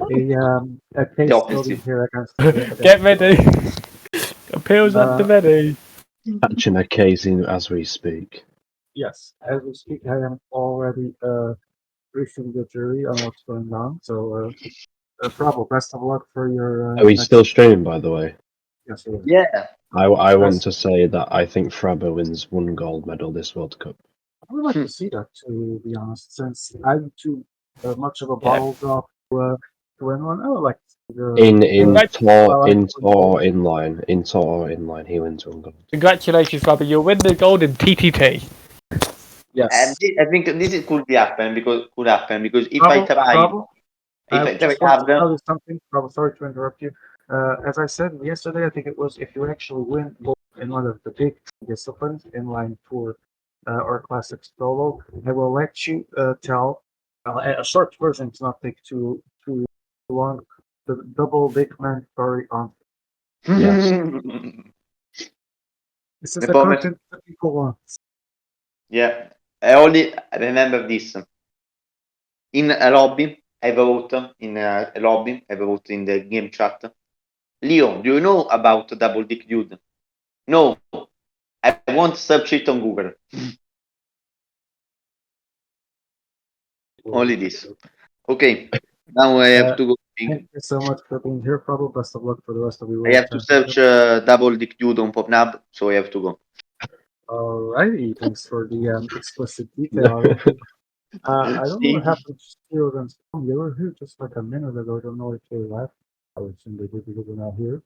a case study here against. Get ready. Appeals at the ready. Catching a case in as we speak. Yes, as we speak, I am already briefing the jury on what's going on. So, Bravo, best of luck for your. Are we still streaming, by the way? Yes, it is. Yeah. I want to say that I think Frabo wins 1 gold medal this World Cup. I would like to see that, to be honest, since I'm too much of a bottle drop to anyone. I would like to see In Tor inline, he wins 1 gold. Congratulations, Robbie. You'll win the gold in TTT. Yes. And I think this could happen because if Bravo, I try, Bravo. if I just try want to hard, tell you something. Bravo, sorry to interrupt you. As I said yesterday, I think it was, if you actually win gold in one of the big disciplines, inline tour or classic solo, I will let you tell a short version. It's not take too long. The double big man story on. Yes. This is the content that people want. Yeah, I only remember this. In a lobby, I wrote in a lobby, I wrote in the game chat. Leo, do you know about Double Dick Dude? No, I won't search it on Google. Only this. Okay, now I have to go. Thank you so much for being here, Pablo. Best of luck for the rest of the I World have to search Double Dick Dude on PopNab, so I have to go. Alrighty, thanks for the explicit detail. I don't know what happened to Steel and Storm. They were here just like a minute ago. I don't know if they left. I would assume they did because they're not here.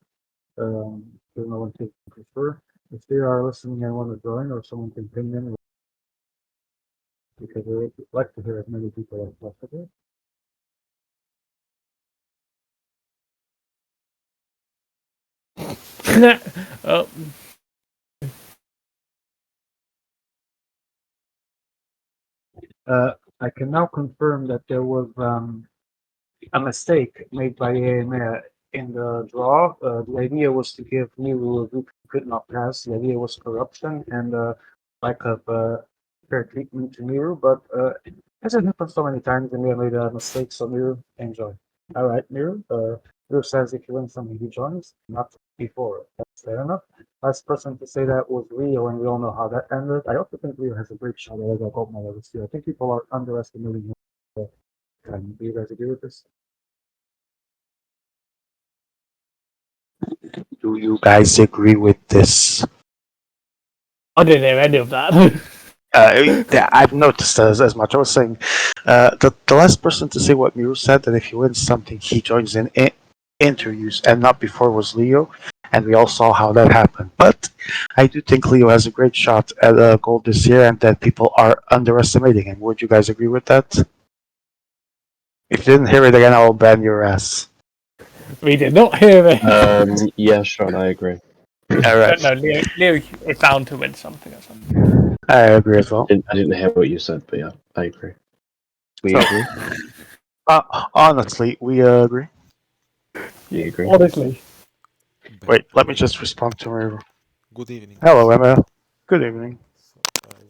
There's no one to prefer. If they are listening and want to join, or someone can ping them, because I would like to hear as many people as possible. Oh. I can now confirm that there was a mistake made by AMA in the draw. The idea was to give Miru a group who could not pass. The idea was corruption and lack of fair treatment to Miru, but as it happened so many times, and we made a mistake, so Miru, enjoy. All right, Miru. Miru says if you win something, he joins, not before. That's fair enough. Last person to say that was Rio, and we all know how that ended. I also think Rio has a great shot at a gold medal this year. I think people are underestimating him. Do you guys agree with this? Do you guys agree with this? I didn't hear any of that. I've noticed as much. I was saying, the last person to say what Miru said, that if he wins something, he joins in interviews, and not before was Leo, and we all saw how that happened. But I do think Leo has a great shot at gold this year, and that people are underestimating him. Would you guys agree with that? If you didn't hear it again, I will ban your ass. We did not hear it. Yeah, Sean, I agree. All right. No, Leo is bound to win something or something. I agree as well. I didn't hear what you said, but yeah, I agree. We agree. Honestly, we agree. You agree? Honestly. Wait, let me just respond to her. Good evening. Hello, Emma. Good evening.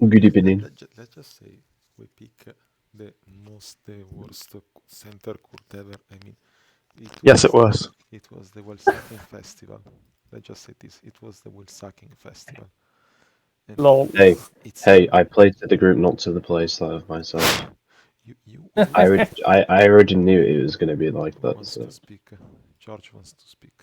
Good evening. Let's just say we pick the worst center court ever. I mean, Yes, it was. It was the Well Sucking Festival. Let's just say this. It was the Well Sucking Festival. And Lol. Hey, I played to the group, not to the play side of myself. I already knew it was going to be like that. Wants to speak. George wants to speak.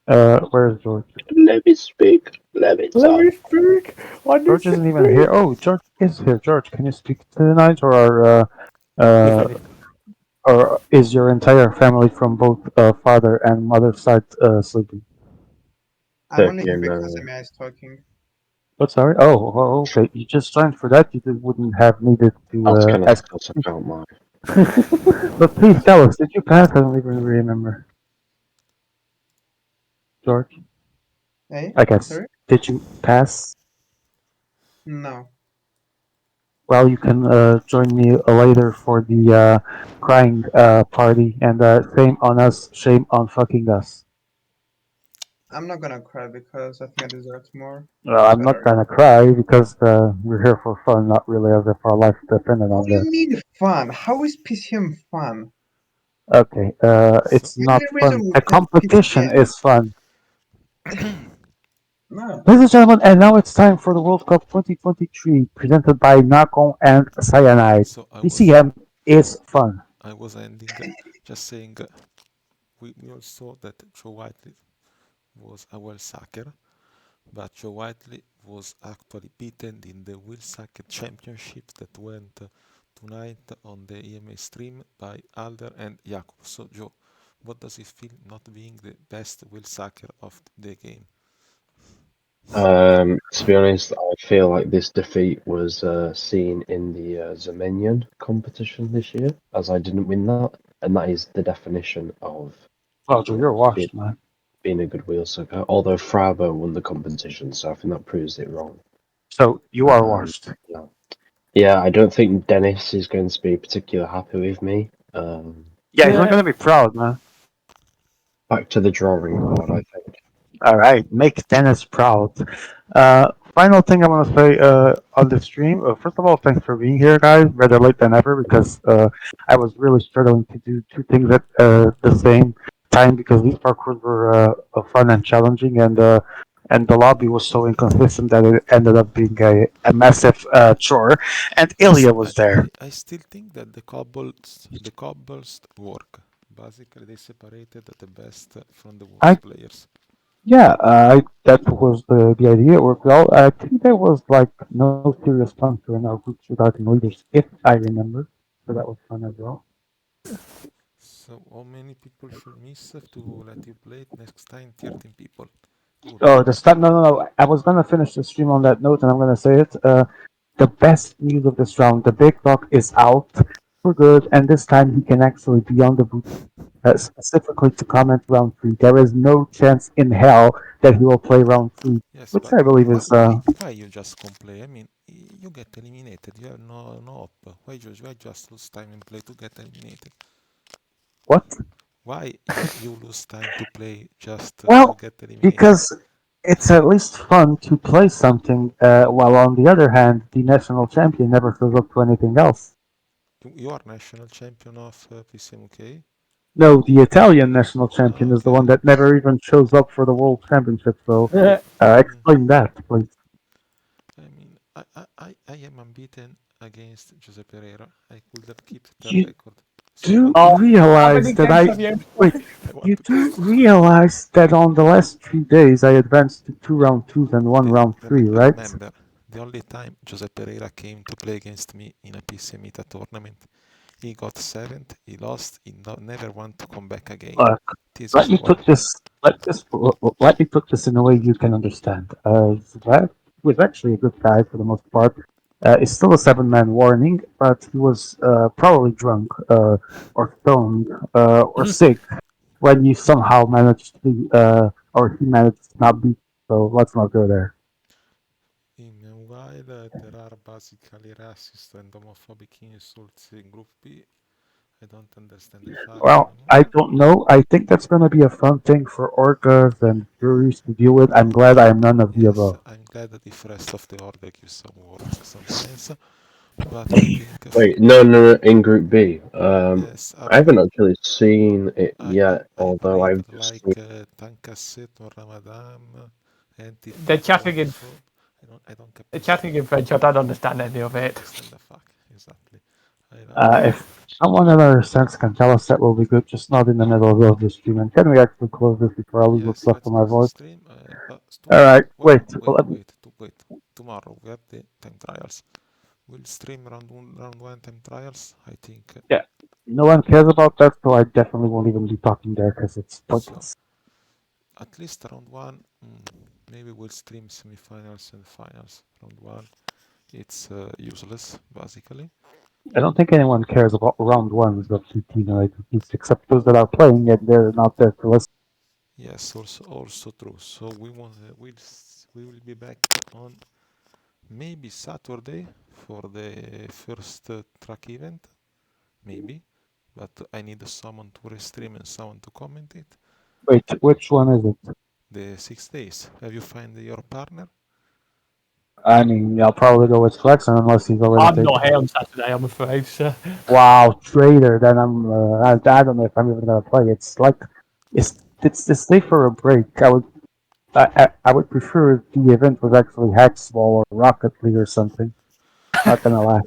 Where's George? Let me speak. Let me speak. George isn't even here. Oh, George is here. George, can you speak tonight, or or is your entire family from both father and mother side sleeping? I'm only here because Amaya is talking. Oh, sorry. Oh, okay. You just joined for that. You wouldn't have needed to ask. I can't lie. But please tell us, did you pass? I don't even remember. George? Hey? I guess. Sorry? Did you pass? No. Well, you can join me later for the crying party, and shame on us, shame on fucking us. I'm not gonna cry because I think I deserve more. Well, I'm not gonna cry because we're here for fun, not really as if our life depended on What do you this. mean fun? How is PCM fun? Okay, it's The not only reason fun. we The play competition PCM is fun. No. Ladies and gentlemen, and now it's time for the World Cup 2023, presented by Nakon and Cyanide. PCM is fun. I was ending just saying we all saw that Joe Whiteley was a well sucker, but Joe Whiteley was actually beaten in the Will Sucker Championship that went tonight on the EMA stream by Alder and Jakub. So Joe, what does it feel not being the best Will Sucker of the game? To be honest, I feel like this defeat was seen in the Zemenian competition this year, as I didn't win that, and that is the definition of You're washed, man. being a good wheel sucker. Although Frabo won the competition, so I think that proves it wrong. So you are washed. Yeah, I don't think Dennis is going to be particularly happy with me. Yeah, he's not gonna be proud, man. Back to the drawing board, I think. All right, make Dennis proud. final thing I want to say on the stream. First of all, thanks for being here, guys. Better late than never because I was really struggling to do two things at the same time because these parkours were fun and challenging, and the lobby was so inconsistent that it ended up being a massive chore. And Ilya was there. I still think that the cobbles work. Basically, they separated the best from the I worst players. Yeah, that was the idea. It worked well. I think there was like no serious puncture in our groups regarding leaders, if I remember. So that was fun as well. So, how many people should miss to let you play it next time? 13 people. Good. Oh, the start. No, no, no. I was gonna finish the stream on that note, and I'm gonna say it. The best news of this round: the big dog is out for good, and this time he can actually be on the booth specifically to comment round three. There is no chance in hell that he will play round three, Yes, which but I believe is. why you just complain? I mean, you get eliminated. You have no hope. Why just lose time and play to get eliminated? What? Why you lose time to play just to Well, get eliminated? because it's at least fun to play something, while on the other hand, the national champion never shows up to anything else. You are national champion of PCM, okay? No, the Italian national champion is the one Okay. that never even shows up for the World Championship, so explain that, please. I mean, I am unbeaten against Jose Pereira. I could have kept that You record. do But realize that wait, you do realize that on the last 3 days I advanced to 2 round 2s and 1 round 3, right? remember, the only time Jose Pereira came to play against me in a PCM Ita tournament, he got 7th, he lost, he never want to come back again. Look, This let is me why. put this. Let me put this in a way you can understand. Zverev was actually a good guy for the most part. It's still a seven-man warning, but he was probably drunk or stoned or sick when you somehow managed to or he managed to not beat. So let's not go there. Meanwhile, there are basically racist and homophobic insults in Group B. I don't understand the fact Well, anymore. I don't know. I think that's going to be a fun thing for orgas and juries to deal with. I'm glad I am none of the Yes, above. I'm glad that the rest of the order gives some work sometimes, but I think. Wait, no, in Group B. Yes, I haven't actually seen it yet, I although played I've just like seen. Tankasset or Ramadan, They're Antifa chatting in. also. I don't They're appreciate. chatting in French. I don't understand any of it. Understand the fuck exactly. I don't. If someone in our sense can tell us that will be good, just not in the middle of the stream. And can we actually close this before I lose what's Yes, left let's of my close the voice? stream. Alright, wait. Wait. Tomorrow we have the time trials. We'll stream round one time trials. I think. Yeah, no one cares about that, so I definitely won't even be talking there because it's pointless. So, at least round one, maybe we'll stream semifinals and finals. Round one, it's useless basically. I don't think anyone cares about round ones of CT United, except those that are playing and they're not there to listen. Yes, also true. So we will be back on maybe Saturday for the first track event, maybe. But I need someone to restream and someone to comment it. Wait, which one is it? The 6 days. Have you found your partner? I mean, I'll probably go with Flexen unless he's already I'm taken. not here on Saturday, I'm afraid, sir. Wow, traitor. Then I don't know if I'm even gonna play. It's like it's this day for a break. I would prefer if the event was actually Hacksball or Rocket League or something. Not gonna lie.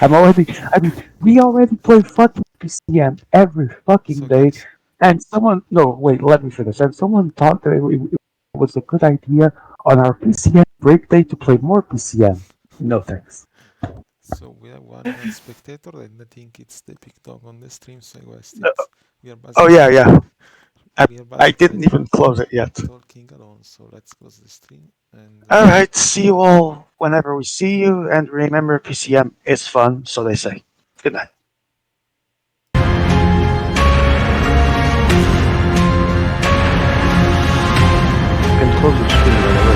I mean, we already play fucking PCM every fucking day, and wait, let me finish. And someone thought that it was a good idea on our PCM break day to play more PCM. No thanks. So we have one spectator, and I think it's the big dog on the stream. So we are Oh basically. yeah. We are I didn't even close it yet. Talking alone, so let's close the stream and. Alright, see you all whenever we see you, and remember PCM is fun, so they say. Good night. You can close the stream, by the way.